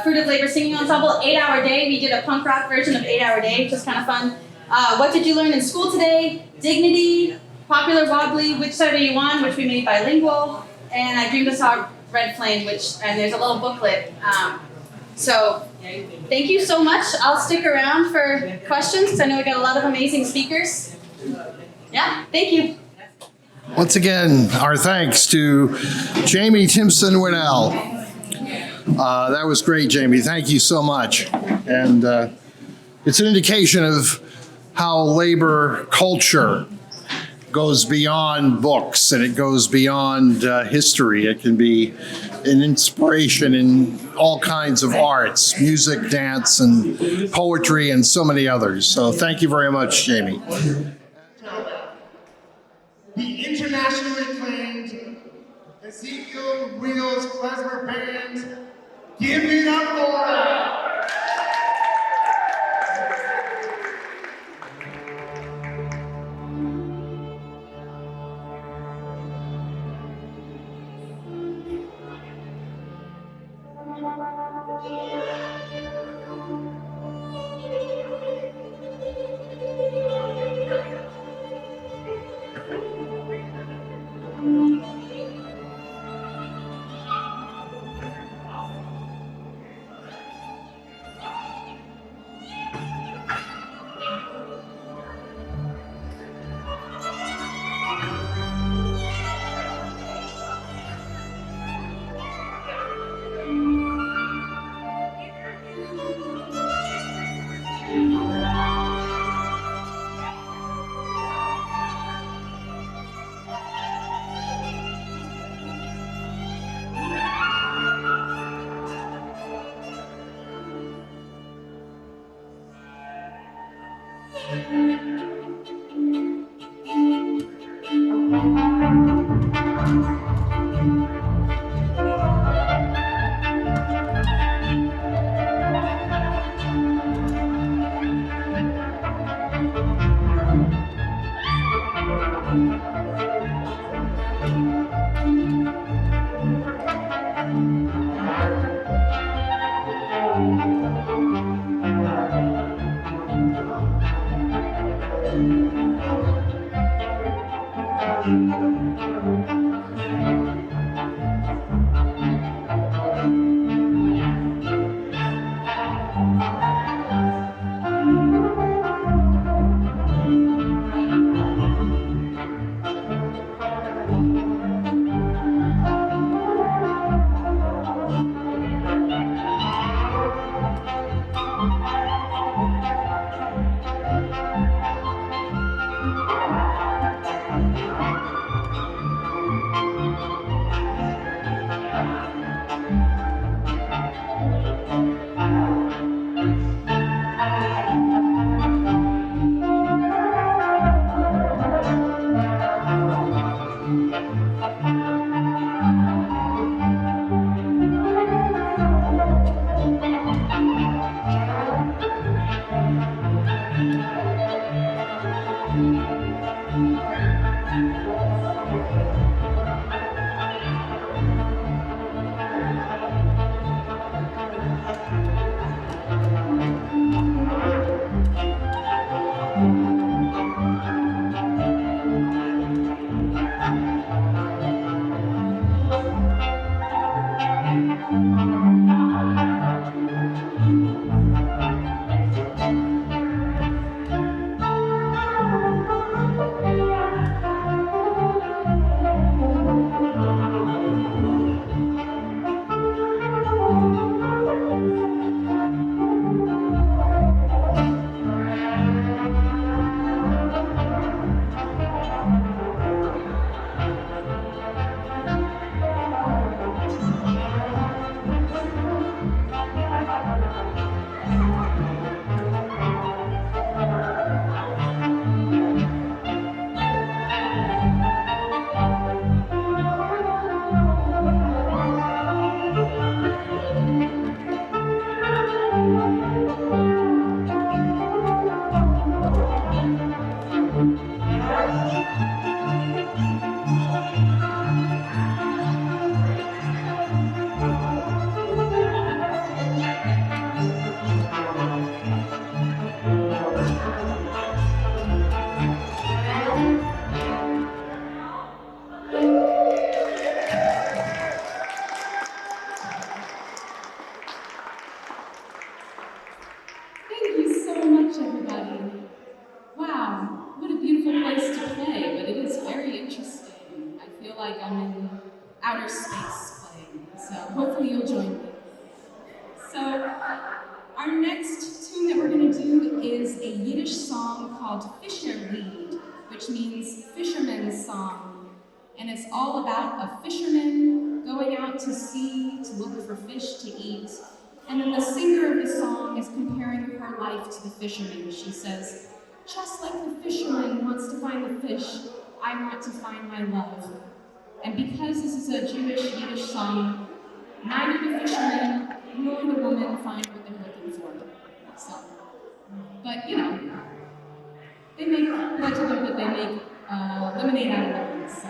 S17: Fruit of Labor Singing Ensemble, 8-Hour Day. We did a punk rock version of 8-Hour Day, which was kind of fun. What did you learn in school today? Dignity, Popular Wobbly, Which Side Are You On, which we made bilingual, and I Dreamed I Saw Red Flame, and there's a little booklet. So thank you so much. I'll stick around for questions, because I know we got a lot of amazing speakers. Yeah, thank you.
S4: Once again, our thanks to Jamie Timpson Winnell. That was great, Jamie. Thank you so much. And it's an indication of how labor culture goes beyond books, and it goes beyond history. It can be an inspiration in all kinds of arts, music, dance, and poetry, and so many others. So thank you very much, Jamie.
S18: The internationally acclaimed Ezekiel Rios Klezmer Band, give it up for
S19: outer space playing. So hopefully you'll join me. So our next tune that we're going to do is a Yiddish song called Fischerlied, which means fisherman's song. And it's all about a fisherman going out to sea to look for fish to eat. And then the singer of the song is comparing her life to the fisherman. She says, "Just like the fisherman wants to find the fish, I want to find my love." And because this is a Jewish Yiddish song, neither the fisherman nor the woman find what they're looking for. So, but you know, they make allegedly that they make lemonade out of lemons. So.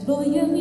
S20: Forgången,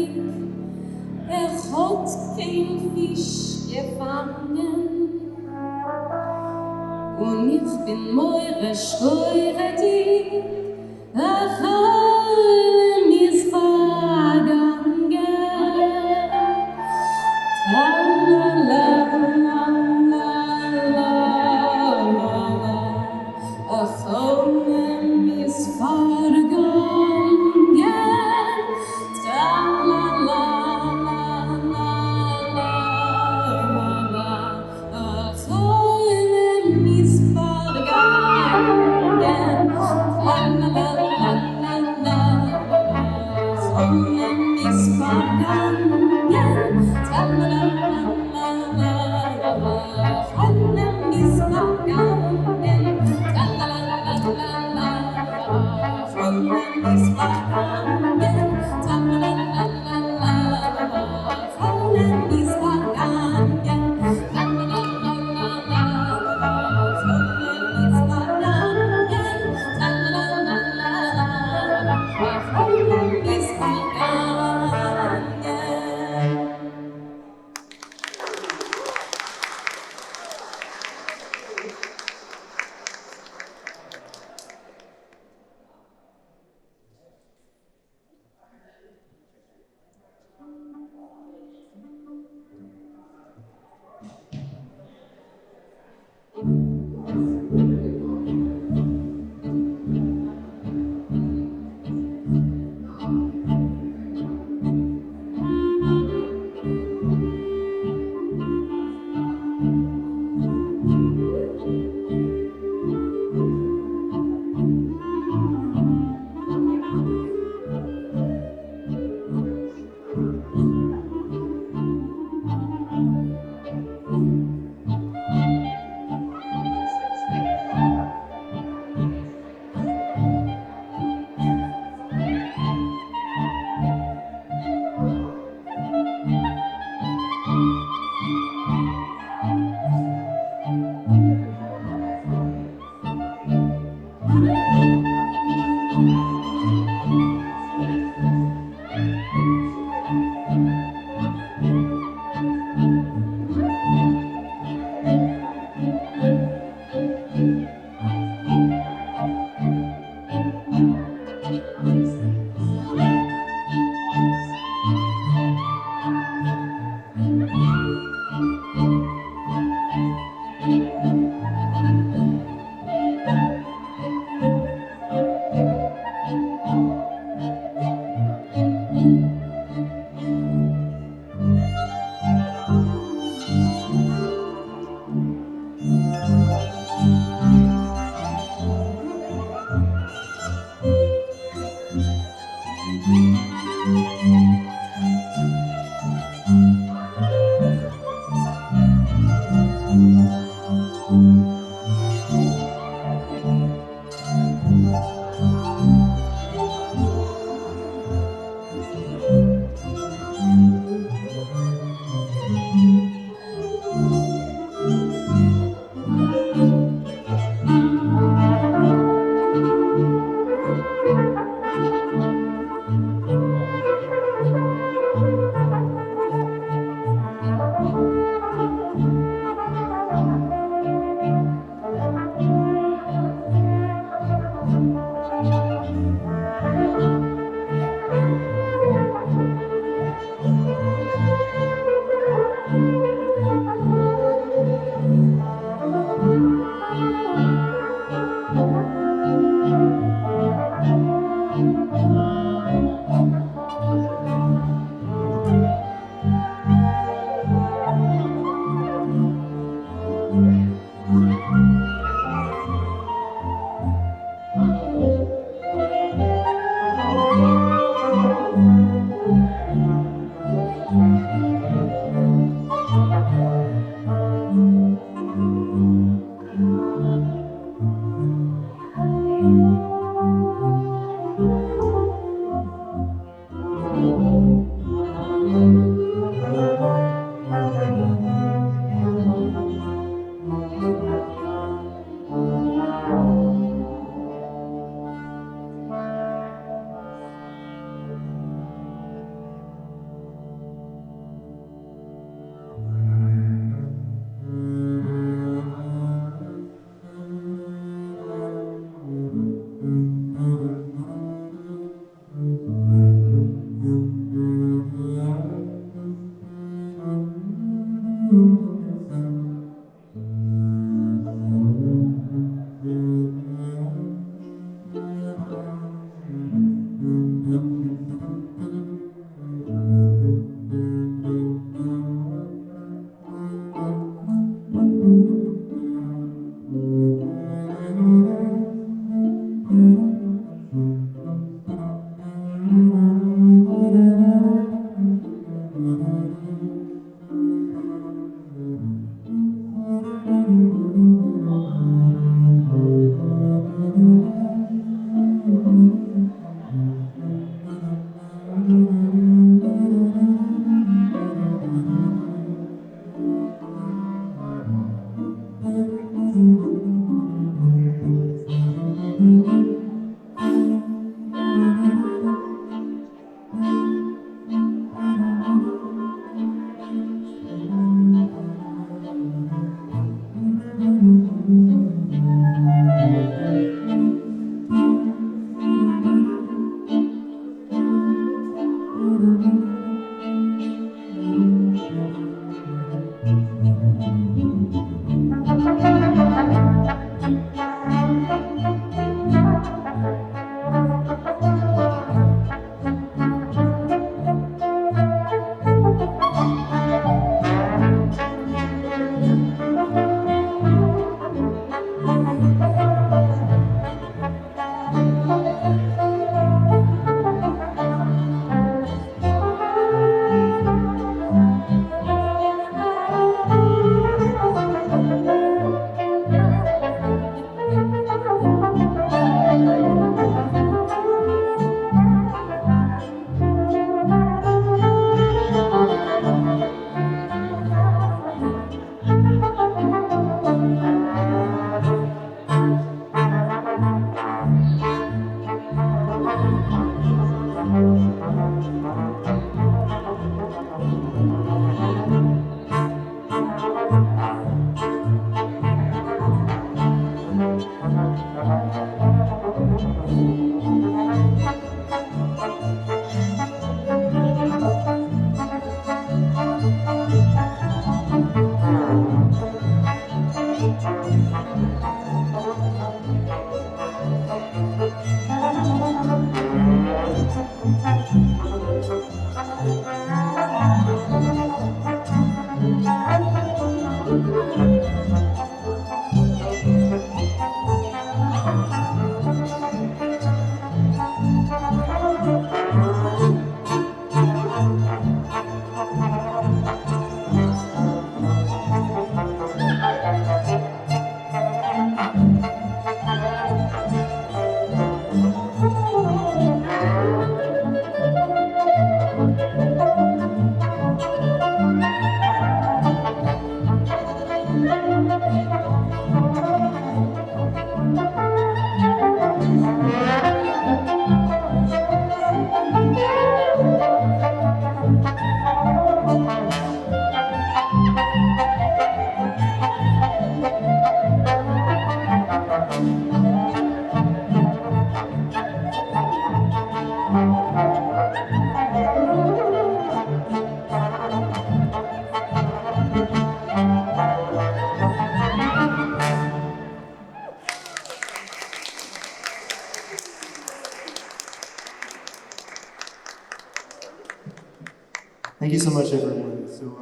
S20: Thank you so much, everyone. So,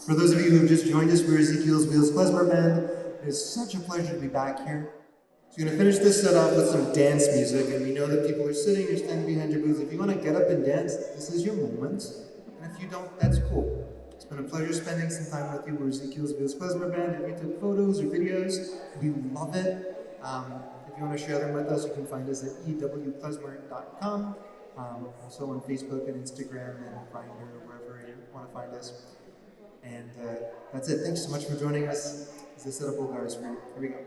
S20: for those of you who have just joined us, we're Ezekiel's Wheels Klezmer Band. It is such a pleasure to be back here. So, we're going to finish this set off with some dance music, and we know that people are sitting or standing behind your booths. If you want to get up and dance, this is your moment. And if you don't, that's cool. It's been a pleasure spending some time with you. We're Ezekiel's Wheels Klezmer Band. If you took photos or videos, we love it. If you want to share them with us, you can find us at ewklezmer.com. Also on Facebook and Instagram and Grindr, wherever you want to find us. And that's it. Thanks so much for joining us. This is a set of Bulgars for you. Here we go.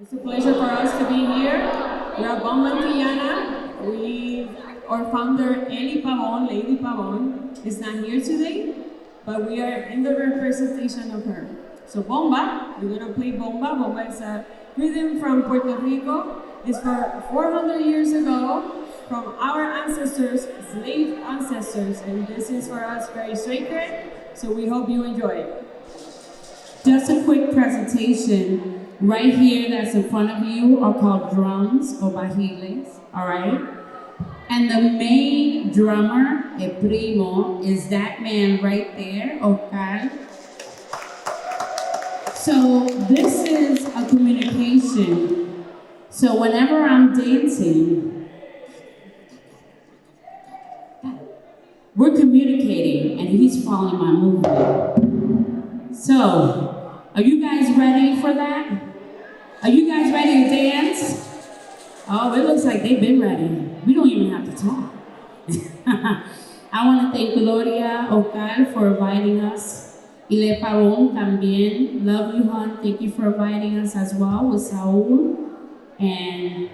S19: It's a pleasure for us to be here. We are Bomba Antillana. Our founder, Eli Pavon, Lady Pavon, is not here today, but we are in the representation of her. So Bomba, we're gonna play Bomba. Bomba is a rhythm from Puerto Rico. It's for 400 years ago, from our ancestors, slave ancestors, and this is for us very sacred, so we hope you enjoy it. Just a quick presentation. Right here, that's in front of you, are called drums or bajiles, all right? And the main drummer, el primo, is that man right there, Oscar. So this is a communication. So whenever I'm dancing, we're communicating and he's following my movement. So, are you guys ready for that? Are you guys ready to dance? Oh, it looks like they've been ready. We don't even have to talk. I want to thank Gloria Ocal for inviting us. Ile Pavon también. Love you, hon. Thank you for inviting us as well with Saul. And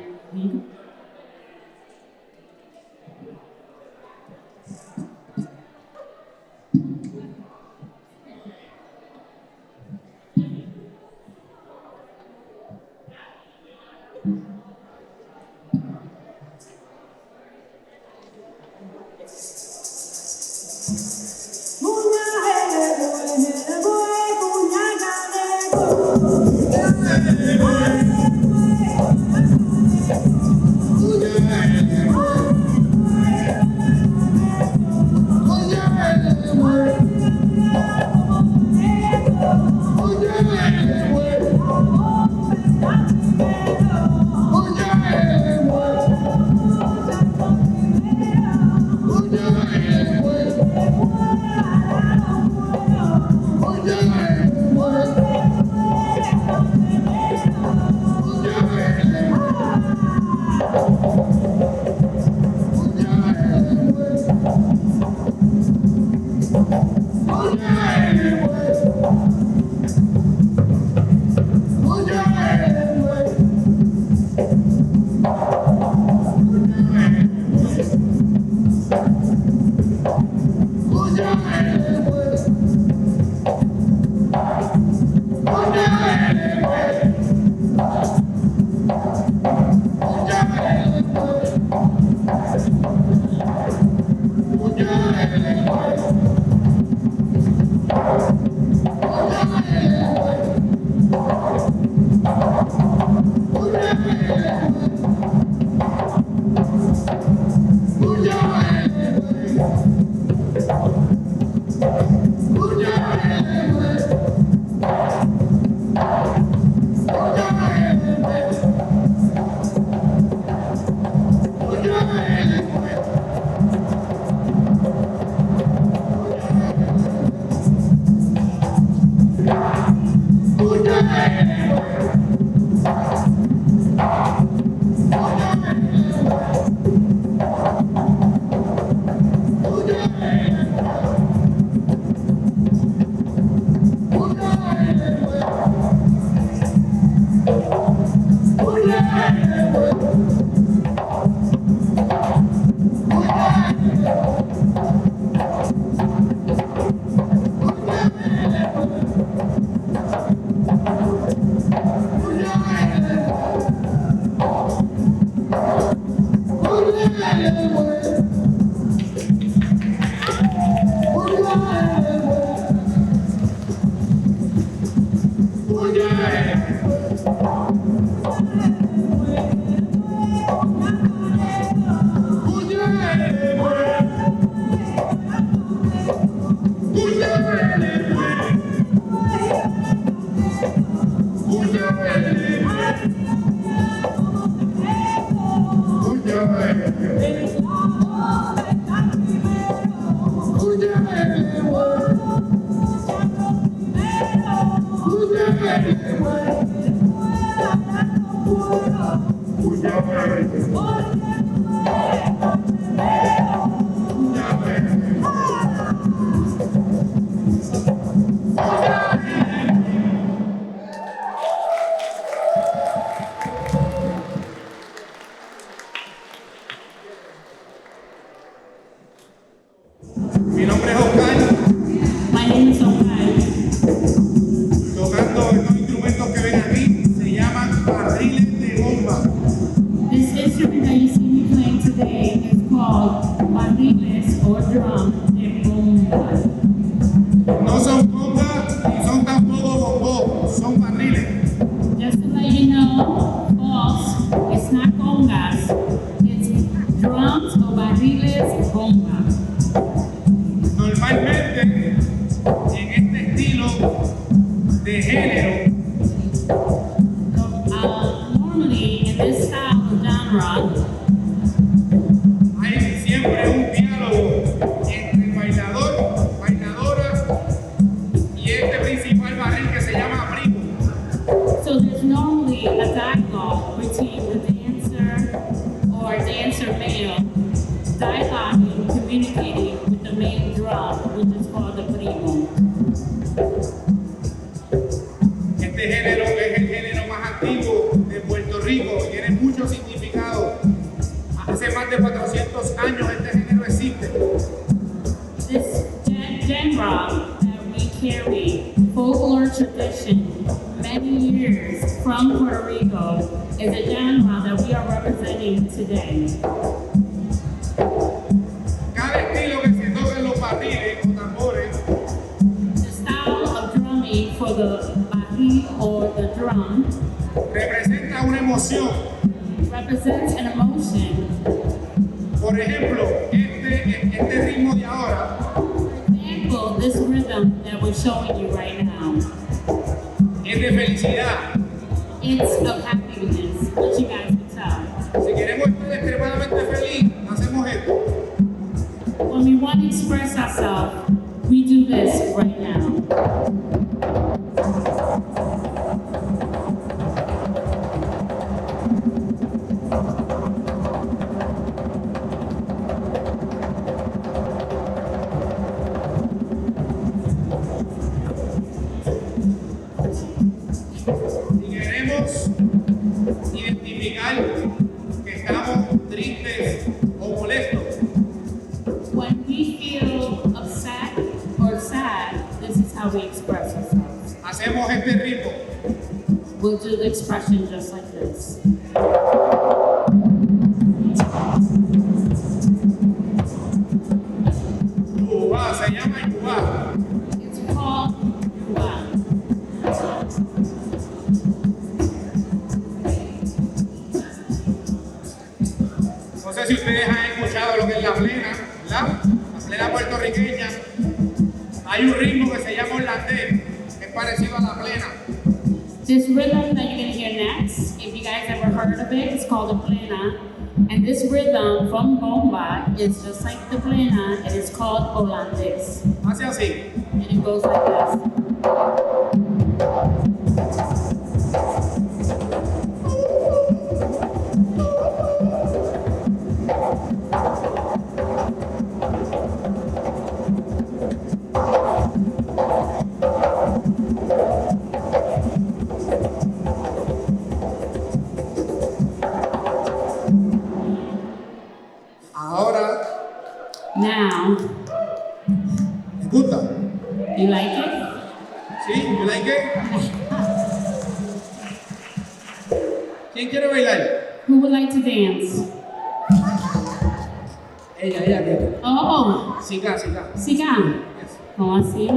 S19: No, false. It's not congas. It's drums o barriles congas.
S12: Normalmente, en este estilo de género,
S19: Normally, in this style of genre,
S12: hay siempre un diálogo entre el bailador, bailadora y este principal barril que se llama primo.
S19: so there's normally a dialogue between the dancer or dancer male dialoguing, communicating with the main drum, which is called the primo.
S12: Este género es el género más antiguo de Puerto Rico, tiene mucho significado. Hace más de 400 años este género existe.
S19: This genre that we carry, folklore tradition, many years from Puerto Rico, is a genre that we are representing today.
S12: Cada estilo que se toca en los barriles o tambores
S19: The style of drumming for the barril or the drum
S12: representa una emoción.
S19: represents an emotion.
S12: Por ejemplo, este ritmo de ahora
S19: For example, this rhythm that we're showing you right now,
S12: es de felicidad.
S19: it's of happiness, which you guys can tell.
S12: Si queremos estar extremadamente feliz, hacemos esto.
S19: When we want to express ourselves, we do this right now.
S12: Si queremos identificar que estamos tristes o molestos,
S19: When we feel upset or sad, this is how we express ourselves.
S12: hacemos este ritmo.
S19: We'll do the expression just like this.
S12: Yuba, se llama Yuba.
S19: It's called Yuba.
S12: No sé si ustedes han escuchado lo que es la plena, ¿verdad? La plena puertorriqueña. Hay un ritmo que se llama holandés, que es parecido a la plena.
S19: This rhythm that you're gonna hear next, if you guys ever heard of it, it's called the plena. And this rhythm from bomba is just like the plena, and it's called holandés.
S12: Hace así.
S19: And it goes like this.
S12: Ahora,
S19: Now,
S12: ¿les gusta?
S19: you like it?
S12: ¿Sí? ¿You like it? ¿Quién quiere bailar?
S19: Who would like to dance?
S12: Ella.
S19: Oh,
S12: Siga.
S19: sigan. ¿Cómo así?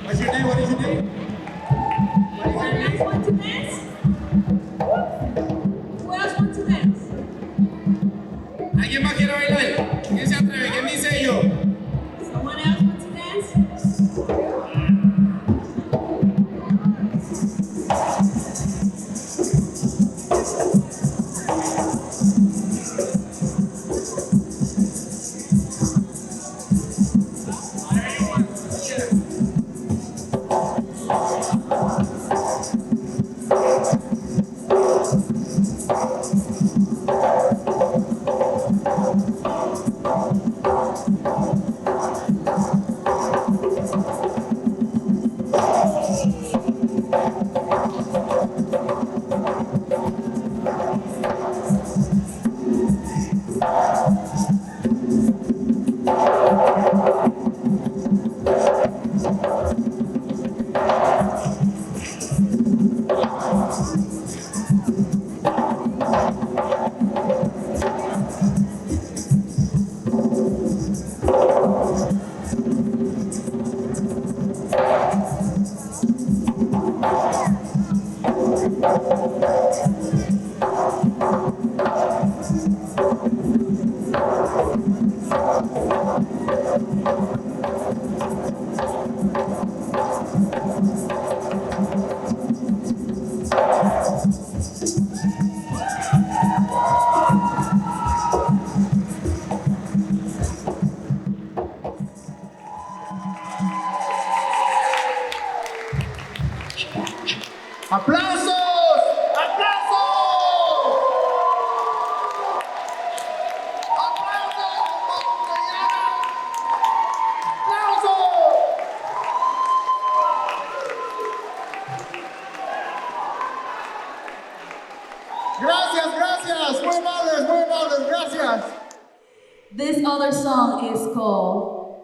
S18: What's your name? What is your name?
S19: Who else want to dance? Who else want to dance?
S18: ¿Alguien más quiere bailar? ¿Quién se atreve? ¿Quién dice yo?
S19: Someone else want to dance?
S18: ¡Aplausos! ¡Aplausos! Gracias, gracias. Muy amables, gracias.
S21: This other song is called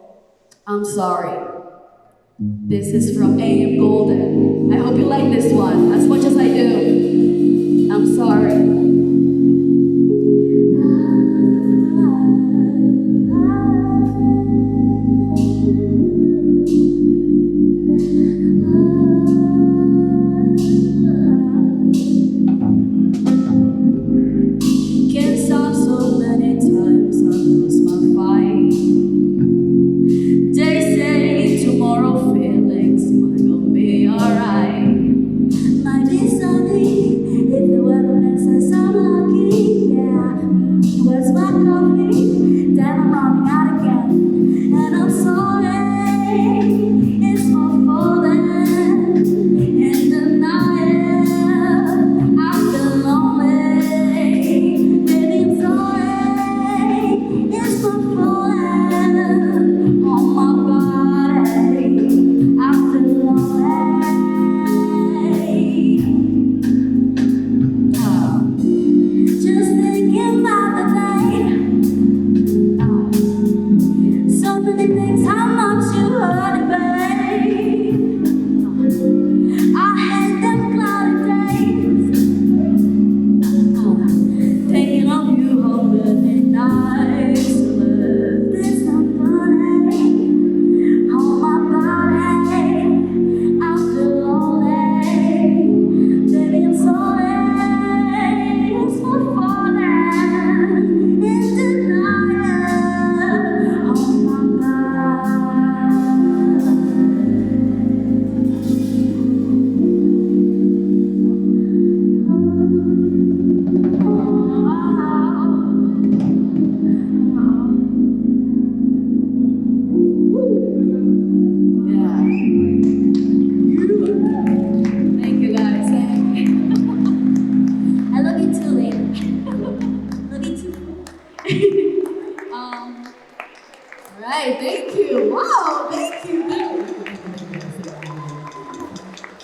S21: I'm Sorry. This is from A.M. Golden. I hope you like this one as much as I do. I'm sorry. Can't stop so many times I lose my fight. They say tomorrow feelings might not be alright. Might be sunny if the weather makes us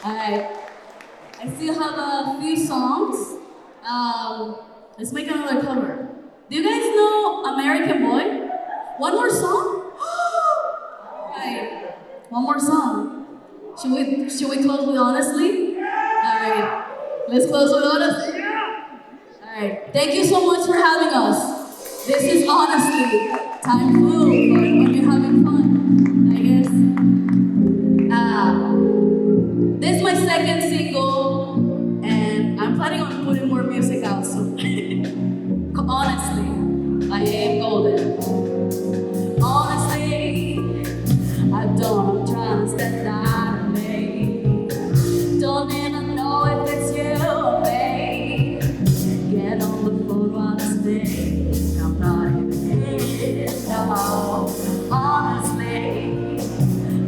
S21: Alright. I still have a few songs. Let's make another cover. Do you guys know American Boy? One more song? Alright. One more song. Should we close with Honestly? Alright. Let's close with Honestly. Alright. Thank you so much for having us. This is Honestly. Time flew when you're having fun, I guess. This is my second single, and I'm planning on putting more music out soon. Honestly, I am golden. Honestly, I don't try to stand out of me. Don't even know if it's you or me. Get on the phone while I speak. I'm not even here, no. Honestly,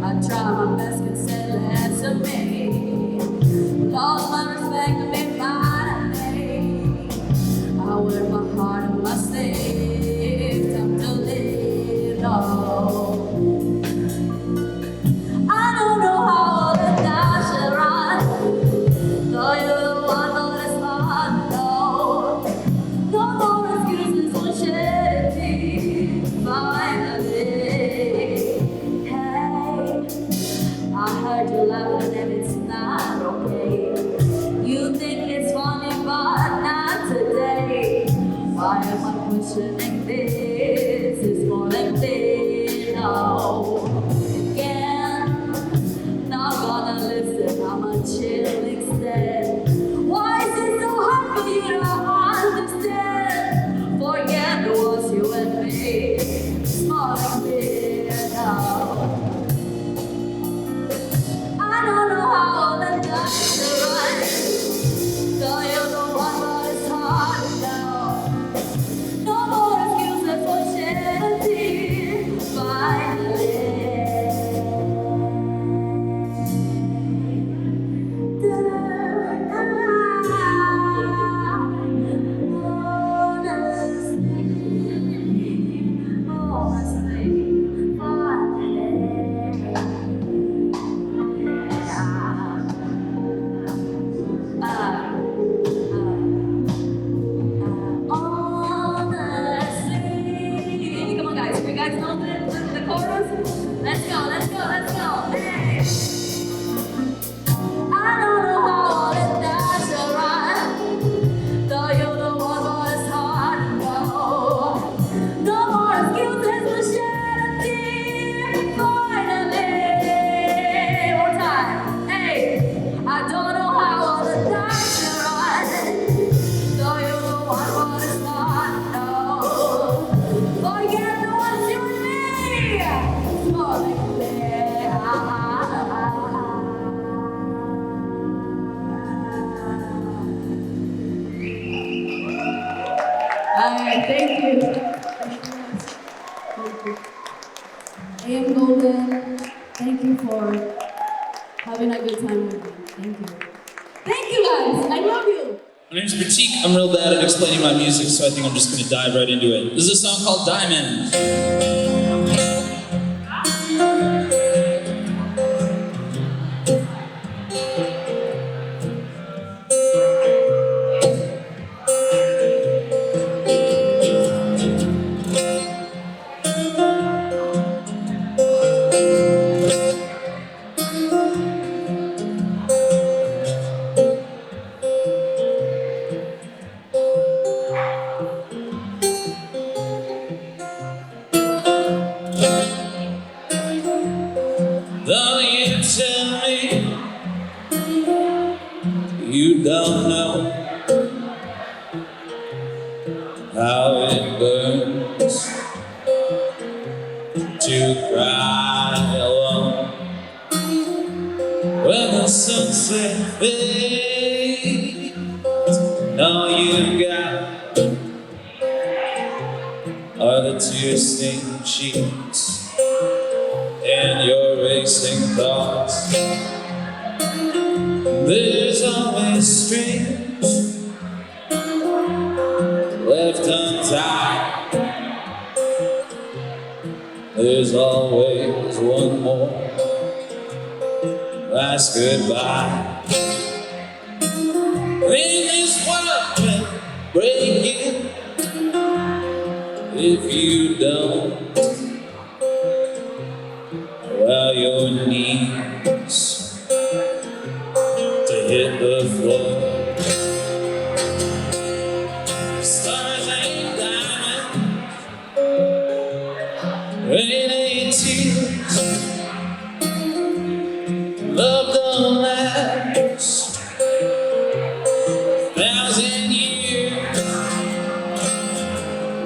S21: I try my best to say less of me. Lost my respect and be mine at me. I wear my heart on my sleeve. Time to live, no. I don't know how all the time should run. Though you're the one, but it's hard to know. No more excuses for shedding. Finally, hey, I heard you laughing and it's not okay. You think it's funny, but not today. Why am I questioning this? It's more like this, no. Again, not gonna listen, I'ma chill instead. Why is it so hard for you to understand? Forget the was you and me. It's more like this, no. I don't know how all the time to run. So you're the one, but it's hard to know. No more excuses for shedding tears. Finally. Come on, guys. You guys know the chorus? Let's go, let's go, let's go. Hey. I don't know how all it does to run. Though you're the one, but it's hard to know. No more excuses for shedding tears. Finally. One more time. Hey. I don't know how all the time to run. Though you're the one, but it's hard to know. Forget the ones you and me. It's more like this. Alright, thank you. I am Golden. Thank you for having a good time with me. Thank you. Thank you guys. I love you.
S2: My name's Pratik. I'm real bad at explaining my music, so I think I'm just gonna dive right into it. This is a song called Diamond. Though you tell me you don't know how it burns to cry alone when the sunset fades. All you've got are the tear-stained sheets and your racing thoughts. There's always strings left untied. There's always one more last goodbye. When this world will break you, if you don't, allow your knees to hit the floor. Stars ain't diamonds, rain ain't tears, love don't last 1,000 years.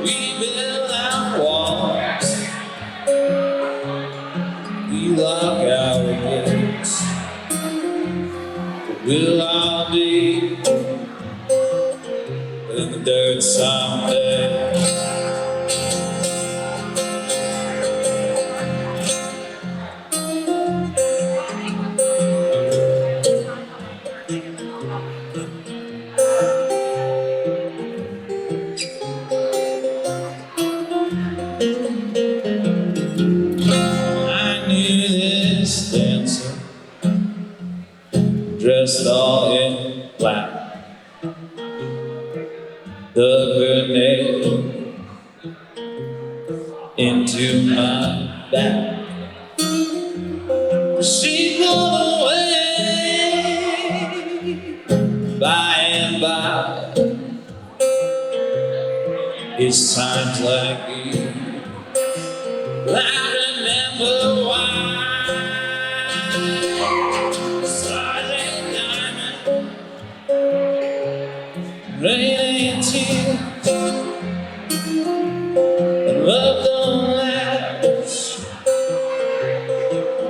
S2: We build our walls, we lock our gates. We'll all be in the dirt someday. I knew this dancer, dressed all in black, dug her nail into my back. She pulled away by and by. It's times like these I remember why. Stars ain't diamond, rain ain't tears, and love don't last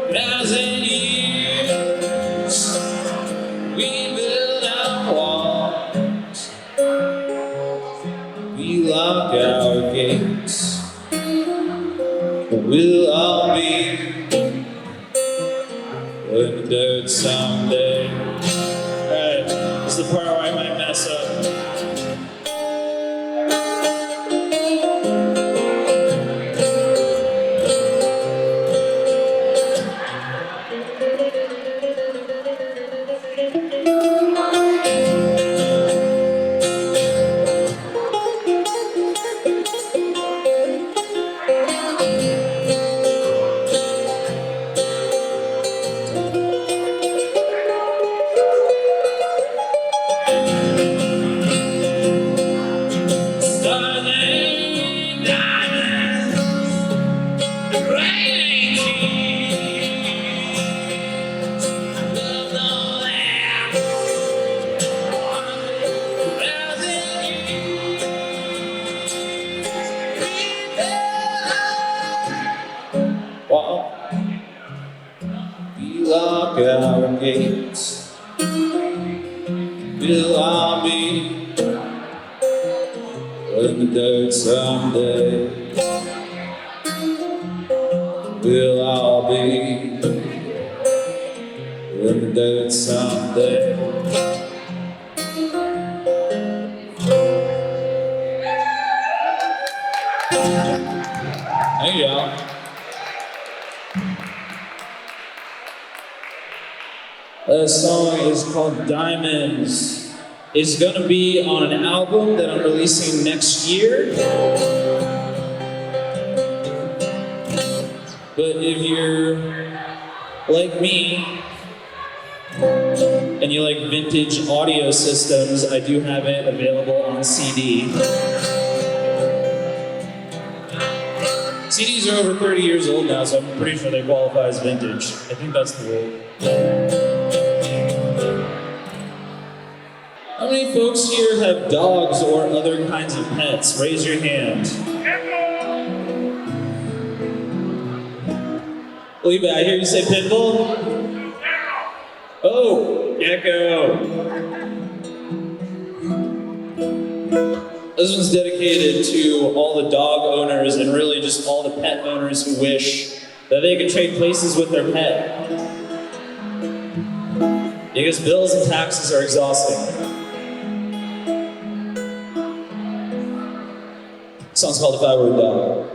S2: 1,000 years. We build our walls, we lock our gates. We'll all be in the dirt someday. Alright, this is the part where I might mess up. We lock our gates. We'll all be in the dirt someday. We'll all be in the dirt someday. Hey y'all. This song is called Diamonds. It's gonna be on an album that I'm releasing next year. But if you're like me and you like vintage audio systems, I do have it available on CD. CDs are over 30 years old now, so I'm pretty sure they qualify as vintage. I think that's the rule. How many folks here have dogs or other kinds of pets? Raise your hand. Leave I hear you say pitbull? Oh, gecko. This one's dedicated to all the dog owners and really just all the pet owners who wish that they could trade places with their pet. Because bills and taxes are exhausting. This song's called If I Were a Dog.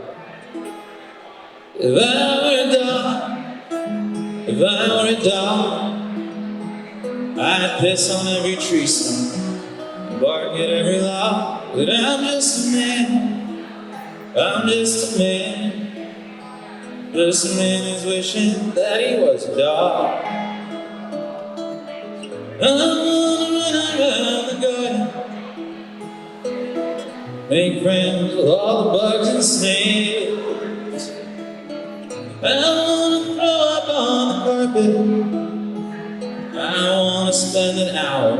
S2: If I were a dog, if I were a dog, I'd piss on every tree stump, bark at every log, but I'm just a man. I'm just a man. Just a man who's wishing that he was a dog. I'm gonna run around the garden, make friends with all the bugs and snakes. I wanna throw up on the carpet. I wanna spend an hour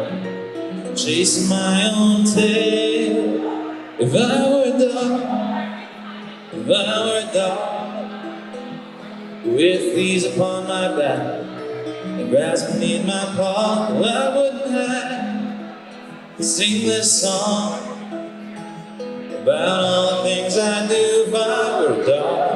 S2: chasing my own tail. If I were a dog, if I were a dog, with fleas upon my back and grass beneath my paw, well, I wouldn't have to sing this song about all the things I do if I were a dog.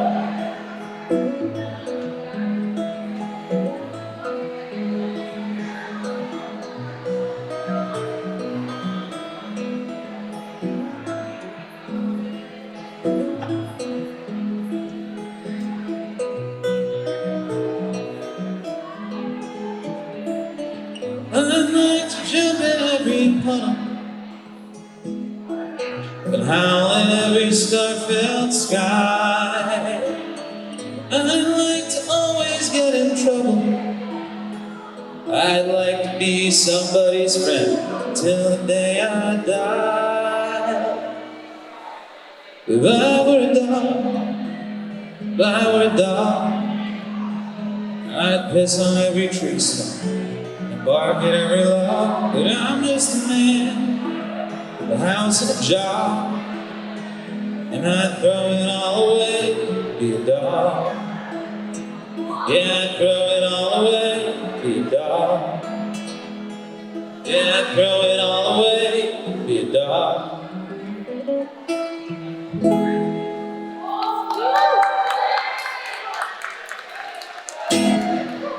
S2: I'd like to jump in every puddle and howl in every star-filled sky. I'd like to always get in trouble. I'd like to be somebody's friend till the day I die. If I were a dog, if I were a dog, I'd piss on every tree stump, bark at every log, but I'm just a man, with a house and a job, and I'd throw it all away, be a dog. Yeah, I'd throw it all away, be a dog. Yeah, I'd throw it all away, be a dog.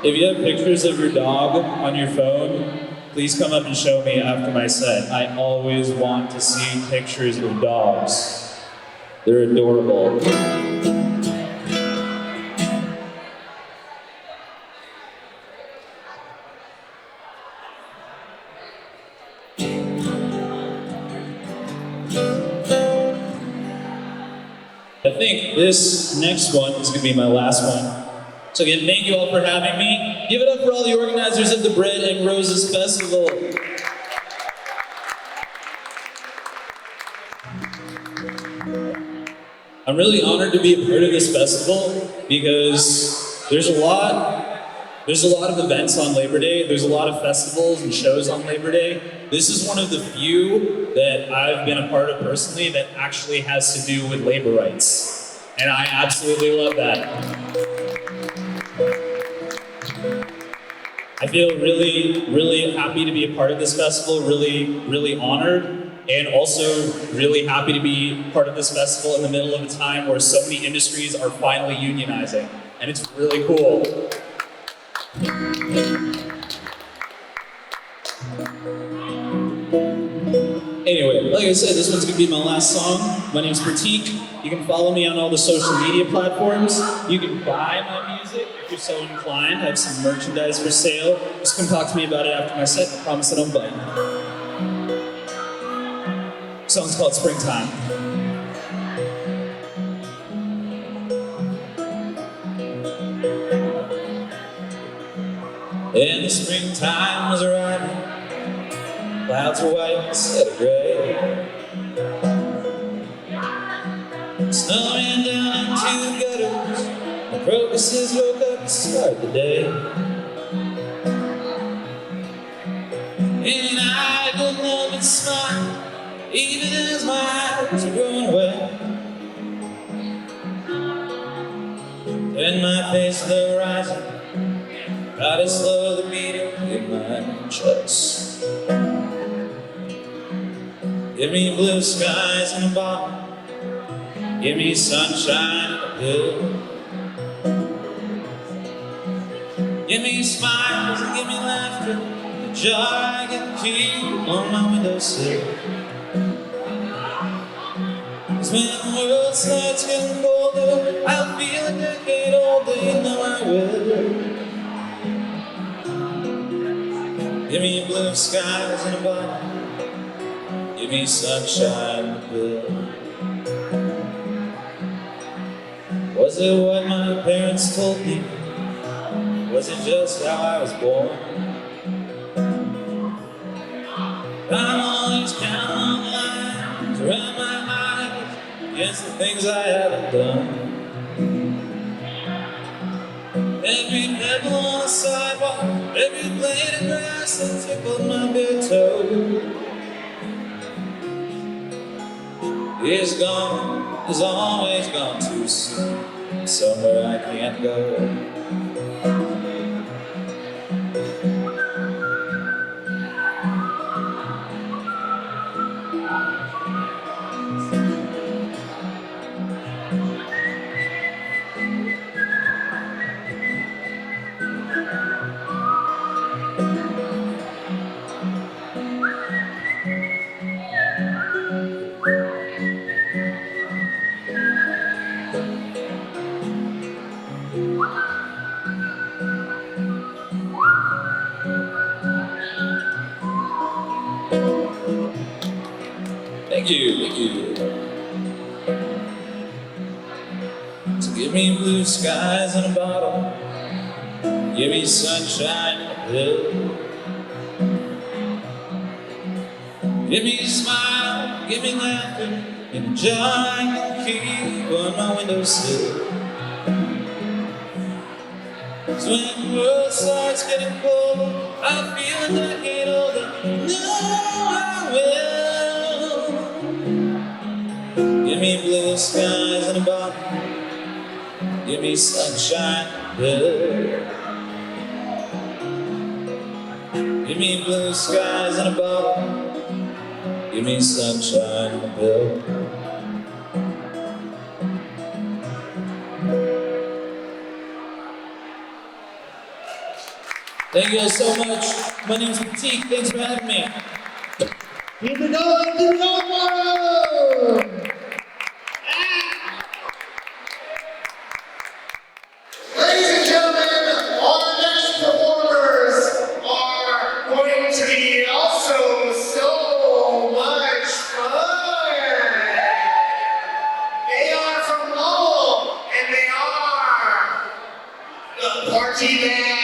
S2: If you have pictures of your dog on your phone, please come up and show me after my set. I always want to see pictures of dogs. They're adorable. I think this next one is going to be my last one. So again, thank you all for having me. Give it up for all the organizers of the Bread and Roses Festival. I'm really honored to be a part of this festival because there's a lot of events on Labor Day. There's a lot of festivals and shows on Labor Day. This is one of the few that I've been a part of personally that actually has to do with labor rights. And I absolutely love that. I feel really, really happy to be a part of this festival, really, really honored, and also really happy to be part of this festival in the middle of a time where so many industries are finally unionizing, and it's really cool. Anyway, like I said, this one's gonna be my last song. My name's Pratik. You can follow me on all the social media platforms. You can buy my music if you're so inclined. I have some merchandise for sale. Just come talk to me about it after my set. I promise I don't bite. The song's called Springtime. And the springtime was arriving. Clouds were white instead of gray. Snow ran down into gutters, and crocuses woke up to start the day. And I couldn't help but smile, even as my eyes were going away. Turned my face to the horizon, tried to slow the beating in my chest. Give me blue skies in a bottle, give me sunshine in a pill. Give me smiles and give me laughter, the joy I can feel on my windowsill. 'Cause when the world starts getting colder, I'll feel a decade older, you know I will. Give me blue skies in a bottle. Give me sunshine in a pill. Was it what my parents told me? Was it just how I was born? I'm always counting on lines around my eyes against the things I haven't done. Every pebble on the sidewalk, every blade of grass that tickled my bare toe is gone, is always gone too soon, somewhere I can't go. Thank you. So give me blue skies in a bottle. Give me sunshine in a pill. Give me a smile, give me laughter in a jar I can keep on my windowsill. So when the world starts getting cold, I feel a decade older. No, I will. Give me blue skies in a bottle. Give me sunshine in a pill. Give me blue skies in a bottle. Give me sunshine in a pill. Thank you all so much. My name is Pratik. Thanks for having me.
S18: Keep it going, Mario! Ladies and gentlemen, our next performers are going to be also so much fun. They are from Lowell, and they are the Party Band.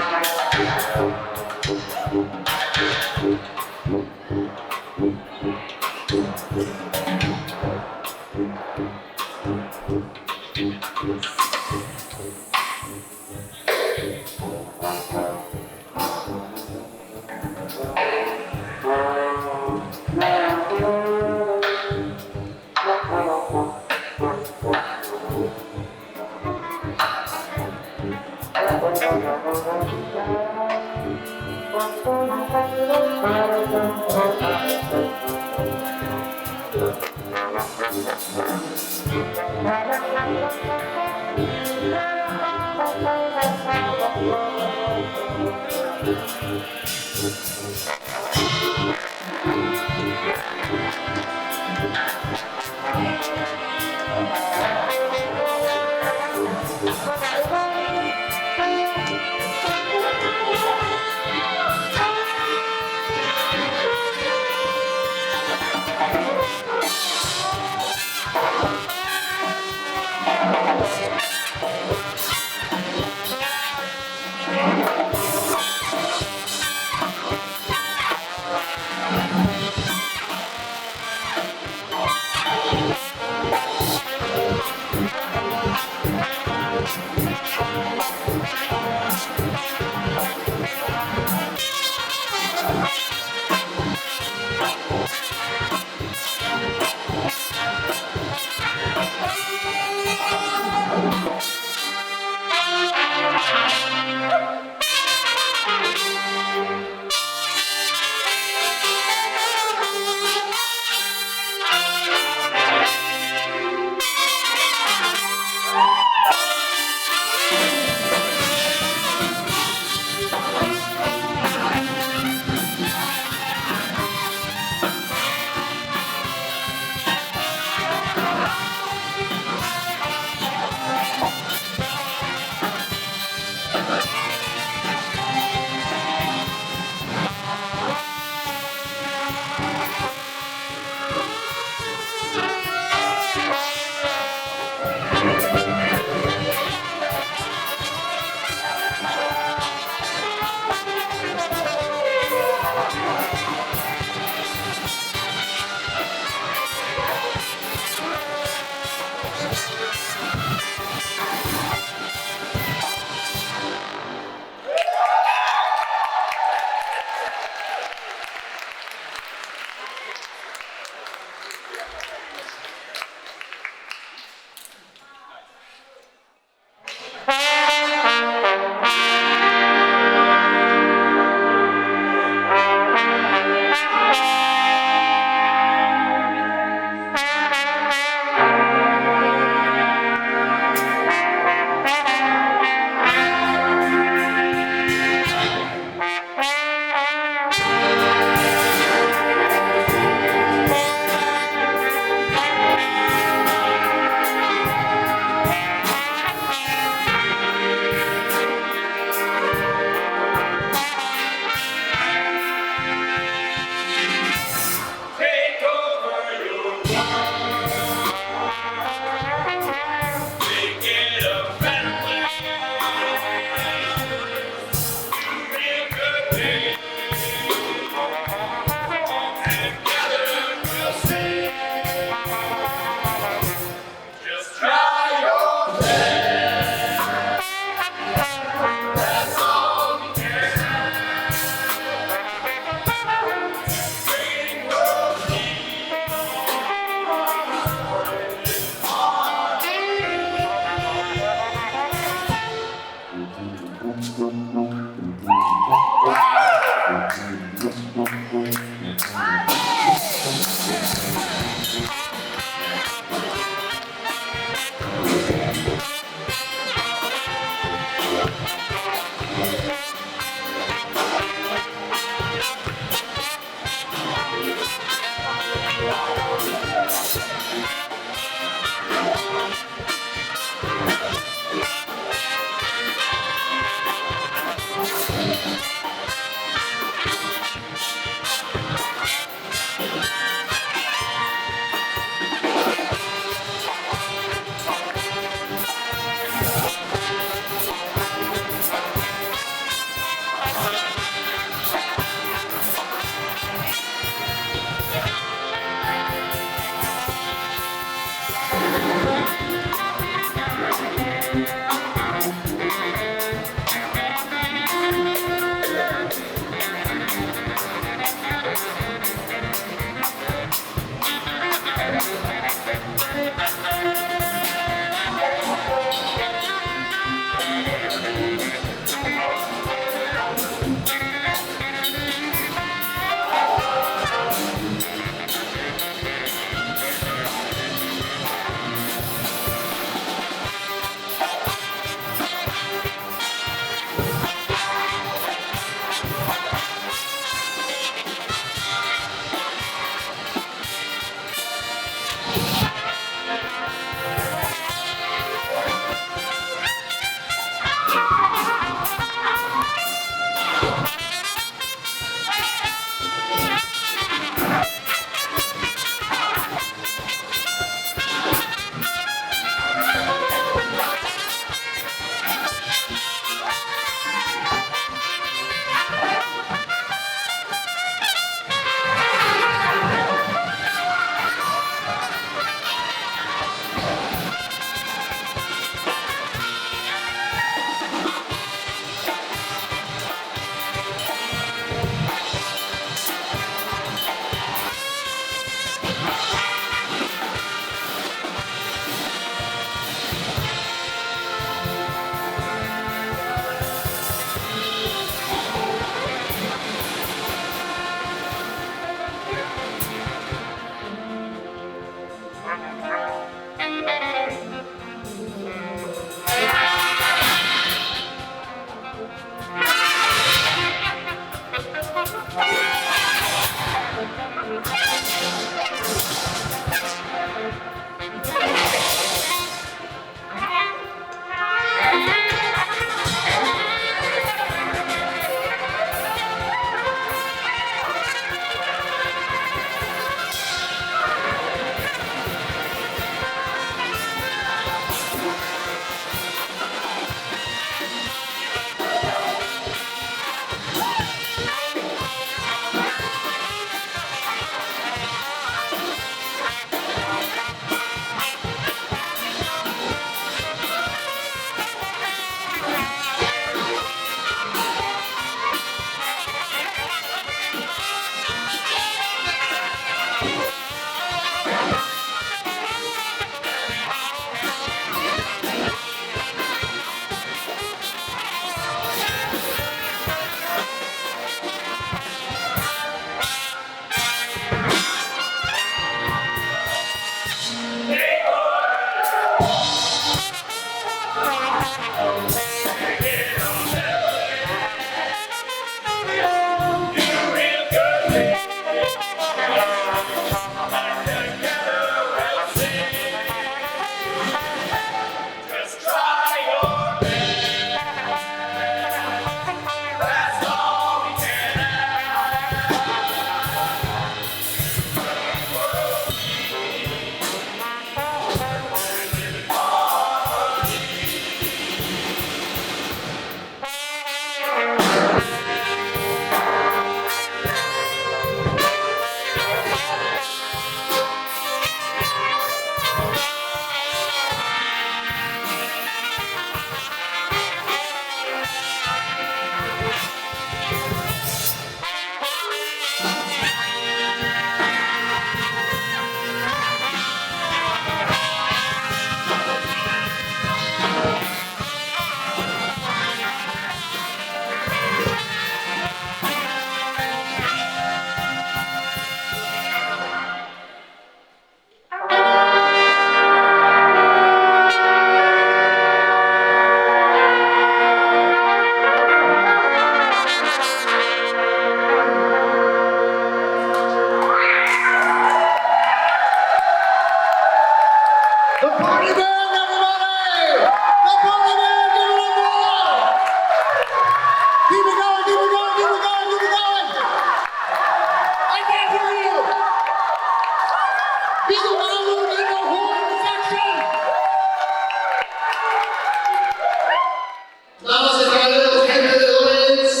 S18: Damas y caballeros, gente de Lawrence,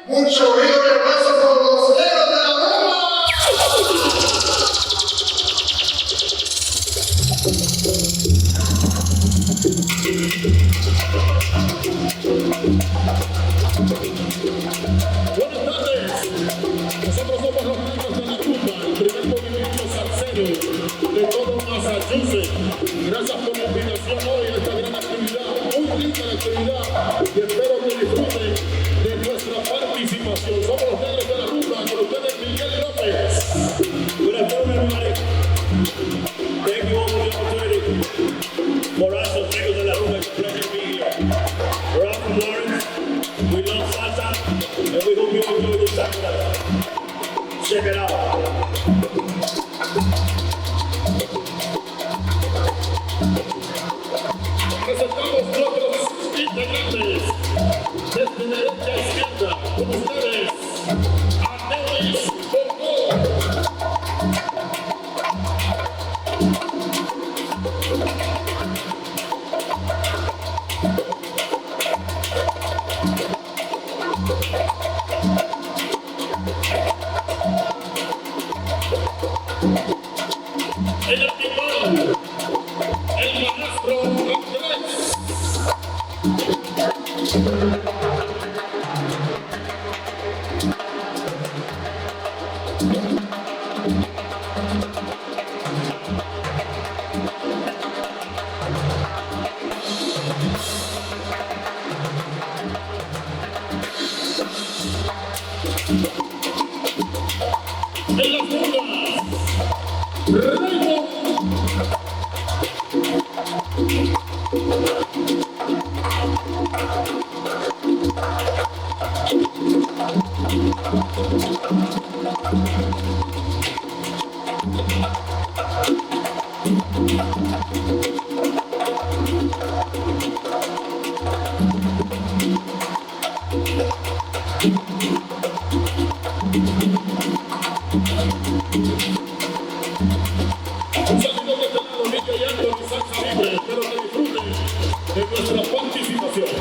S18: mucho ruido y aplauso por los negros de la rumba.
S3: Buenas tardes, nosotros somos los negros de la rumba, el primer movimiento salsero de todo Massachusetts. Gracias por la invitación hoy a esta gran actividad, muy linda la actividad, y espero que disfruten de nuestra participación. Somos los negros de la rumba, con ustedes Miguel López. Good afternoon, everybody. Thank you all for the opportunity. For us, los negros de la rumba, it's a pleasure to be here. We're out from Lawrence. We love salsa, and we hope you enjoy this time with us. Check it out. Presentamos nuestros integrantes desde derecha a izquierda, con ustedes, Anelis Bongo. En el timón, el maestro Andrés. En las puntas, Raymond. Un saludo de este lado, Miguel y Anthony, Salsa Libre. Espero que disfruten de nuestra participación.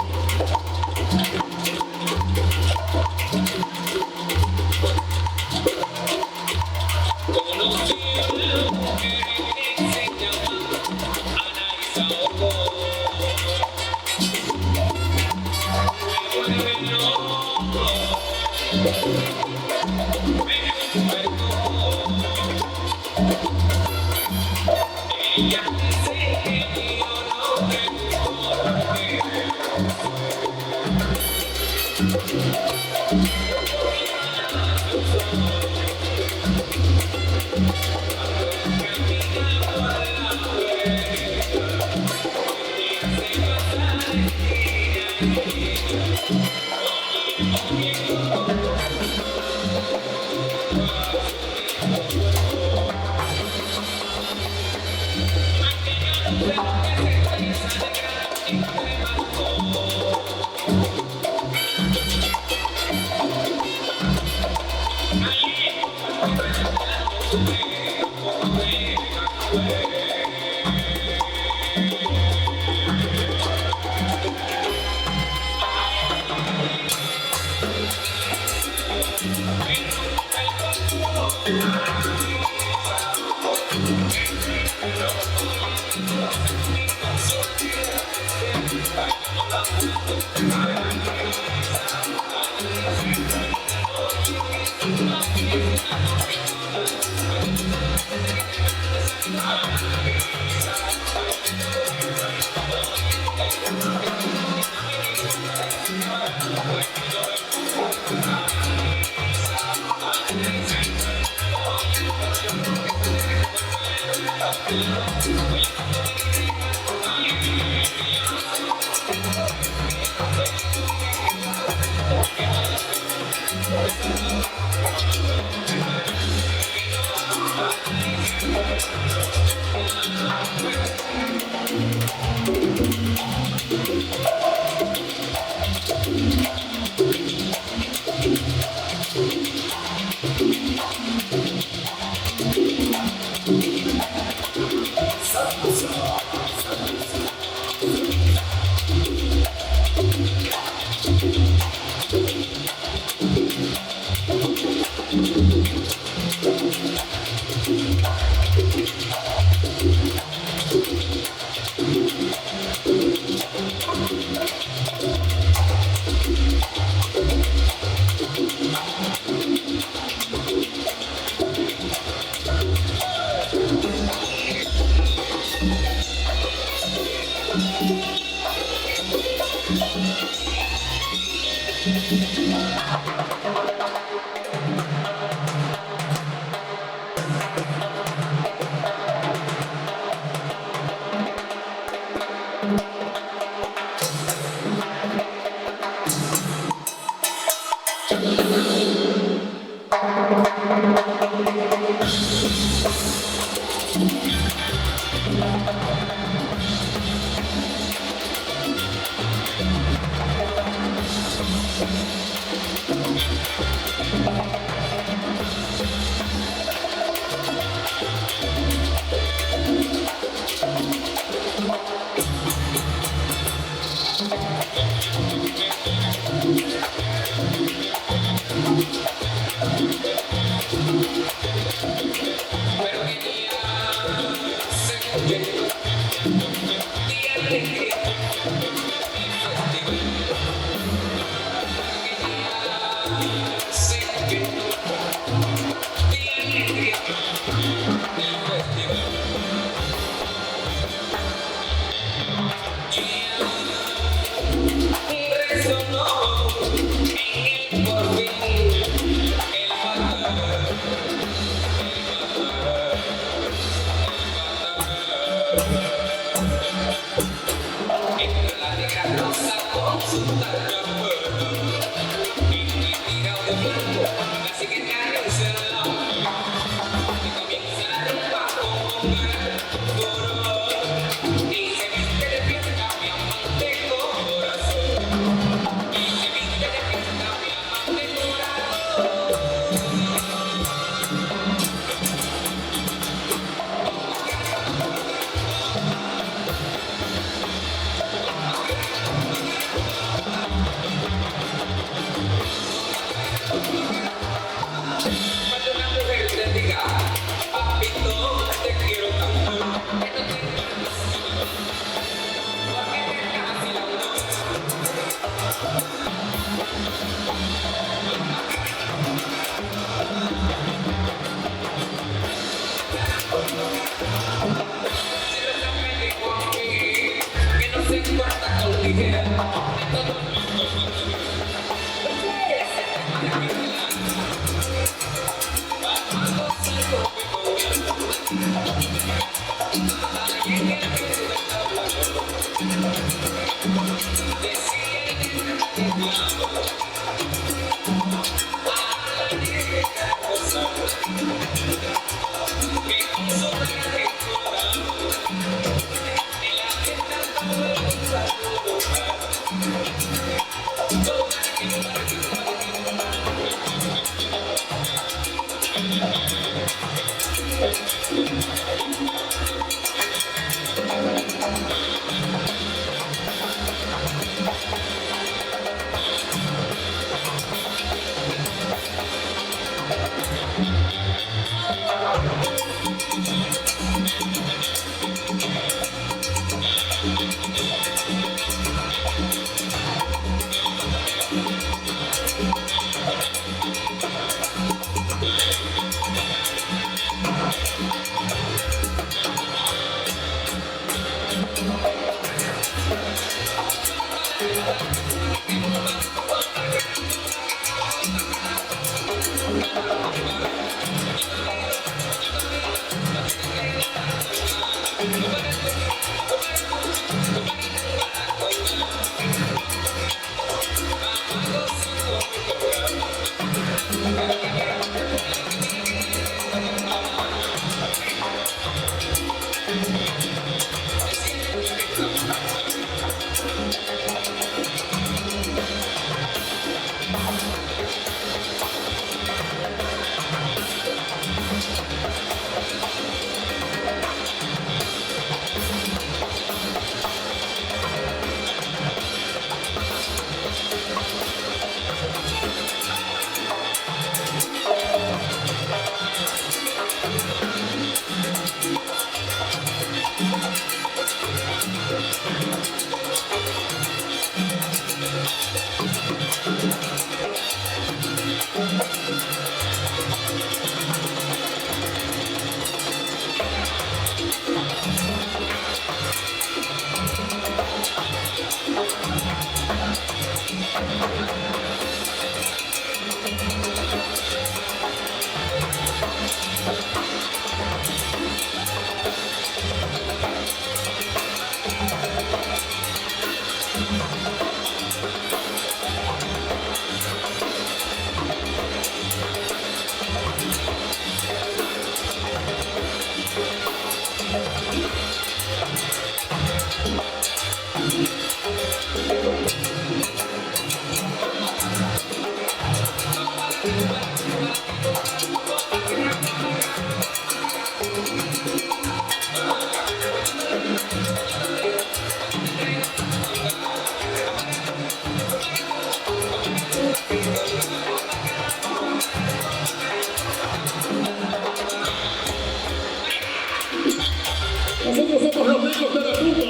S3: Nosotros somos los ricos de la tumba.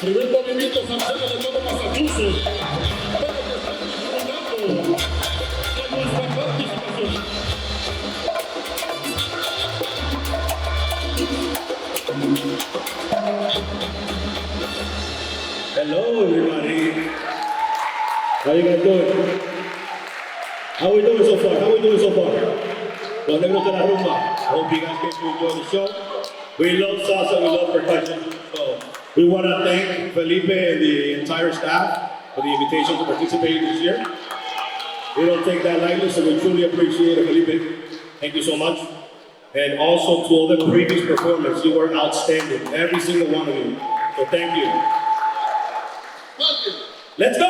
S3: Primer movimiento salsero de todo Massachusetts. Espero que estén disfrutando de nuestra participación.
S1: Hello, everybody. How you guys doing? How we doing so far? How we doing so far? Los Negros de la Rumba. I hope you guys get to enjoy the show. We love salsa, we love percussion. So we want to thank Felipe and the entire staff for the invitation to participate this year. We don't take that lightly, so we truly appreciate it, Felipe. Thank you so much. And also to all the previous performers, you were outstanding, every single one of you. So thank you. Let's go!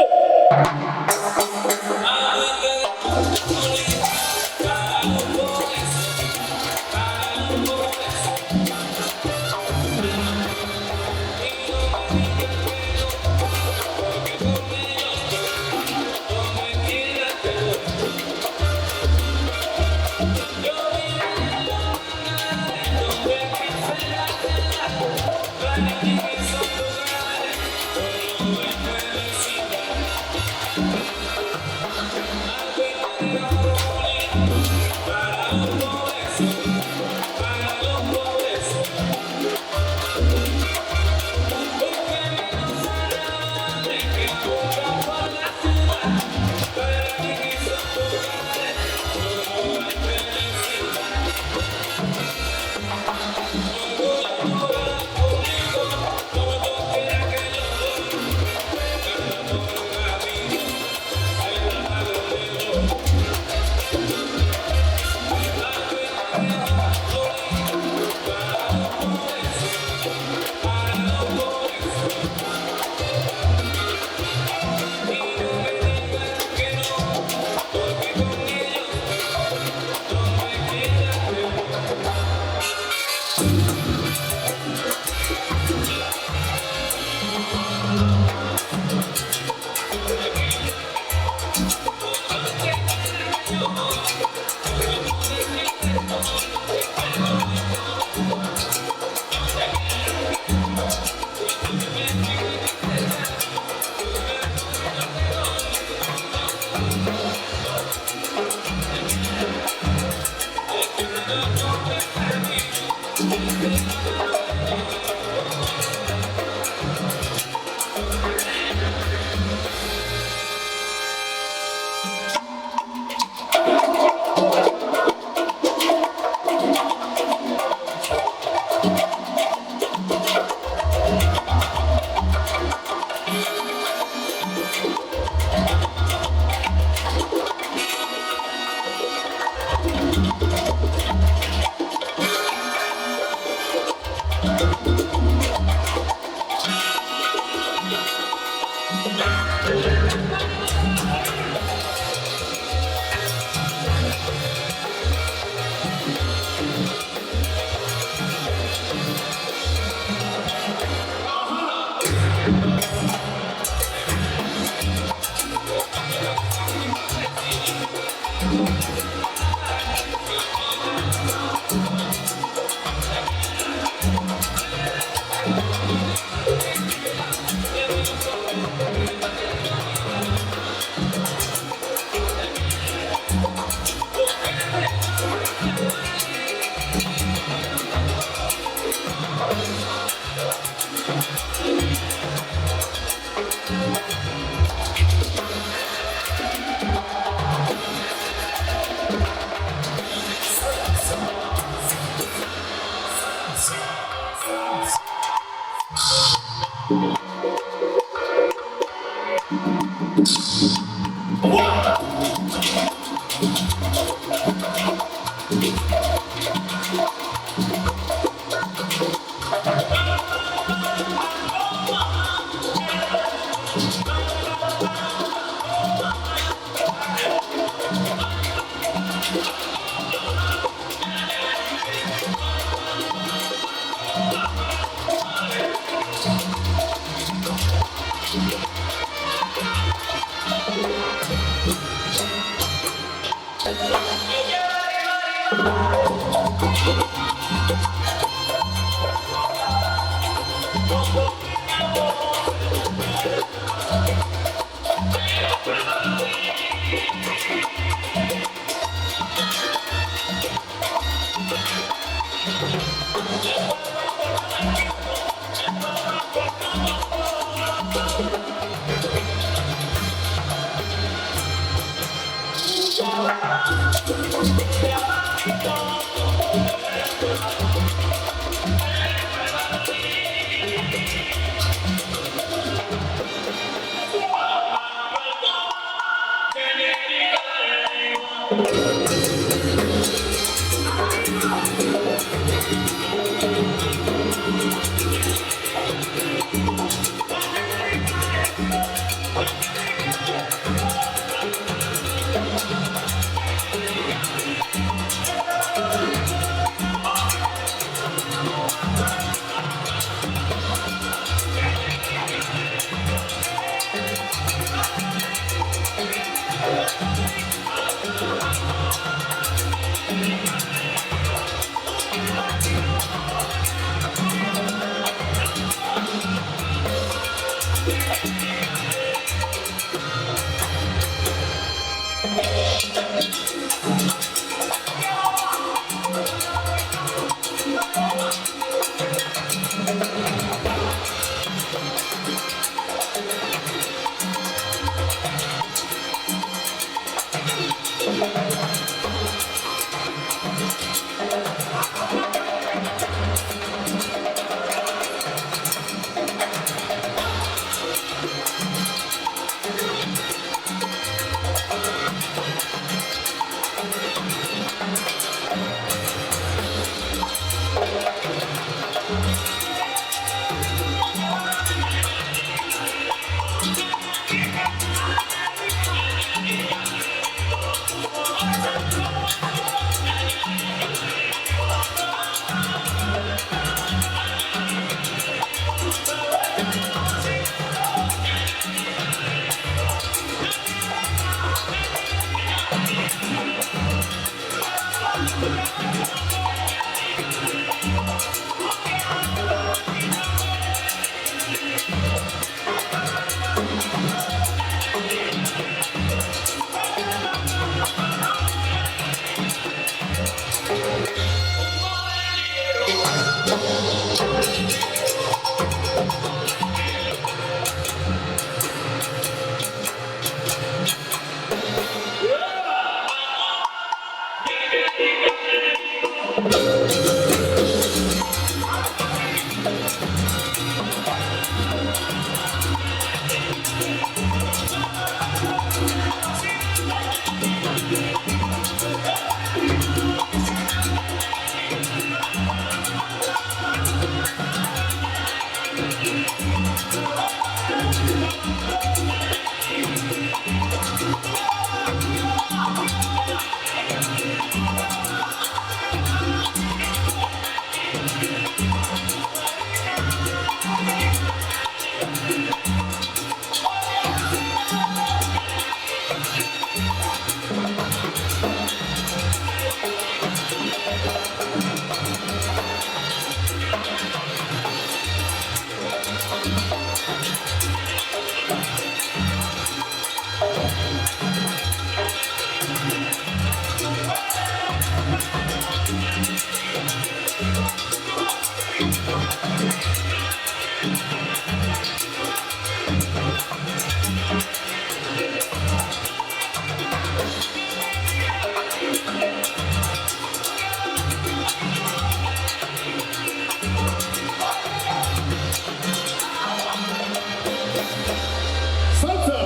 S3: Salsa,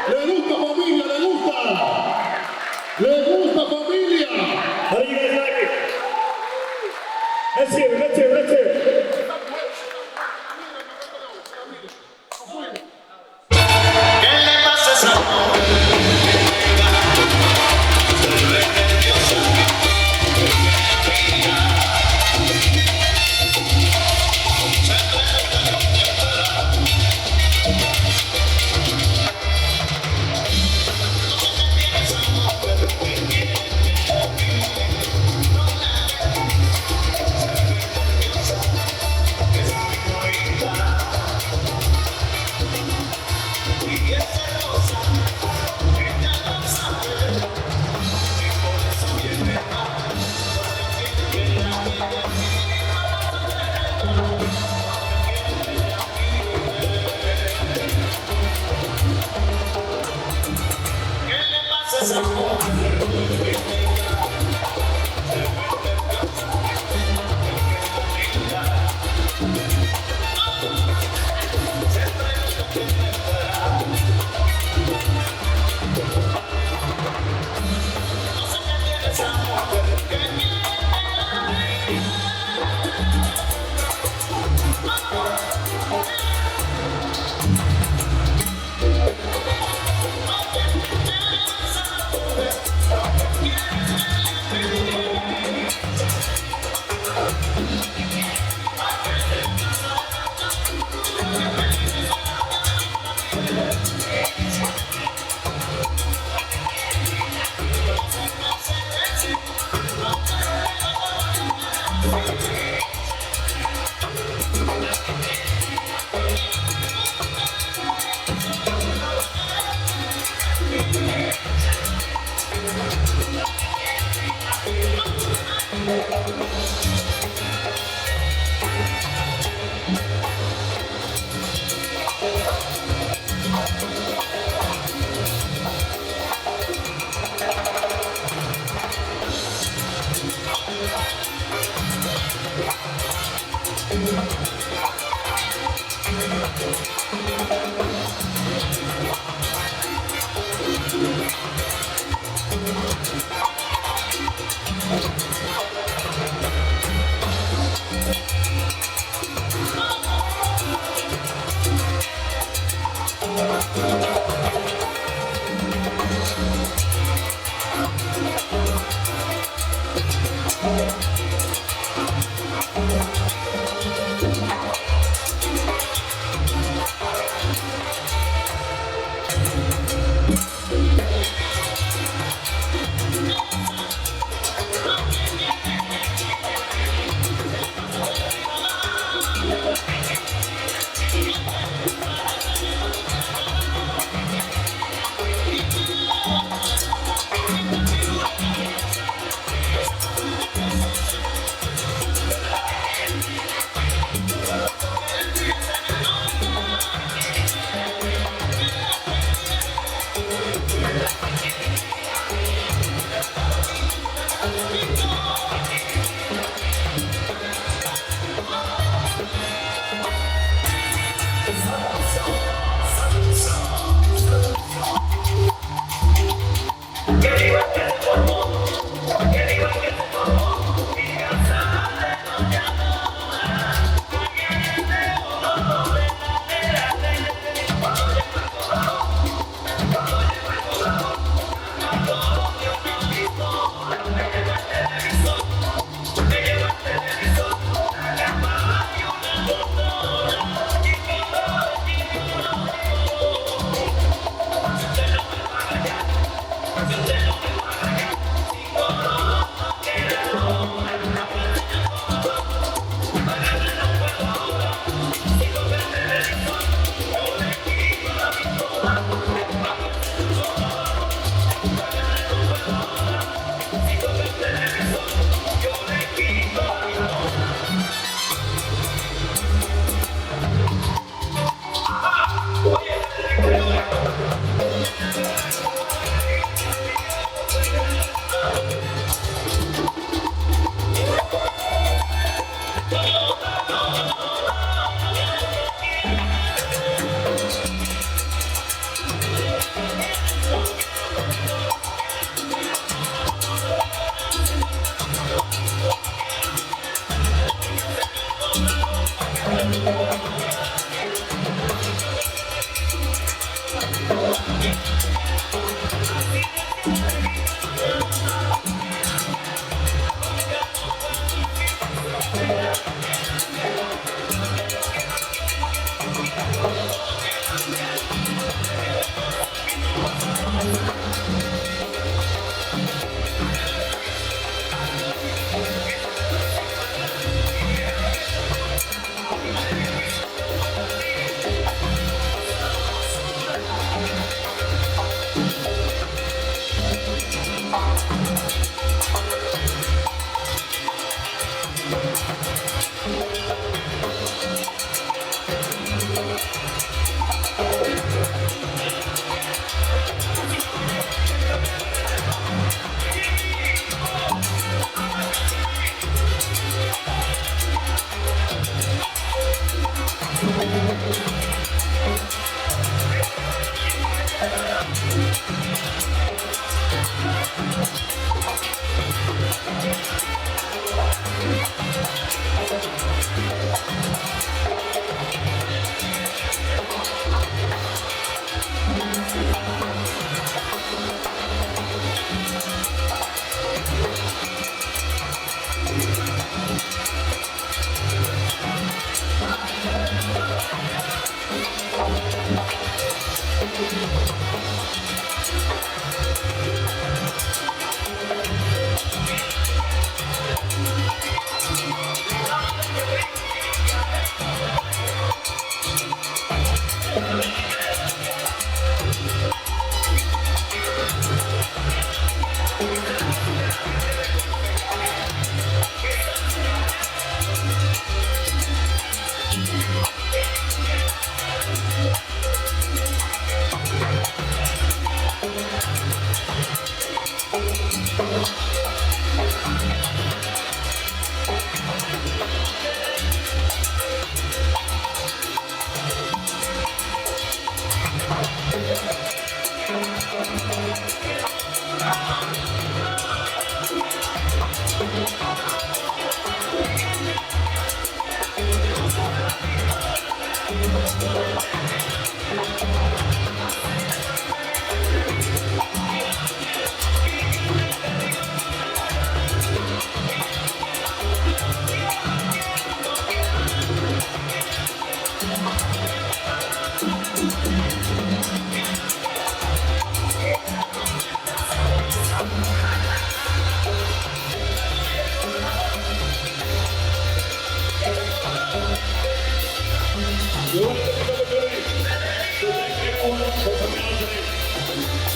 S3: le gusta familia, le gusta familia.
S1: How do you guys like it? Let's hear it, let's hear it, let's hear it.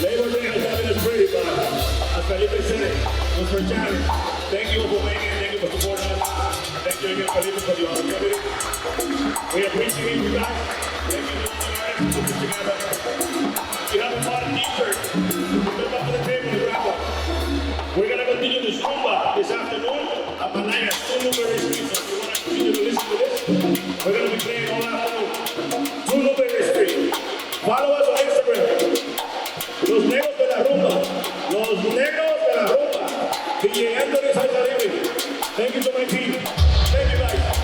S1: Labor Day has not been as great, but as Felipe said, it was for charity. Thank you for making it. Thank you for supporting us. Thank you again, Felipe, for the opportunity. We appreciate you guys. Thank you to put this together. If you haven't bought a t-shirt, step up to the table and grab one. We're going to continue the Zumba this afternoon at Manaya Zuluberry Street. So if you want to continue to listen to this, we're going to be playing all afternoon. Zuluberry Street. Follow us on Instagram. Los negros de la rumba. Los negros de la rumba. DJ Anthony Saltaribe. Thank you to my team. Thank you guys.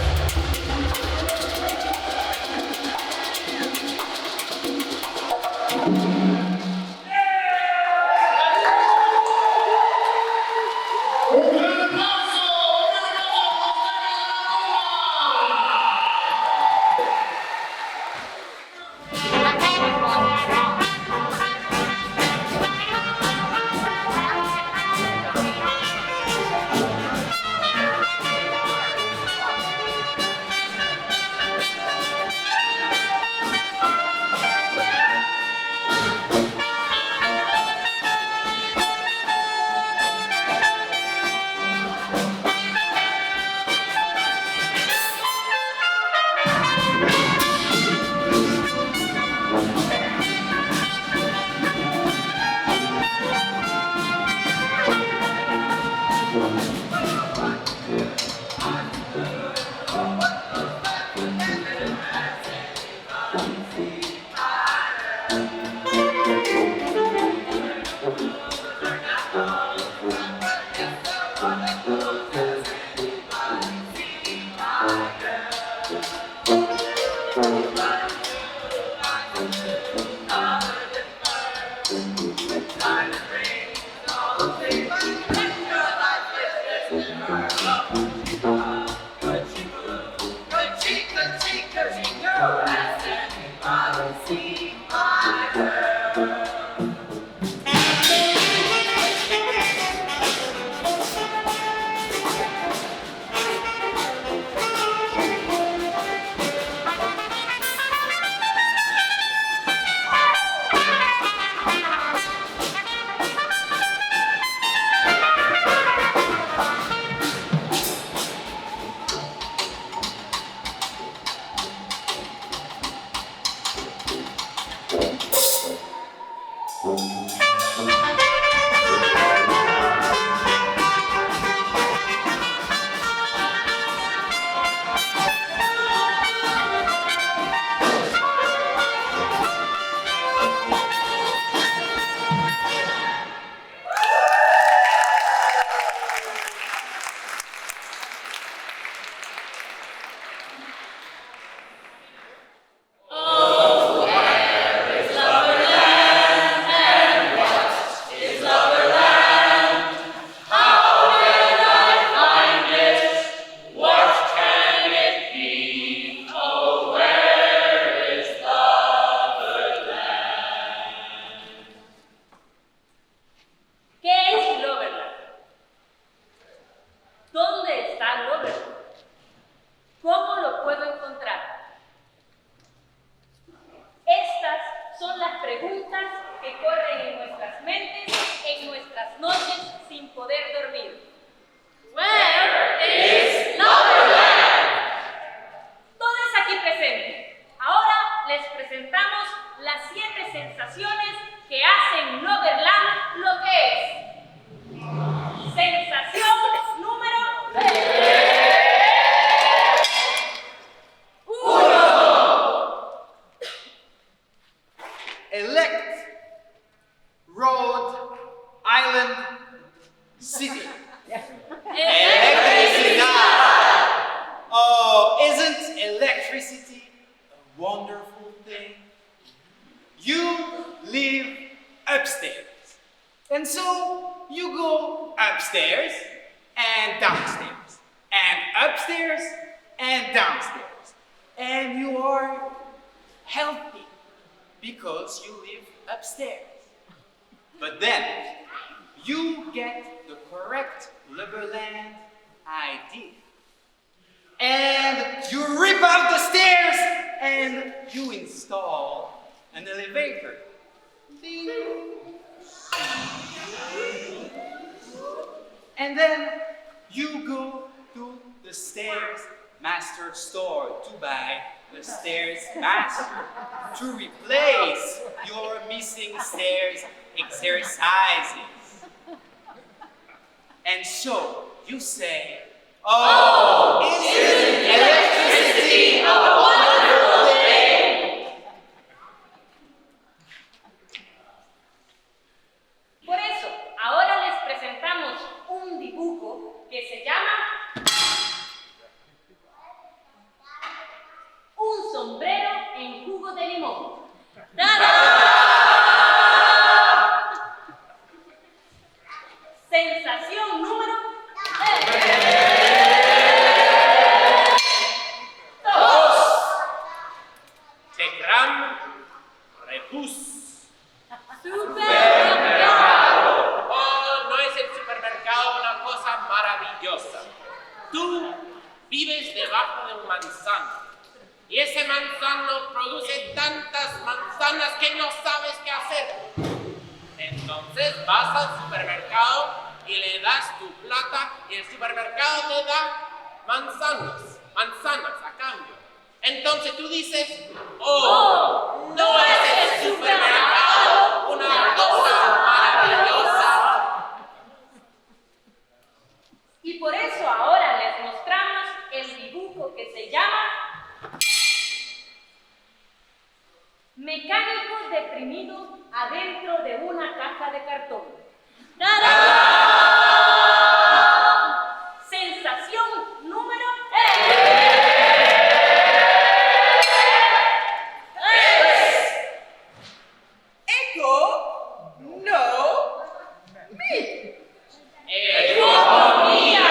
S7: upstairs. And so you go upstairs and downstairs, and upstairs and downstairs. And you are healthy because you live upstairs. But then you get the correct Liberland ID. And you rip out the stairs and you install an elevator. Ding. And then you go to the Stairs Master store to buy the Stairs Master to replace your missing stairs exercises. And so you say, oh, isn't electricity a wonderful thing?
S22: Por eso, ahora les presentamos un dibujo que se llama un sombrero en jugo de limón. Sensación número
S7: 2. De gran rebus.
S22: Supermercado.
S23: Oh, no es el supermercado una cosa maravillosa. Tú vives debajo de un manzano y ese manzano produce tantas manzanas que no sabes qué hacer. Entonces vas al supermercado y le das tu plata y el supermercado te da manzanas a cambio. Entonces tú dices, oh, no es el supermercado una cosa maravillosa.
S22: Y por eso ahora les mostramos el dibujo que se llama mecánico deprimido adentro de una caja de cartón. Sensación número 3.
S7: Eco, no, me.
S23: Economía.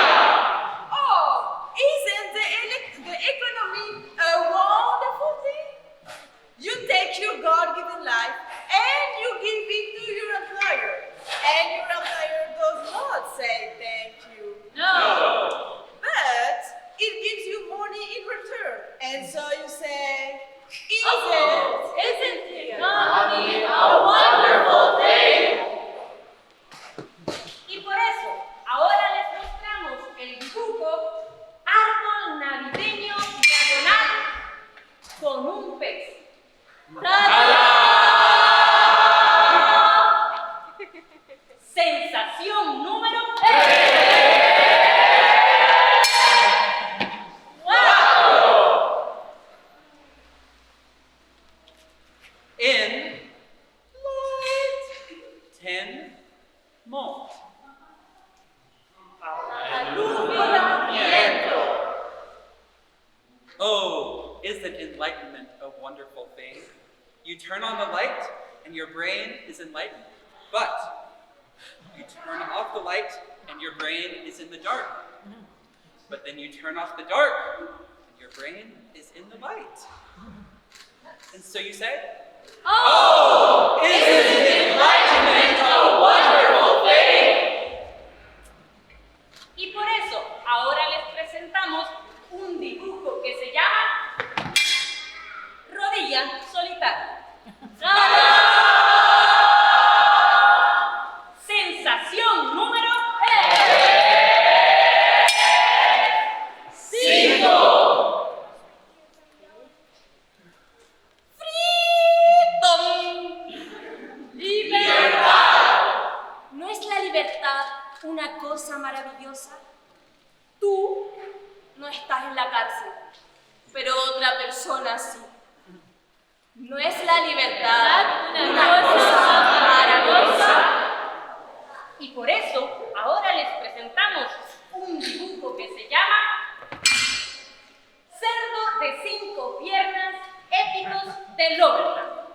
S7: Oh, isn't the economy a wonderful thing? You take your God-given life and you give it to your employer. And your employer does not say thank you.
S22: No.
S7: But it gives you money in return. And so you say,
S22: Isn't economy a wonderful thing? Y por eso, ahora les mostramos el dibujo árbol navideño diagonal con un pez. Sensación número 4.
S7: in light 10 more.
S24: Oh, isn't enlightenment a wonderful thing? You turn on the light and your brain is enlightened. But you turn off the light and your brain is in the dark. But then you turn off the dark and your brain is in the light. And so you say,
S22: Oh, isn't enlightenment a wonderful thing? Y por eso, ahora les presentamos un dibujo que se llama Rodilla Solitaria. Sensación número 5. Libertad. ¿No es la libertad una cosa maravillosa? Tú no estás en la cárcel, pero otra persona sí. ¿No es la libertad una cosa maravillosa? Y por eso ahora les presentamos un dibujo que se llama Cerdo de 5 piernas épicos de Loverland.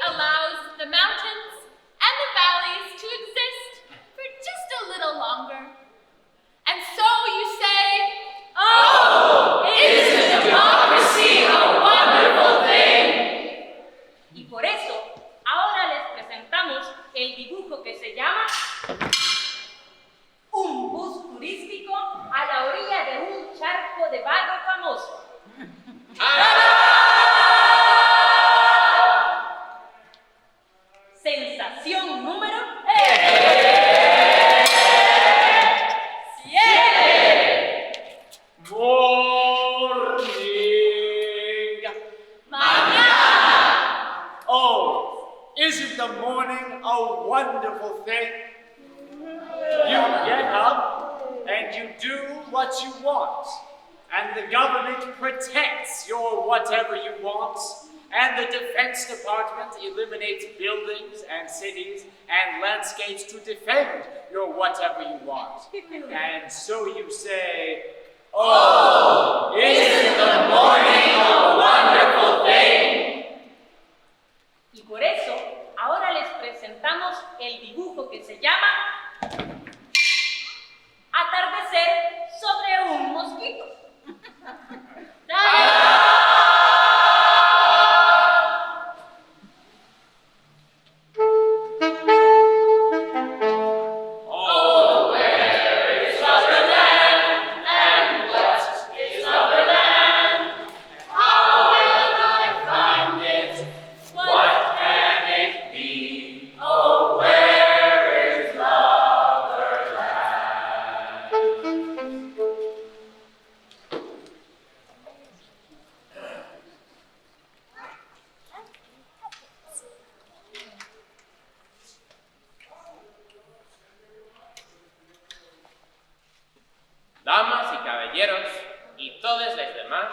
S22: allows the mountains and the valleys to exist for just a little longer. And so you say, oh, isn't democracy a wonderful thing? Y por eso, ahora les presentamos el dibujo que se llama un bus turístico a la orilla de un charco de barro famoso. Sensación número 7.
S5: Morning.
S22: Mañana.
S5: Oh, isn't the morning a wonderful thing? You get up and you do what you want, and the government protects your whatever you want, and the Defense Department eliminates buildings and cities and landscapes to defend your whatever you want. And so you say, oh, isn't the morning a wonderful thing?
S22: Y por eso, ahora les presentamos el dibujo que se llama atardecer sobre un mosquito.
S5: Oh, where is Sutherland? And what is Sutherland? How will I find it? What can it be? Oh, where is
S23: Damas y caballeros y todos los demás,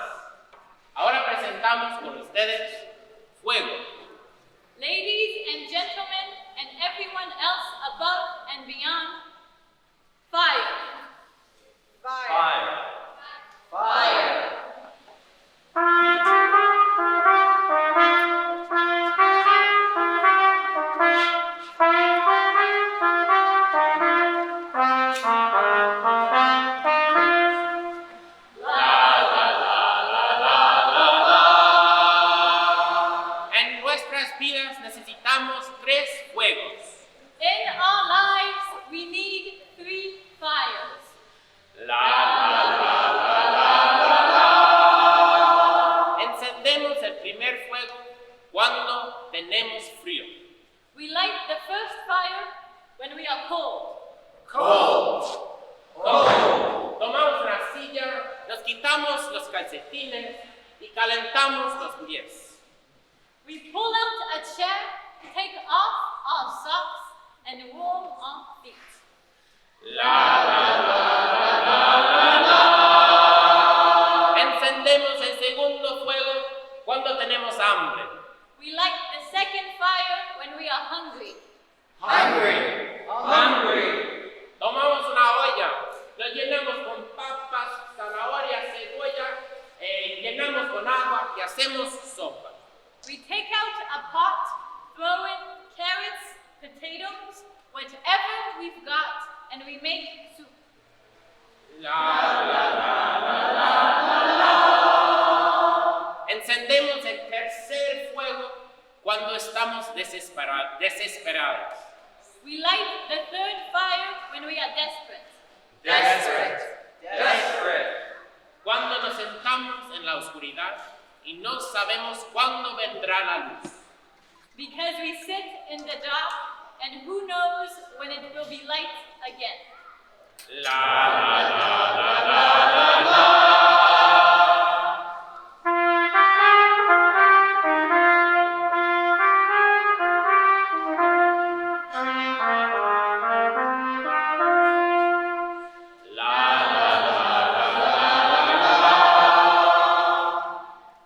S23: ahora presentamos con ustedes Fuego.
S22: Ladies and gentlemen, and everyone else above and beyond, fire.
S5: Fire. Fire.
S23: En nuestras vidas necesitamos 3 fuegos.
S22: In our lives, we need 3 fires.
S23: Encendemos el primer fuego cuando tenemos frío.
S22: We light the first fire when we are cold.
S23: Tomamos una silla, nos quitamos los calcetines y calentamos los pies.
S22: We pull out a chair, take off our socks, and warm our feet.
S23: Encendemos el segundo fuego cuando tenemos hambre.
S22: We light the second fire when we are hungry.
S23: Tomamos una olla, lo llenamos con papas, zanahorias, cebolla, llenamos con agua y hacemos sopa.
S22: We take out a pot, throw in carrots, potatoes, whatever we've got, and we make soup.
S23: Encendemos el tercer fuego cuando estamos desesperados.
S22: We light the third fire when we are desperate.
S23: Cuando nos sentamos en la oscuridad y no sabemos cuándo vendrá la luz.
S22: Because we sit in the dark, and who knows when it will be light again.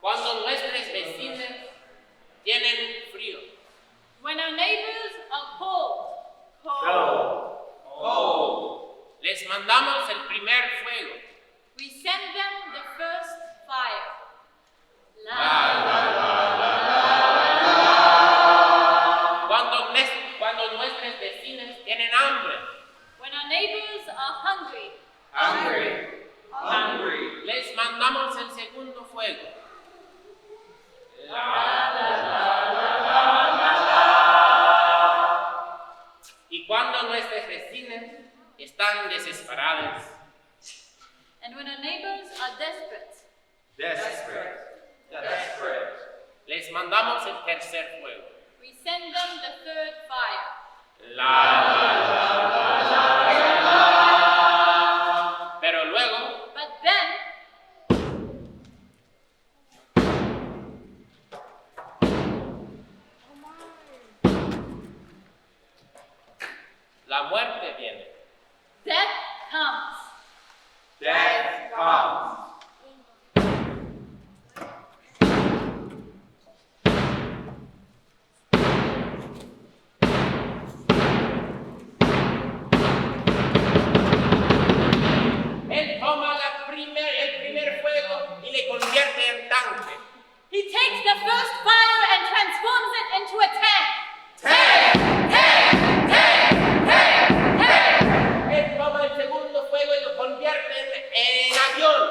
S23: Cuando nuestros vecinos tienen frío.
S22: When our neighbors are cold.
S23: Les mandamos el primer fuego.
S22: We send them the first fire.
S23: están desesperados.
S22: And when our neighbors are desperate,
S23: Les mandamos el tercer fuego.
S22: we send them the third fire.
S23: Pero luego,
S22: But then,
S23: la muerte viene.
S22: death comes.
S23: Él toma el primer fuego y le convierte en tanque.
S22: He takes the first fire and transforms it into a tank.
S23: Él toma el segundo fuego y lo convierte en avión.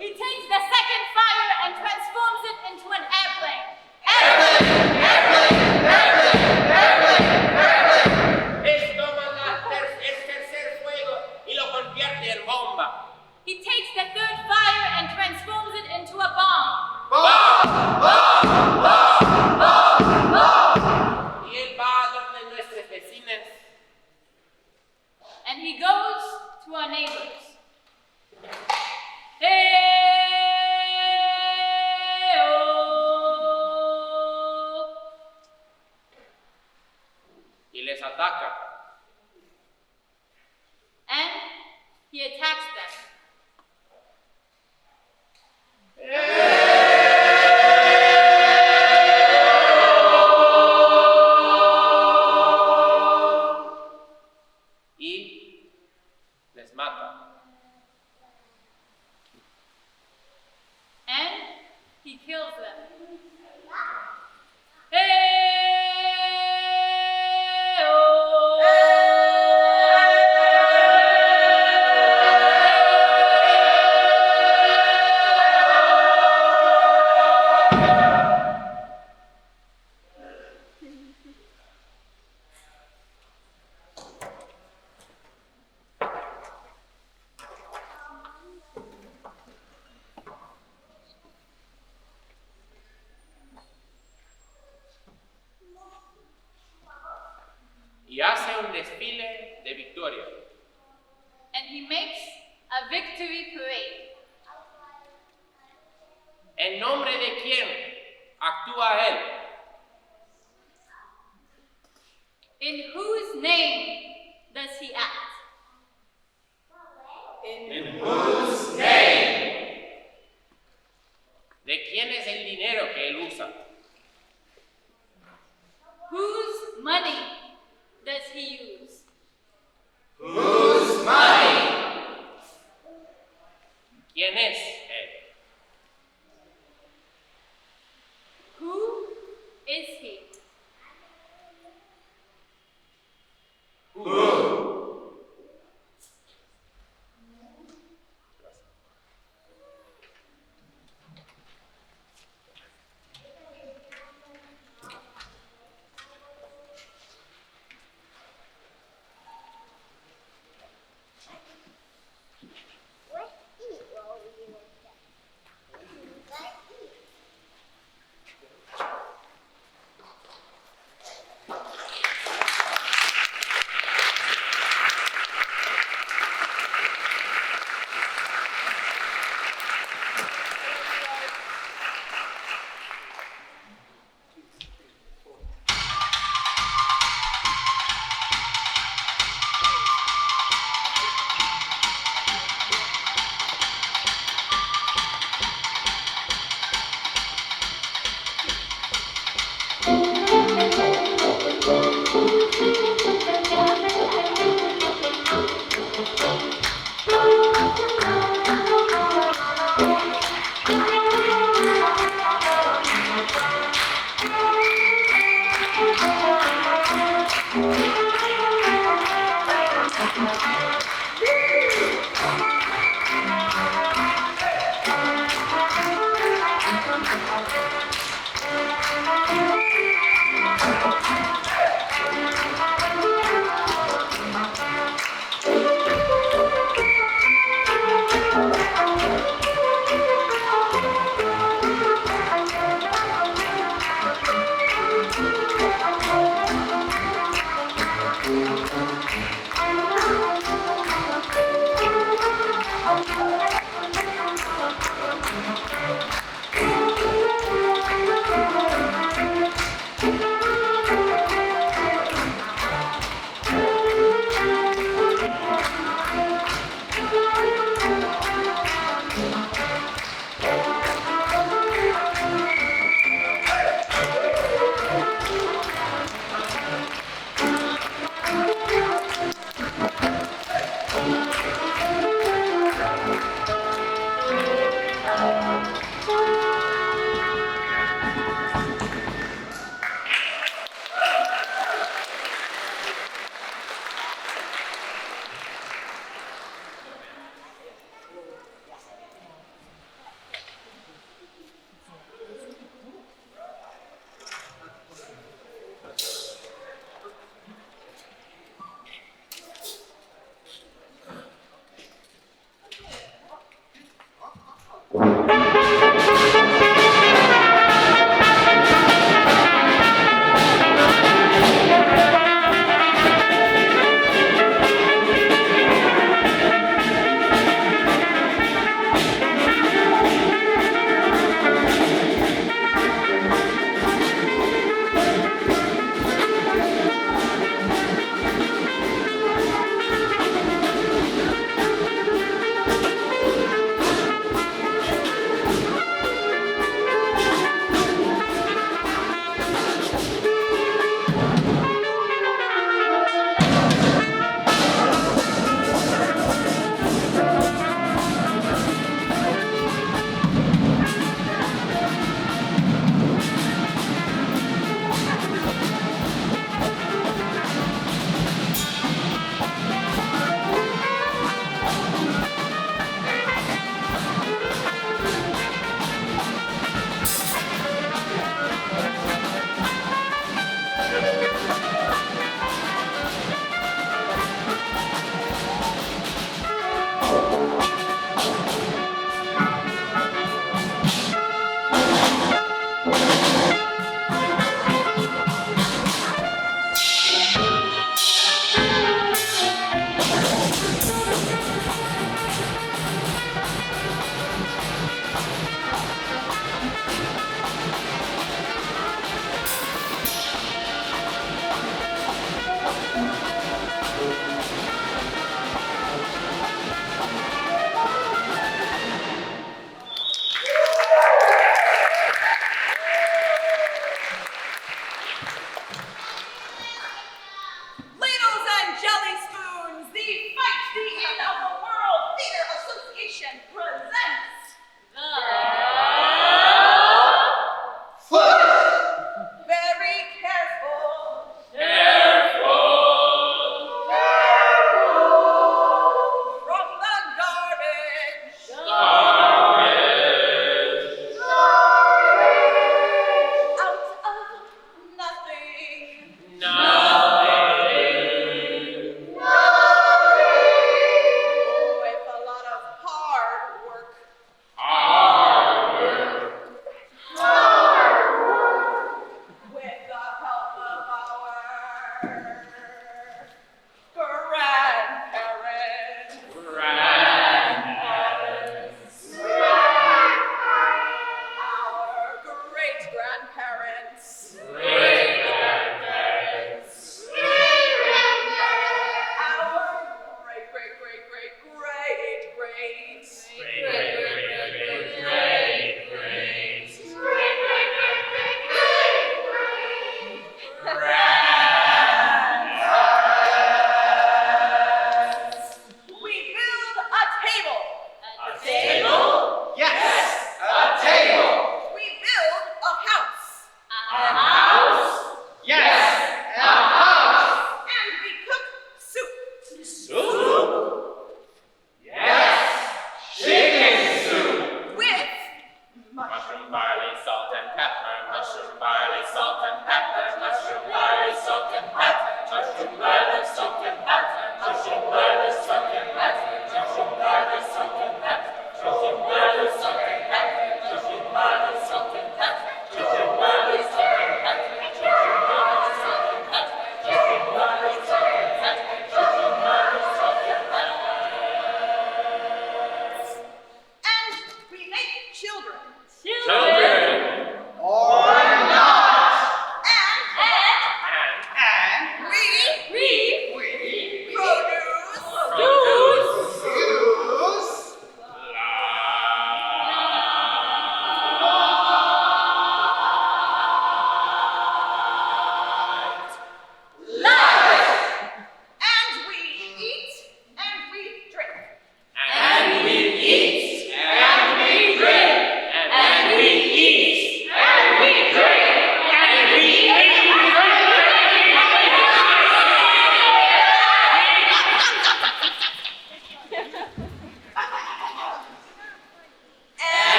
S22: He takes the second fire and transforms it into an airplane.
S23: Él toma el tercer fuego y lo convierte en bomba.
S22: He takes the third fire and transforms it into a bomb.
S23: Y él va a donde nuestros vecinos.
S22: And he goes to our neighbors.
S23: Y les ataca.
S22: And he attacks them.
S23: Y les mata.
S22: And he kills them.
S23: Y hace un desfile de victoria.
S22: And he makes a victory parade.
S23: ¿En nombre de quién actúa él?
S22: In whose name does he act?
S23: ¿En whose name? ¿De quién es el dinero que él usa?
S22: Whose money does he use?
S23: Whose money? ¿Quién es él?
S22: Who is he?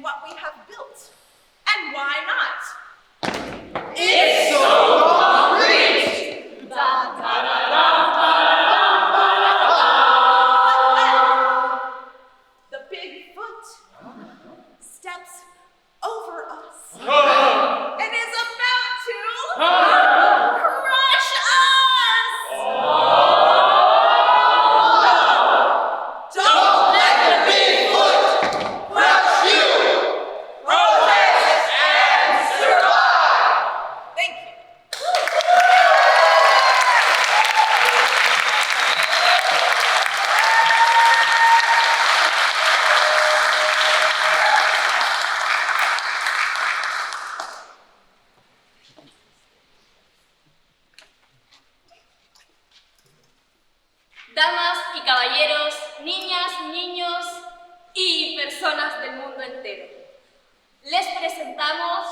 S7: what we have built. And why not?
S18: It's so concrete!
S7: The Bigfoot steps over us and is about to crush us! Don't let the Bigfoot crush you! Protest and survive! Thank you.
S22: Damas y caballeros, niñas, niños y personas del mundo entero, les presentamos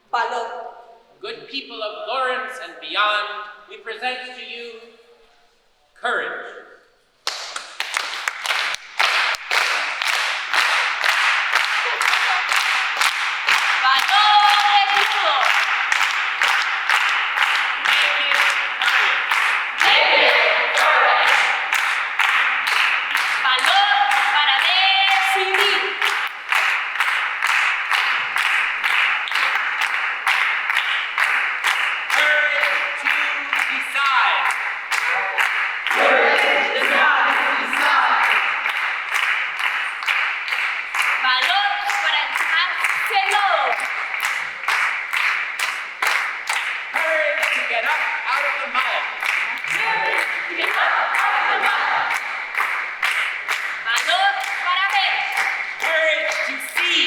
S22: Valor.
S23: Good people of Lawrence and beyond, we present to you courage.
S22: Valor desnudo. Valor para decidir.
S23: Courage to decide.
S22: Valor para dejárselo.
S23: Courage to get up out of the mud.
S22: Valor para ver.
S23: Courage to see.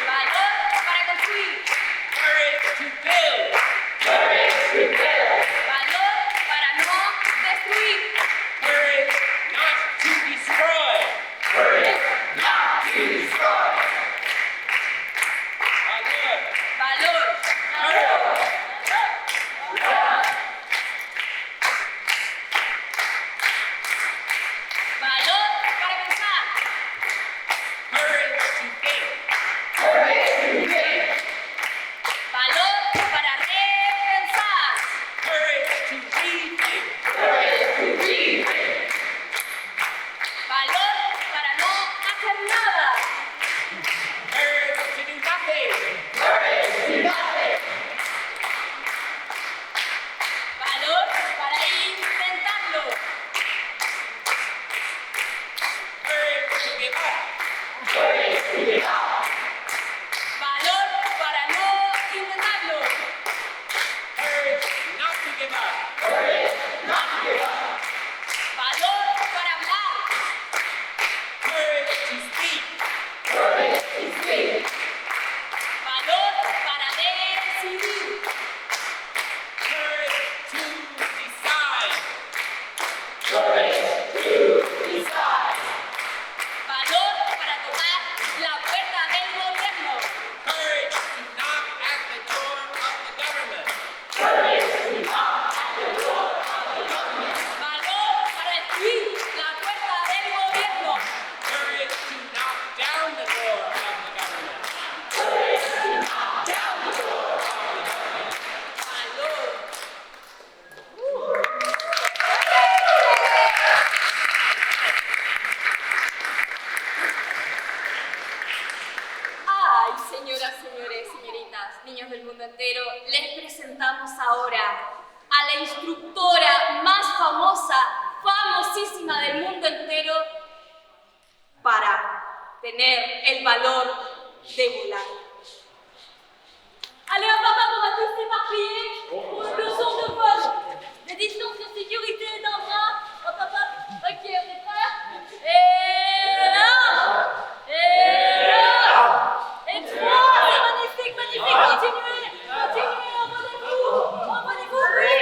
S22: Valor para construir.
S23: Courage to build.
S22: Valor para no destruir.
S23: Courage not to destroy. Valor.
S22: Valor. Valor para pensar.
S23: Courage to think.
S22: Valor para repensar.
S23: Courage to rethink.
S22: Valor para no hacer nada.
S23: Courage to do nothing.
S22: Valor para intentarlo.
S23: Courage to give up.
S22: Valor para no intentarlo.
S23: Courage not to give up.
S22: Valor para hablar.
S23: Courage to speak.
S22: Valor para decidir.
S23: Courage to decide.
S22: Valor para tocar la puerta del gobierno.
S23: Courage to knock at the door of the government.
S22: Valor para destruir la puerta del gobierno.
S23: Courage to knock down the door of the government.
S22: Valor. Ay, señoras, señores, señoritas, niños del mundo entero, les presentamos ahora a la instructora más famosa, famosísima del mundo entero, para tener el valor de volar. Allez hop, hop, hop, on va tous s'éparpiller pour une leçon de vol. Les distances de sécurité d'un bras. Hop, hop, hop. Ok, on est prêts? Et là! Et là! Et trois! C'est magnifique, magnifique! Continuez! Continuez! Envolez-vous! Oui!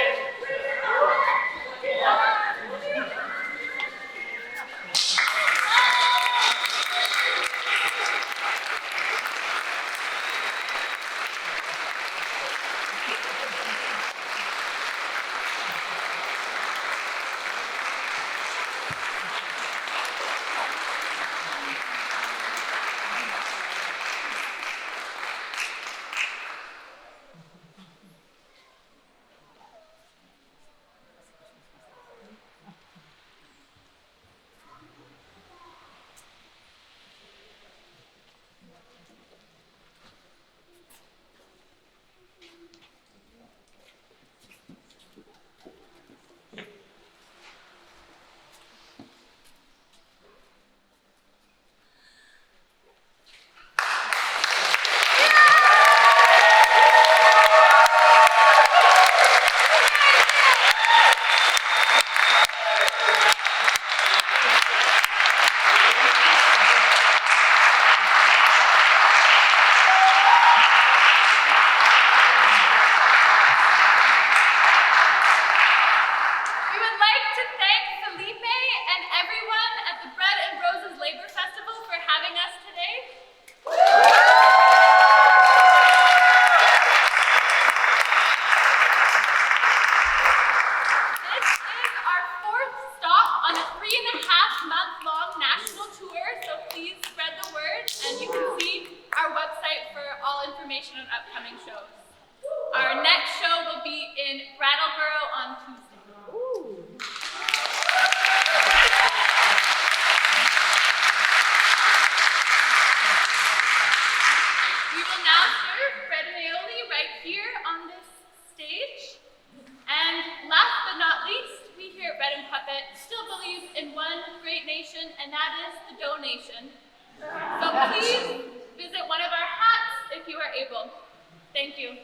S6: information on upcoming shows. Our next show will be in Brattleboro on Tuesday. We will now serve Fred and Aioli right here on this stage. And last but not least, we here at Bread and Puppet still believe in one great nation, and that is the donation. So please visit one of our hats if you are able. Thank you.